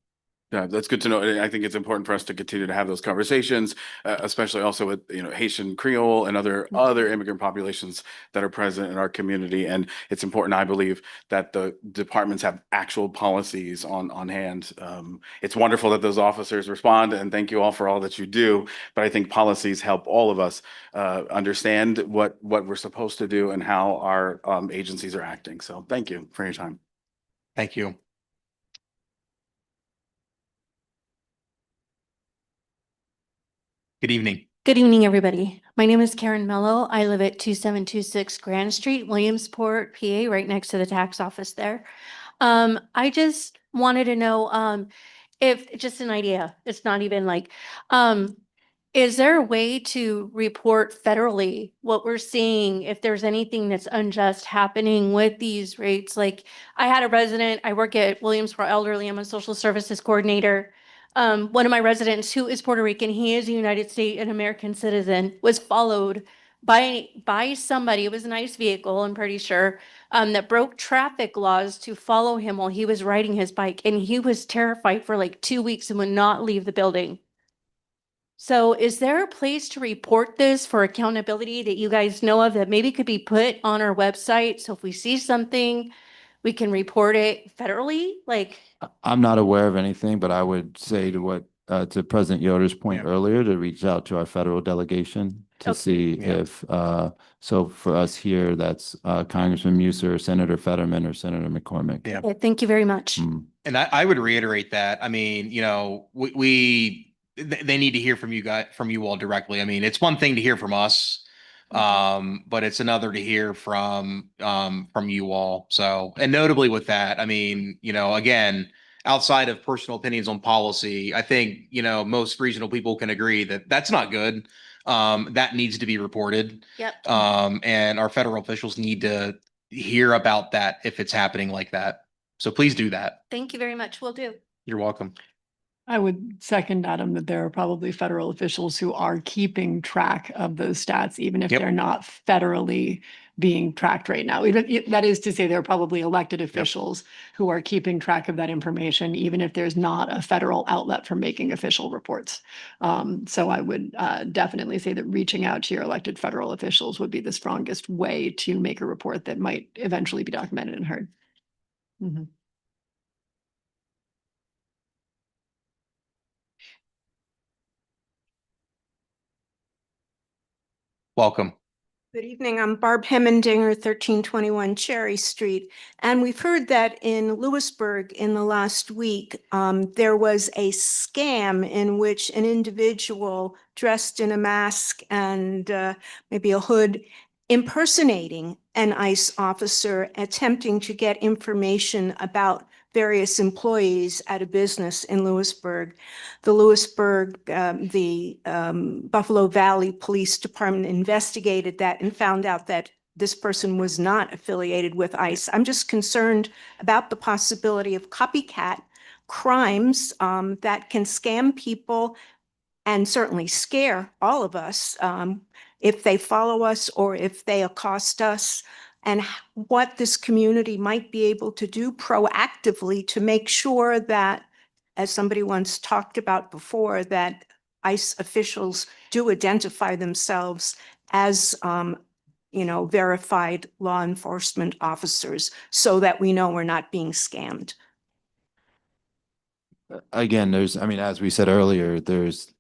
S5: Yeah, that's good to know. And I think it's important for us to continue to have those conversations, especially also with, Haitian Creole and other immigrant populations that are present in our community. And it's important, I believe, that the departments have actual policies on hand. It's wonderful that those officers respond, and thank you all for all that you do. But I think policies help all of us understand what we're supposed to do and how our agencies are acting. So thank you for your time.
S1: Thank you. Good evening.
S6: Good evening, everybody. My name is Karen Mello. I live at 2726 Grand Street, Williamsport, PA, right next to the tax office there. I just wanted to know if, just an idea, it's not even like, is there a way to report federally what we're seeing, if there's anything that's unjust happening with these rates? Like, I had a resident, I work at Williamsport Elderly, I'm a social services coordinator. One of my residents who is Puerto Rican, he is a United States and American citizen, was followed by somebody, it was a nice vehicle, I'm pretty sure, that broke traffic laws to follow him while he was riding his bike. And he was terrified for like 2 weeks and would not leave the building. So is there a place to report this for accountability that you guys know of that maybe could be put on our website? So if we see something, we can report it federally? Like,
S14: I'm not aware of anything, but I would say to President Yoder's point earlier, to reach out to our federal delegation to see if, so for us here, that's Congressman Musser, Senator Fetterman, or Senator McCormick.
S1: Yeah.
S6: okay, thank you very much.
S1: And I would reiterate that. I mean, they need to hear from you all directly. I mean, it's one thing to hear from us, but it's another to hear from you all. So, and notably with that, I mean, again, outside of personal opinions on policy, I think, most regional people can agree that that's not good. That needs to be reported.
S6: Yep.
S1: And our federal officials need to hear about that if it's happening like that. So please do that.
S6: Thank you very much. Will do.
S1: You're welcome.
S7: I would second, Adam, that there are probably federal officials who are keeping track of those stats, even if
S1: Yep.
S7: they're not federally being tracked right now. That is to say, there are probably elected officials who are keeping track of that information, even if there's not a federal outlet for making official reports. So I would definitely say that reaching out to your elected federal officials would be the strongest way to make a report that might eventually be documented and heard. Mhm.
S1: Welcome.
S8: Good evening. I'm Barb Hemmendinger, 1321 Cherry Street. And we've heard that in Lewisburg in the last week, there was a scam in which an individual dressed in a mask and maybe a hood impersonating an ICE officer attempting to get information about various employees at a business in Lewisburg. The Buffalo Valley Police Department investigated that and found out that this person was not affiliated with ICE. I'm just concerned about the possibility of copycat crimes that can scam people and certainly scare all of us if they follow us or if they accost us, and what this community might be able to do proactively to make sure that, as somebody once talked about before, that ICE officials do identify themselves as verified law enforcement officers so that we know we're not being scammed.
S14: Again, as we said earlier, there's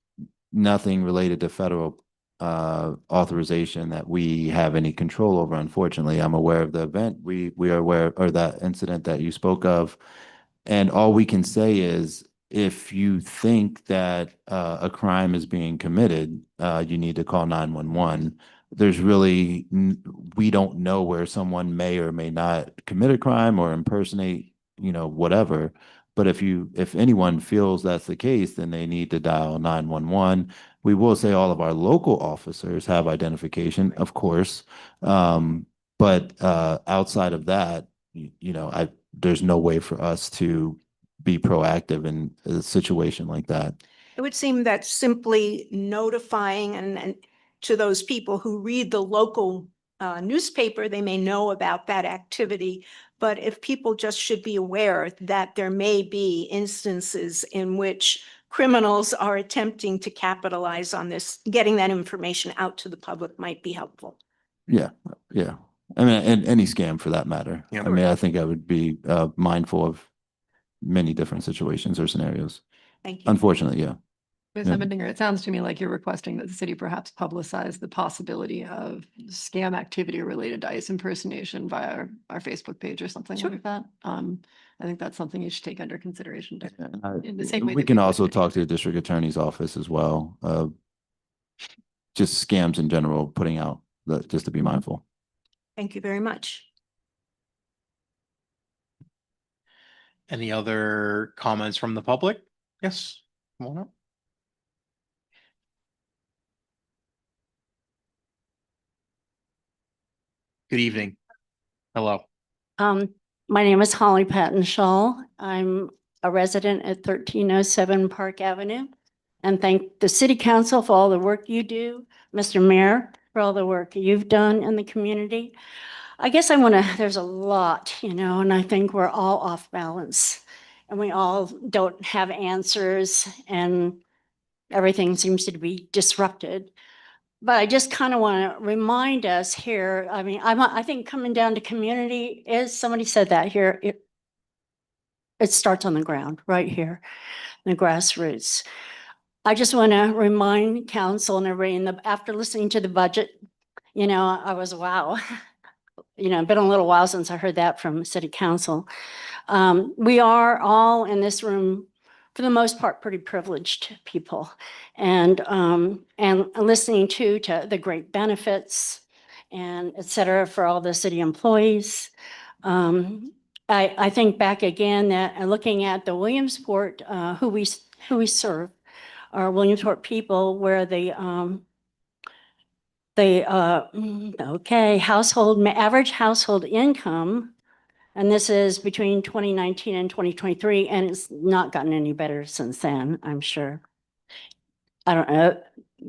S14: nothing related to federal authorization that we have any control over. Unfortunately, I'm aware of the event. We are aware, or that incident that you spoke of, and all we can say is, if you think that a crime is being committed, you need to call 911. There's really, we don't know where someone may or may not commit a crime or impersonate, whatever. But if anyone feels that's the case, then they need to dial 911. We will say all of our local officers have identification, of course. But outside of that, there's no way for us to be proactive in a situation like that.
S8: It would seem that simply notifying and to those people who read the local newspaper, they may know about that activity. But if people just should be aware that there may be instances in which criminals are attempting to capitalize on this, getting that information out to the public might be helpful.
S14: Yeah. And any scam for that matter.
S1: Yeah.
S14: I think I would be mindful of many different situations or scenarios.
S8: Thank you.
S14: Unfortunately, yeah.
S7: Ms.
S14: Yeah.
S7: Hemmendinger, it sounds to me like you're requesting that the city perhaps publicize the possibility of scam activity related to ICE impersonation via our Facebook page or something like that. I think that's something you should take under consideration. In the same way
S14: We
S7: that
S14: can
S7: we would
S14: also
S7: with
S14: talk to the district attorney's office as well. Just scams in general, putting out, just to be mindful.
S8: Thank you very much.
S1: Any other comments from the public? Yes, come on up. Good evening. Hello.
S10: My name is Holly Patton Shaw. I'm a resident at 1307 Park Avenue. And thank the city council for all the work you do, Mr. Mayor, for all the work you've done in the community. I guess there's a lot, and I think we're all off balance and we all don't have answers and everything seems to be disrupted. But I just kind of want to remind us here, I think coming down to community is, somebody said that here, it starts on the ground, right here, the grassroots. I just want to remind council and everybody, after listening to the budget, I was, wow. It's been a little while since I heard that from city council. We are all in this room, for the most part, pretty privileged people, and listening to the great benefits and et cetera for all the city employees. I think back again that looking at the Williamsport, who we serve, our Williamsport people, where average household income And this is between 2019 and 2023, and it's not gotten any better since then, I'm sure. I don't know,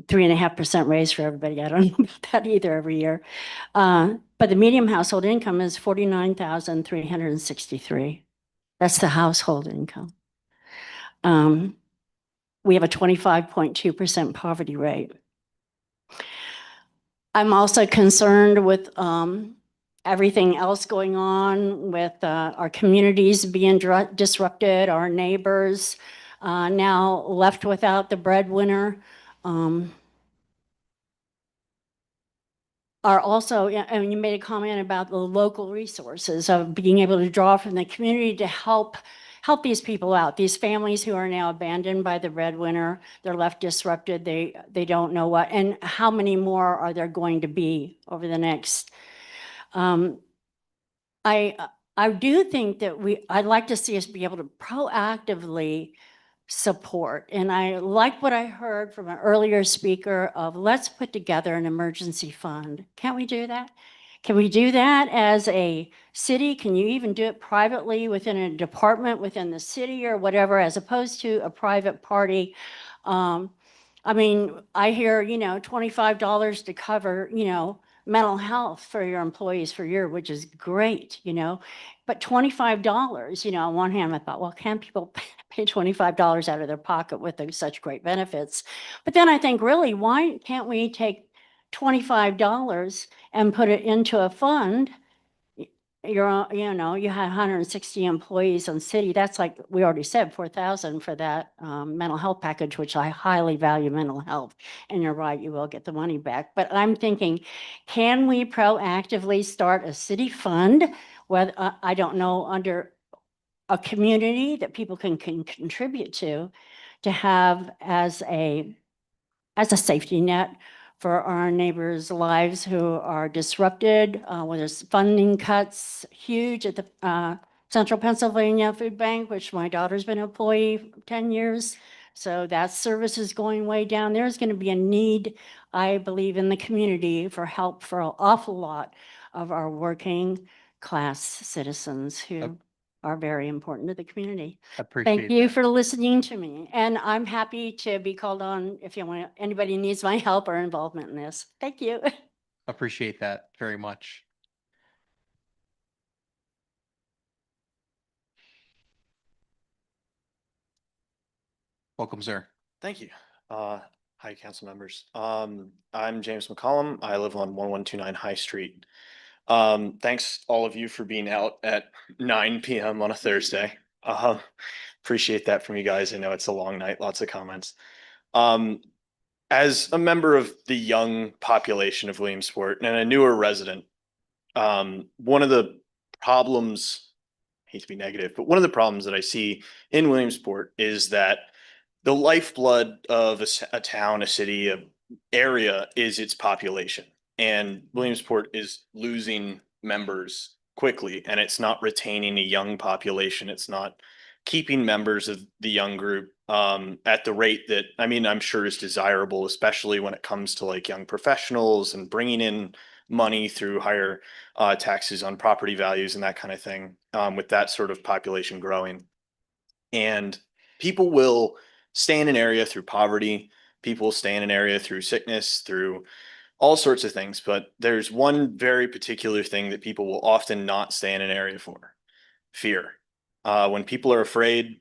S10: 3.5% raise for everybody. I don't know about that either every year. But the median household income is 49,363. That's the household income. We have a 25.2% poverty rate. I'm also concerned with everything else going on with our communities being disrupted, our neighbors now left without the breadwinner. Are also, and you made a comment about the local resources of being able to draw from the community to help these people out, these families who are now abandoned by the breadwinner. They're left disrupted. They don't know what, and how many more are there going to be over the next. I do think that I'd like to see us be able to proactively support. And I like what I heard from an earlier speaker of let's put together an emergency fund. Can't we do that? Can we do that as a city? Can you even do it privately within a department within the city or whatever, as opposed to a private party? I mean, I hear, $25 to cover, mental health for your employees for a year, which is great, but $25, on one hand, I thought, well, can people pay $25 out of their pocket with such great benefits? But then I think, really, why can't we take $25 and put it into a fund? You had 160 employees on city. That's like we already said, 4,000 for that mental health package, which I highly value mental health. And you're right, you will get the money back. But I'm thinking, can we proactively start a city fund? Whether I don't know, under a community that people can contribute to have as a safety net for our neighbors' lives who are disrupted, where there's funding cuts huge at the Central Pennsylvania Food Bank, which my daughter's been an employee for 10 years. So that service is going way down. There's going to be a need, I believe, in the community for help for an awful lot of our working class citizens who are very important to the community. Thank you for listening to me. And I'm happy to be called on if anybody needs my help or involvement in this. Thank you.
S1: Appreciate that very much. Welcome, sir.
S12: Thank you. Hi, council members. I'm James McCollum. I live on 1129 High Street. Thanks all of you for being out at 9 p.m. on a Thursday. Appreciate that from you guys. I know it's a long night, lots of comments. As a member of the young population of Williamsport and a newer resident, one of the problems, I hate to be negative, but one of the problems that I see in Williamsport is that the lifeblood of a town, a city, a area is its population. And Williamsport is losing members quickly, and it's not retaining a young population. It's not keeping members of the young group at the rate that, I mean, I'm sure is desirable, especially when it comes to like young professionals and bringing in money through higher taxes on property values and that kind of thing, with that sort of population growing. And people will stay in an area through poverty. People stay in an area through sickness, through all sorts of things. But there's one very particular thing that people will often not stay in an area for: fear. When people are afraid,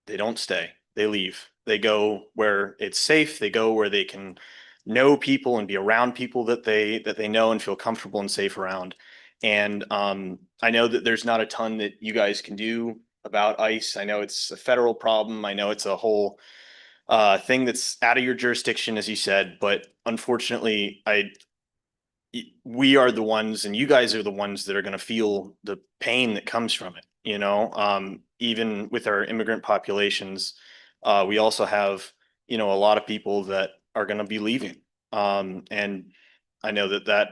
S12: they don't stay. They leave. They go where it's safe. They go where they can know people and be around people that they know and feel comfortable and safe around. And I know that there's not a ton that you guys can do about ICE. I know it's a federal problem. I know it's a whole thing that's out of your jurisdiction, as you said, but unfortunately, we are the ones, and you guys are the ones that are going to feel the pain that comes from it. Even with our immigrant populations, we also have, a lot of people that are going to be leaving. And I know that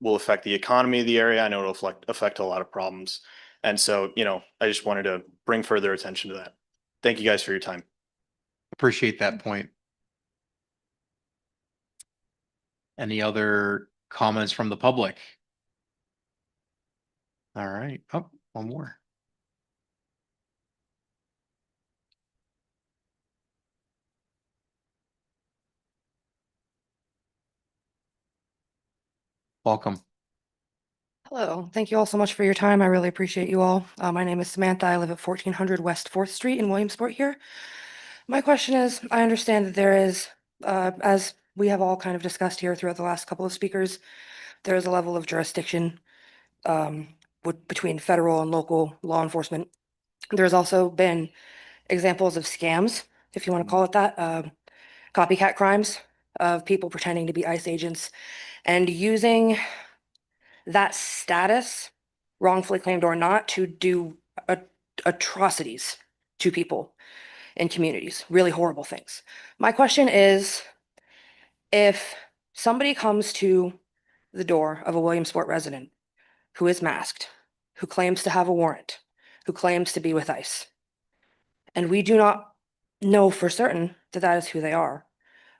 S12: will affect the economy of the area. I know it'll affect a lot of problems. And so, I just wanted to bring further attention to that. Thank you guys for your time.
S1: Appreciate that point. Any other comments from the public? All right. Oh, One more. Welcome.
S13: Hello, thank you all so much for your time. I really appreciate you all. My name is Samantha. I live at 1400 West 4th Street in Williamsport here. My question is, I understand that there is, as we have all kind of discussed here throughout the last couple of speakers, there is a level of jurisdiction between federal and local law enforcement. There's also been examples of scams, if you want to call it that, copycat crimes of people pretending to be ICE agents and using that status, wrongfully claimed or not, to do atrocities to people in communities, really horrible things. My question is, if somebody comes to the door of a Williamsport resident who is masked, who claims to have a warrant, who claims to be with ICE, and we do not know for certain that that is who they are,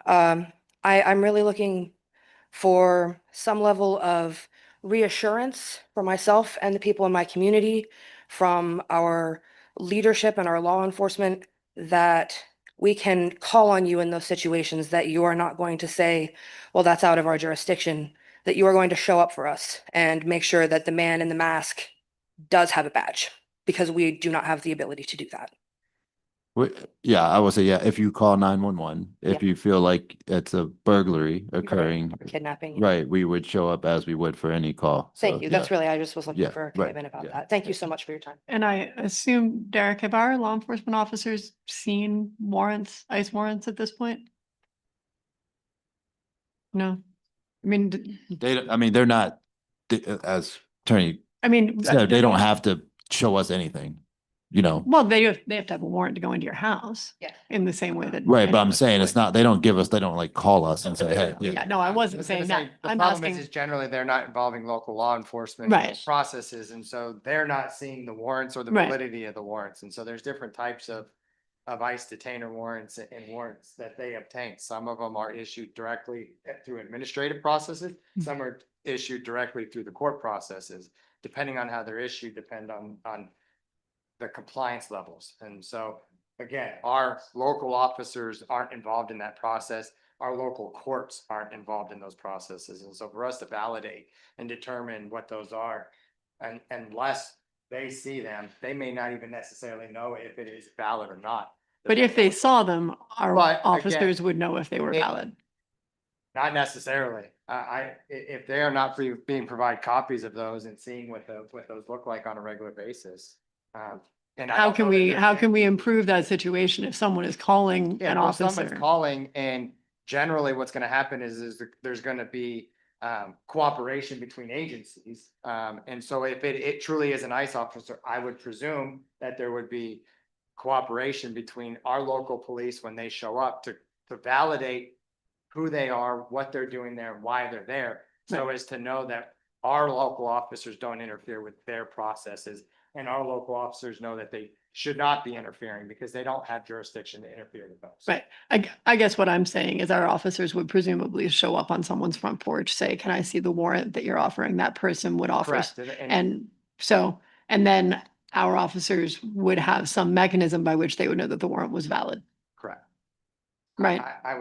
S13: I'm really looking for some level of reassurance for myself and the people in my community, from our leadership and our law enforcement, that we can call on you in those situations, that you are not going to say, well, that's out of our jurisdiction, that you are going to show up for us and make sure that the man in the mask does have a badge, because we do not have the ability to do that.
S14: Yeah, I would say, yeah, if you call 911, if
S13: Yeah.
S14: you feel like it's a burglary occurring,
S13: Or kidnapping.
S14: right, we would show up as we would for any call. So,
S13: Thank you. That's
S14: yeah.
S13: really, I just was looking
S14: Yeah,
S13: for a
S14: right,
S13: commitment about
S14: yeah.
S13: that. Thank you so much for your time.
S7: And I assume, Derek, have our law enforcement officers seen warrants, ICE warrants at this point? No. I mean,
S14: I mean, they're not, as attorney said, they don't have to show us anything, you know.
S7: Well, they have to have a warrant to go into your house.
S13: Yeah.
S7: In the same way that.
S14: Right, but
S7: any
S14: I'm
S7: of us
S14: saying
S7: would.
S14: it's not, they don't like call us and say, hey.
S7: Yeah, no, I wasn't saying that.
S11: The
S7: I'm
S11: problem
S7: asking.
S11: is generally they're not involving local law enforcement
S7: Right.
S11: processes, and so they're not seeing the warrants or the
S7: Right.
S11: validity of the warrants. And so there's different types of ICE detainer warrants and warrants that they obtain. Some of them are issued directly through administrative processes. Some are issued directly through the court processes. Depending on how they're issued, depend on the compliance levels. And so again, our local officers aren't involved in that process. Our local courts aren't involved in those processes. And so for us to validate and determine what those are, and unless they see them, they may not even necessarily know if it is valid or not.
S7: But if they saw them, our
S11: But again,
S7: officers would know if they were
S11: it-
S7: valid.
S11: Not necessarily. If they are not being provided copies of those and seeing what those look like on a regular basis. And I
S7: How
S11: don't
S7: can
S11: know that
S7: we,
S11: they're
S7: how
S11: saying-
S7: can we improve that situation if someone is calling
S11: Yeah,
S7: an
S11: well,
S7: officer?
S11: someone's calling, and generally what's gonna happen is there's gonna be cooperation between agencies. And so if it truly is an ICE officer, I would presume that there would be cooperation between our local police when they show up to validate who they are, what they're doing there, why they're there, so as to know that our local officers don't interfere with their processes, and our local officers know that they should not be interfering because they don't have jurisdiction to interfere with those.
S7: Right. I guess what I'm saying is our officers would presumably show up on someone's front porch, say, can I see the warrant that you're offering? That person would offer.
S11: Correct.
S7: And so, and then our officers would have some mechanism by which they would know that the warrant was valid.
S11: Correct.
S7: Right.
S11: I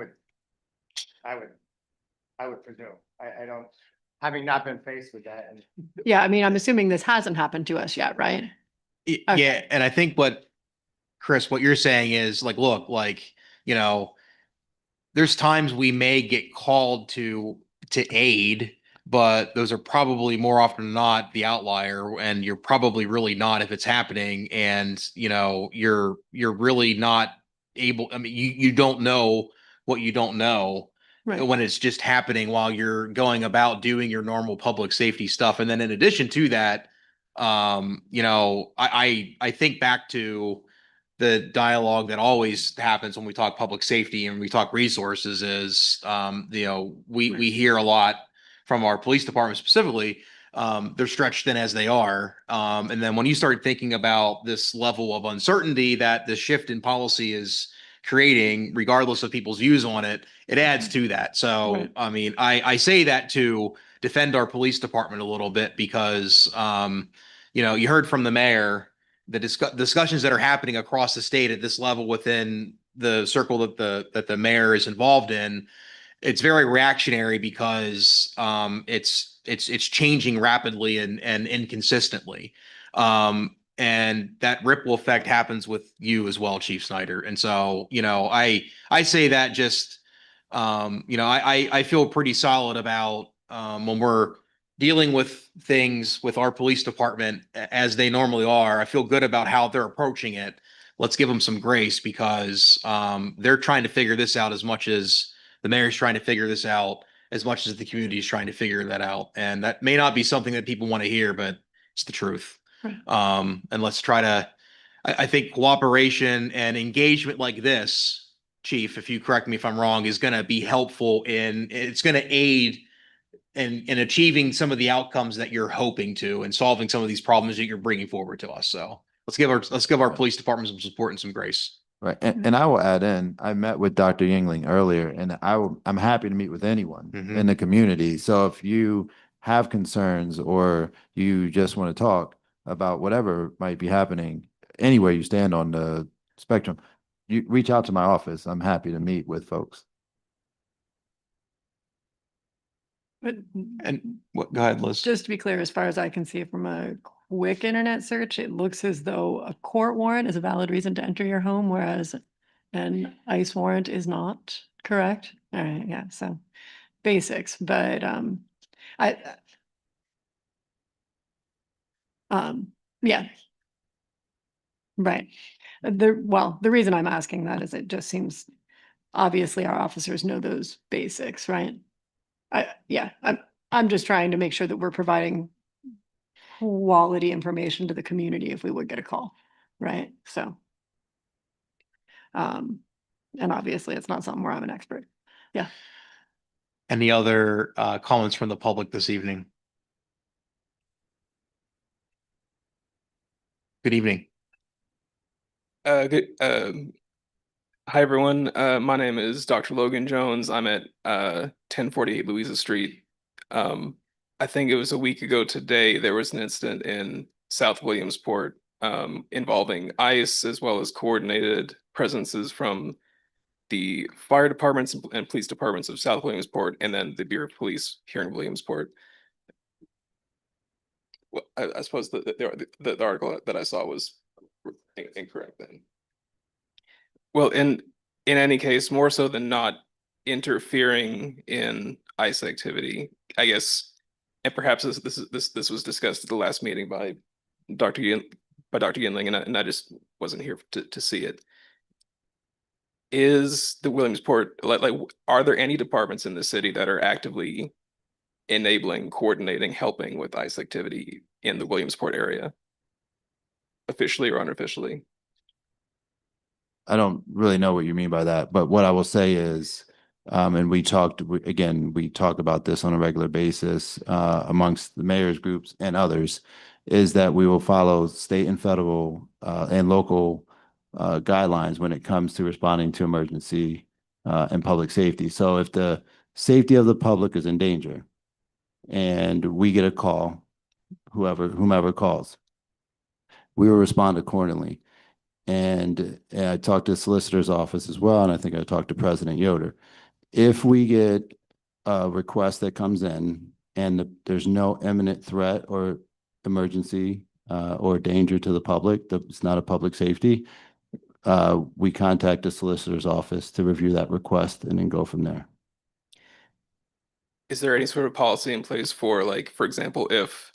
S11: would presume. I don't, having not been faced with that and.
S7: Yeah, I mean, I'm assuming this hasn't happened to us yet, right?
S1: Yeah, and I think Chris, what you're saying is like, look, like, you know, there's times we may get called to aid, but those are probably more often than not the outlier, and you're probably really not if it's happening, and you know, you're really not able. I mean, you don't know what you don't know.
S7: Right.
S1: When it's just happening while you're going about doing your normal public safety stuff. And then in addition to that, you know, I think back to the dialogue that always happens when we talk public safety and we talk resources is, you know, we hear a lot from our police department specifically. They're stretched thin as they are. And then when you start thinking about this level of uncertainty that the shift in policy is creating, regardless of people's views on it, it adds to that. So,
S7: Right.
S1: I mean, I say that to defend our police department a little bit because, you heard from the mayor, the discussions that are happening across the state at this level within the circle that the mayor is involved in. It's very reactionary because it's changing rapidly and inconsistently. And that ripple effect happens with you as well, Chief Snyder. And so, I say that just I feel pretty solid about when we're dealing with things with our police department as they normally are. I feel good about how they're approaching it. Let's give them some grace because they're trying to figure this out as much as the mayor's trying to figure this out, as much as the community is trying to figure that out. And that may not be something that people want to hear, but it's the truth. And let's try to, I think cooperation and engagement like this, Chief, if you correct me if I'm wrong, is going to be helpful it's going to aid in achieving some of the outcomes that you're hoping to and solving some of these problems that you're bringing forward to us. So let's give our police department some support and some grace.
S14: Right. And I will add in, I met with Dr. Yingling earlier, and I'm happy to meet with anyone in the community. So if you have concerns or you just want to talk about whatever might be happening, anywhere you stand on the spectrum, you reach out to my office. I'm happy to meet with folks.
S7: But
S1: Go ahead, Liz.
S7: just to be clear, as far as I can see from a quick internet search, it looks as though a court warrant is a valid reason to enter your home, whereas an ICE warrant is not, correct? All right, yeah, so basics, but I yeah. Right. The reason I'm asking that is it just seems obviously our officers know those basics, right? I'm just trying to make sure that we're providing quality information to the community if we would get a call, right? So and obviously it's not something where I'm an expert. Yeah.
S1: Any other comments from the public this evening? Good evening.
S15: Hi, everyone. My name is Dr. Logan Jones. I'm at 1048 Louisa Street. I think it was a week ago today, there was an incident in South Williamsport involving ICE as well as coordinated presences from the fire departments and police departments of South Williamsport and then the Bureau of Police here in Williamsport. Well, I suppose the article that I saw was incorrect then. Well, in any case, more so than not interfering in ICE activity, I guess, and perhaps this was discussed at the last meeting by Dr. Yinling, and I just wasn't here to see it. Is the Williamsport like are there any departments in the city that are actively enabling, coordinating, helping with ICE activity in the Williamsport area, officially or unofficially?
S14: I don't really know what you mean by that, but what I will say is, and we talk about this on a regular basis amongst the mayor's groups and others, is that we will follow state and federal and local guidelines when it comes to responding to emergency and public safety. So if the safety of the public is in danger and we get a call, whomever calls, we will respond accordingly. And I talked to the solicitor's office as well, and I think I talked to President Yoder. If we get a request that comes in and there's no imminent threat or emergency or danger to the public, it's not a public safety, we contact the solicitor's office to review that request and then go from there.
S15: Is there any sort of policy in place for, like, for example, if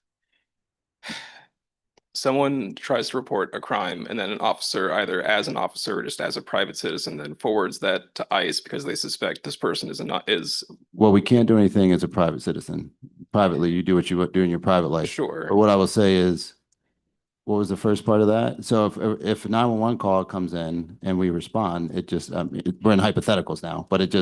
S15: someone tries to report a crime and then an officer, either as an officer or just as a private citizen, then forwards that to ICE because they suspect this person is
S14: Well, we can't do anything as a private citizen. Privately, you do what you do in your private life.
S15: Sure.
S14: But what I will say is, what was the first part of that? So if a 911 call comes in and we respond, it just we're in hypotheticals now, but it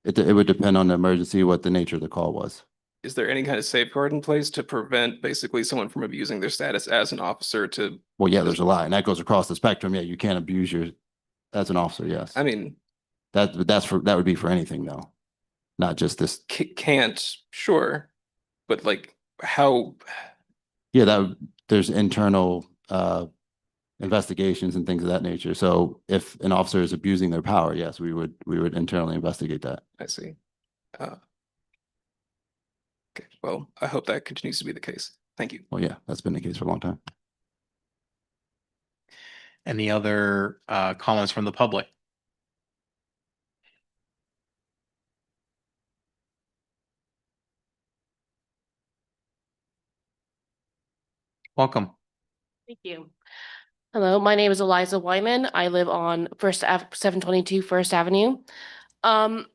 S14: would depend on the emergency, what the nature of the call was.
S15: Is there any kind of safeguard in place to prevent basically someone from abusing their status as an officer to?
S14: Well, yeah, there's a lot, and that goes across the spectrum. Yeah, you can't abuse as an officer. Yes.
S15: I mean,
S14: that would be for anything though, not just this.
S15: Can't, sure, but like how?
S14: Yeah, there's internal investigations and things of that nature. So if an officer is abusing their power, yes, we would internally investigate that.
S15: I see. Okay, well, I hope that continues to be the case. Thank you.
S14: Well, yeah, that's been the case for a long time.
S1: Any other comments from the public? Welcome.
S16: Thank you. Hello, my name is Eliza Wyman. I live on 722 First Avenue. And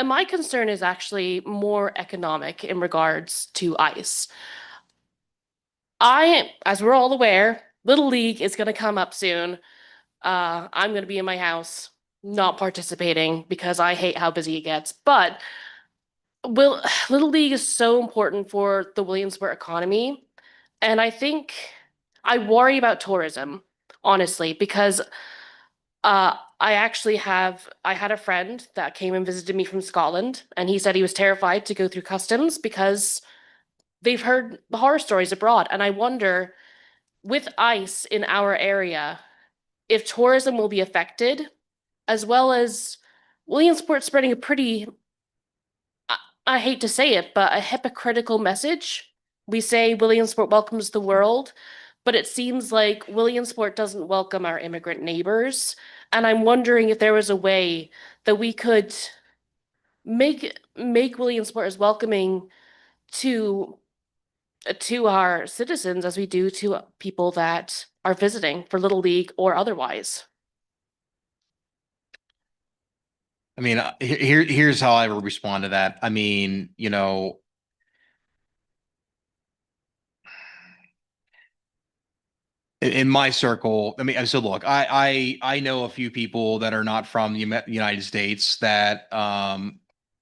S16: my concern is actually more economic in regards to ICE. As we're all aware, Little League is going to come up soon. I'm going to be in my house, not participating because I hate how busy it gets. But Little League is so important for the Williamsport economy. And I think I worry about tourism, honestly, because I had a friend that came and visited me from Scotland, and he said he was terrified to go through customs because they've heard the horror stories abroad. And I wonder, with ICE in our area, if tourism will be affected, as well as Williamsport spreading a pretty, I hate to say it, but a hypocritical message. We say Williamsport welcomes the world, but it seems like Williamsport doesn't welcome our immigrant neighbors. And I'm wondering if there was a way that we could make Williamsport as welcoming to our citizens as we do to people that are visiting for Little League or otherwise.
S1: I mean, here's how I would respond to that. I mean, you know, in my circle, I mean, so look, I know a few people that are not from the United States that,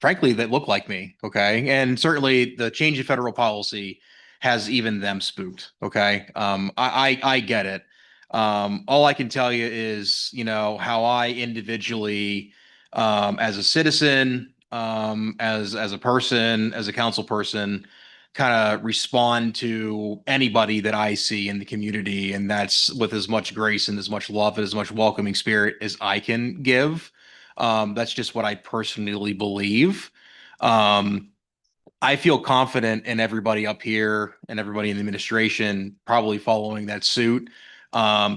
S1: frankly, that look like me. Okay, and certainly the change in federal policy has even them spooked. Okay, I get it. All I can tell you is, you know, how I individually, as a citizen, as a person, as a council person, kind of respond to anybody that I see in the community, and that's with as much grace and as much love and as much welcoming spirit as I can give. That's just what I personally believe. I feel confident in everybody up here and everybody in the administration probably following that suit.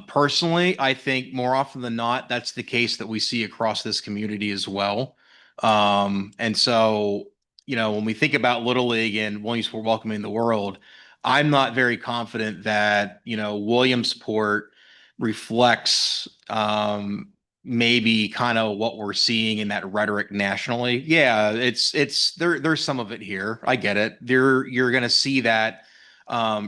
S1: Personally, I think more often than not, that's the case that we see across this community as well. And so, you know, when we think about Little League and Williamsport welcoming the world, I'm not very confident that, you know, Williamsport reflects maybe kind of what we're seeing in that rhetoric nationally. Yeah, there's some of it here. I get it. You're gonna see that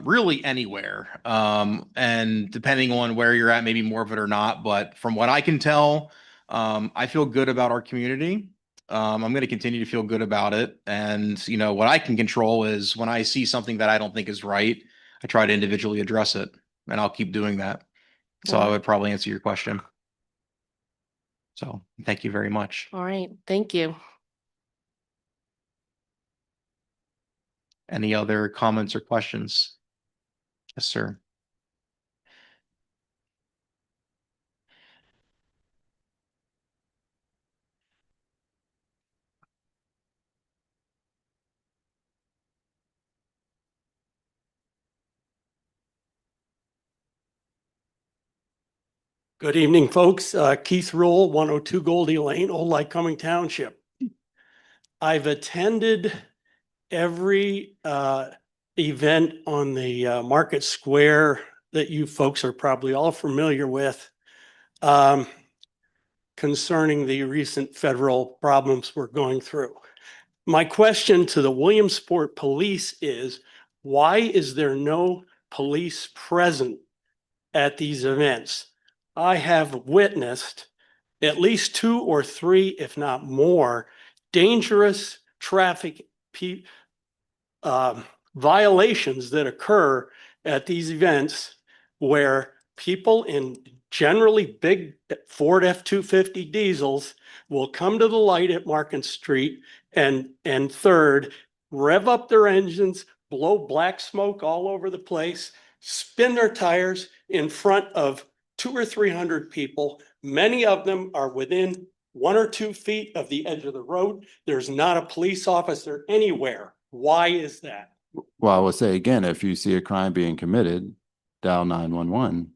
S1: really anywhere. And depending on where you're at, maybe more of it or not. But from what I can tell, I feel good about our community. I'm going to continue to feel good about it. And, you know, what I can control is when I see something that I don't think is right, I try to individually address it, and I'll keep doing that. So I would probably answer your question. So thank you very much.
S16: All right, thank you.
S1: Any other comments or questions? Yes, sir.
S17: Good evening, folks. Keith Rule, 102 Goldie Lane, Old Lycoming Township. I've attended every event on the Market Square that you folks are probably all familiar with concerning the recent federal problems we're going through. My question to the Williamsport Police is, why is there no police present at these events? I have witnessed at least 2 or 3, if not more, dangerous traffic violations that occur at these events where people in generally big Ford F-250 diesels will come to the light at Market Street and 3rd, rev up their engines, blow black smoke all over the place, spin their tires in front of 200 or 300 people. Many of them are within 1 or 2 feet of the edge of the road. There's not a police officer anywhere. Why is that?
S14: Well, I will say again, if you see a crime being committed, dial 911.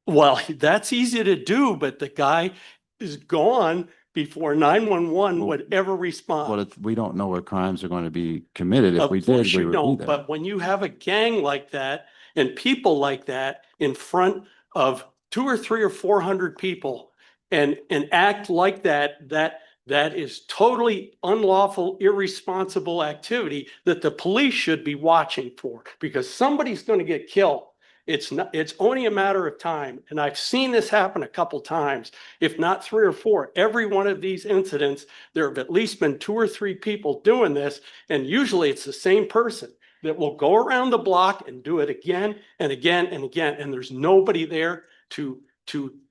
S17: Well, that's easy to do, but the guy is gone before 911 would ever respond.
S14: Well, we don't know what crimes are going to be committed. If we
S17: Of course
S14: did, we
S17: you
S14: would be
S17: don't,
S14: there.
S17: but when you have a gang like that and people like that in front of 200 or 300 or 400 people and act like that, that is totally unlawful, irresponsible activity that the police should be watching for, because somebody's going to get killed. It's only a matter of time. And I've seen this happen a couple times, if not 3 or 4. Every one of these incidents, there have at least been 2 or 3 people doing this. And usually it's the same person that will go around the block and do it again and again and again. And there's nobody there to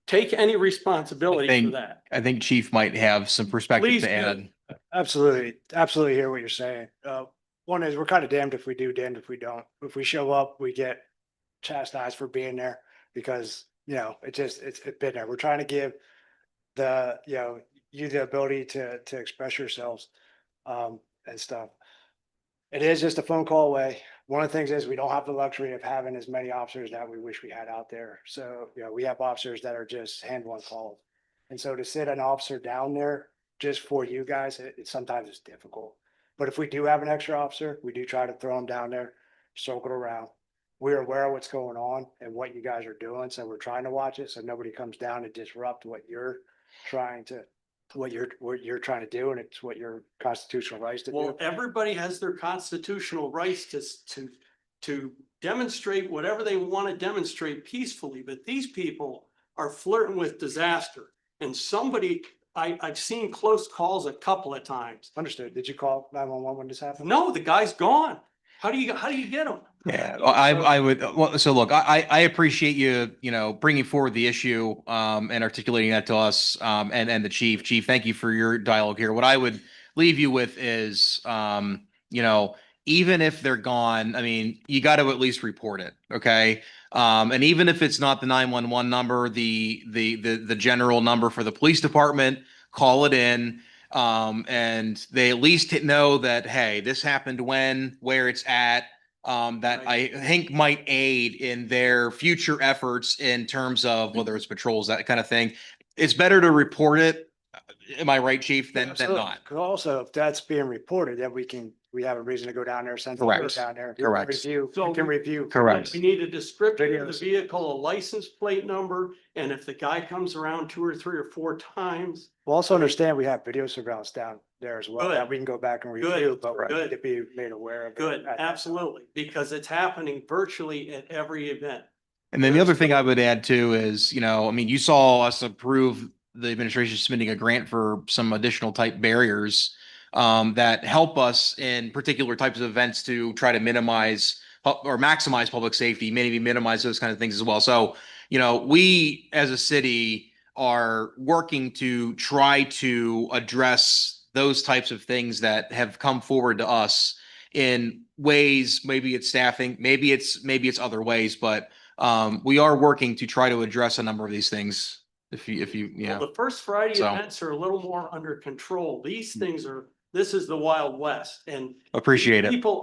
S17: take any responsibility for that.
S1: I think Chief might have some perspective
S17: Please
S1: to
S17: do.
S1: add.
S2: Absolutely hear what you're saying. One is we're kind of damned if we do, damned if we don't. If we show up, we get chastised for being there because, it's been there. We're trying to give you the ability to express yourselves, and stuff. It is just a phone call away. One of the things is we don't have the luxury of having as many officers that we wish we had out there. So, we have officers that are just handling calls. And so to sit an officer down there just for you guys, sometimes it's difficult. But if we do have an extra officer, we do try to throw them down there, circle around. We're aware of what's going on and what you guys are doing. So we're trying to watch it so nobody comes down and disrupt what you're trying to do, and it's what your constitutional rights to do.
S17: Well, everybody has their constitutional rights to demonstrate whatever they want to demonstrate peacefully, but these people are flirting with disaster. And I've seen close calls a couple of times.
S2: Understood. Did you call 911 when this happened?
S17: No, the guy's gone. How do you get him?
S1: Yeah, I would, well, so look, I appreciate you, bringing forward the issue, and articulating that to us, and the chief. Chief, thank you for your dialogue here. What I would leave you with is, even if they're gone, I mean, you got to at least report it, okay? And even if it's not the 911 number, the general number for the police department, call it in. And they at least know that, hey, this happened when, where it's at, that I think might aid in their future efforts in terms of whether it's patrols, that kind of thing. It's better to report it. Am I right, Chief? Than not.
S2: Also, if that's being reported, then we have a reason to go down there, send
S1: Correct.
S2: down there.
S1: Correct.
S2: Review,
S17: So
S2: we can review.
S1: Correct.
S17: We need a description of the
S2: Videos.
S17: vehicle, a license plate number, and if the guy comes around 2 or 3 or 4 times.
S2: We'll also understand we have video surveillance down there as well,
S17: Good.
S2: that we can go back and
S17: Good.
S2: review, but we
S17: Good.
S2: need to be made aware of it.
S17: Good,
S2: at that time.
S17: absolutely, because it's happening virtually at every event.
S1: And then the other thing I would add too is, I mean, you saw us approve the administration submitting a grant for some additional type barriers that help us in particular types of events to try to minimize or maximize public safety, maybe minimize those kind of things as well. So, we as a city are working to try to address those types of things that have come forward to us in ways, maybe it's staffing, maybe it's other ways, but we are working to try to address a number of these things.
S17: Well, the first Friday
S1: So-
S17: events are a little more under control. These things this is the Wild West, and
S1: Appreciate it.
S17: people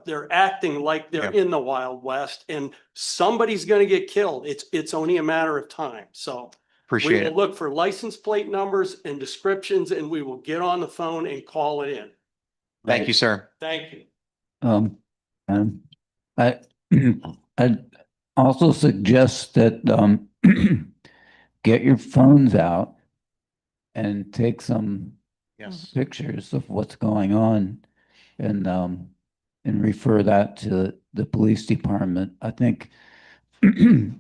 S17: they're acting like they're in the Wild West, and somebody's gonna get killed. It's only a matter of time, so.
S1: Appreciate
S17: We
S1: it.
S17: will look for license plate numbers and descriptions, and we will get on the phone and call it in.
S1: Thank you, sir.
S17: Thank you.
S18: I I'd also suggest that get your phones out and take some pictures of what's going on and refer that to the police department. I think being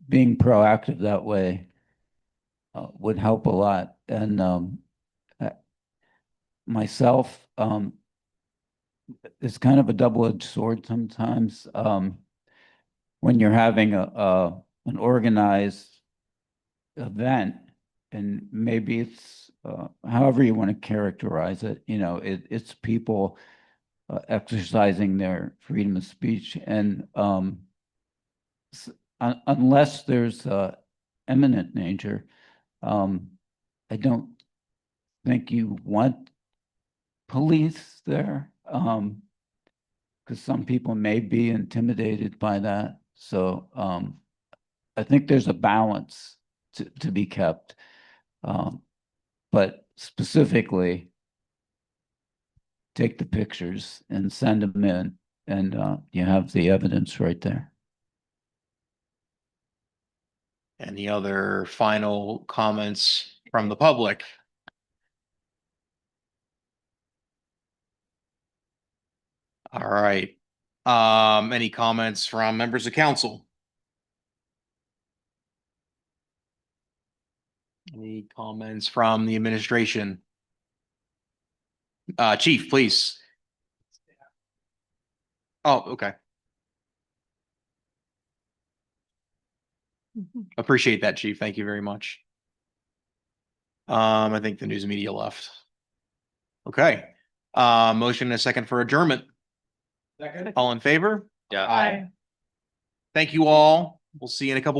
S18: proactive that way would help a lot. And myself, it's kind of a double-edged sword sometimes. When you're having an organized event, and maybe it's however you want to characterize it, it's people exercising their freedom of speech. And unless there's imminent danger, I don't think you want police there, because some people may be intimidated by that. So I think there's a balance to be kept. But specifically, take the pictures and send them in, and you have the evidence right there.
S1: Any other final comments from the public? All right. Any comments from members of council? Any comments from the administration? Chief, please. Oh, okay. Appreciate that, Chief. Thank you very much. I think the news media left. Okay. Motion and a second for adjournment. Second. All in favor?
S12: Yeah.
S1: Aye. Thank you all. We'll see you in a couple weeks.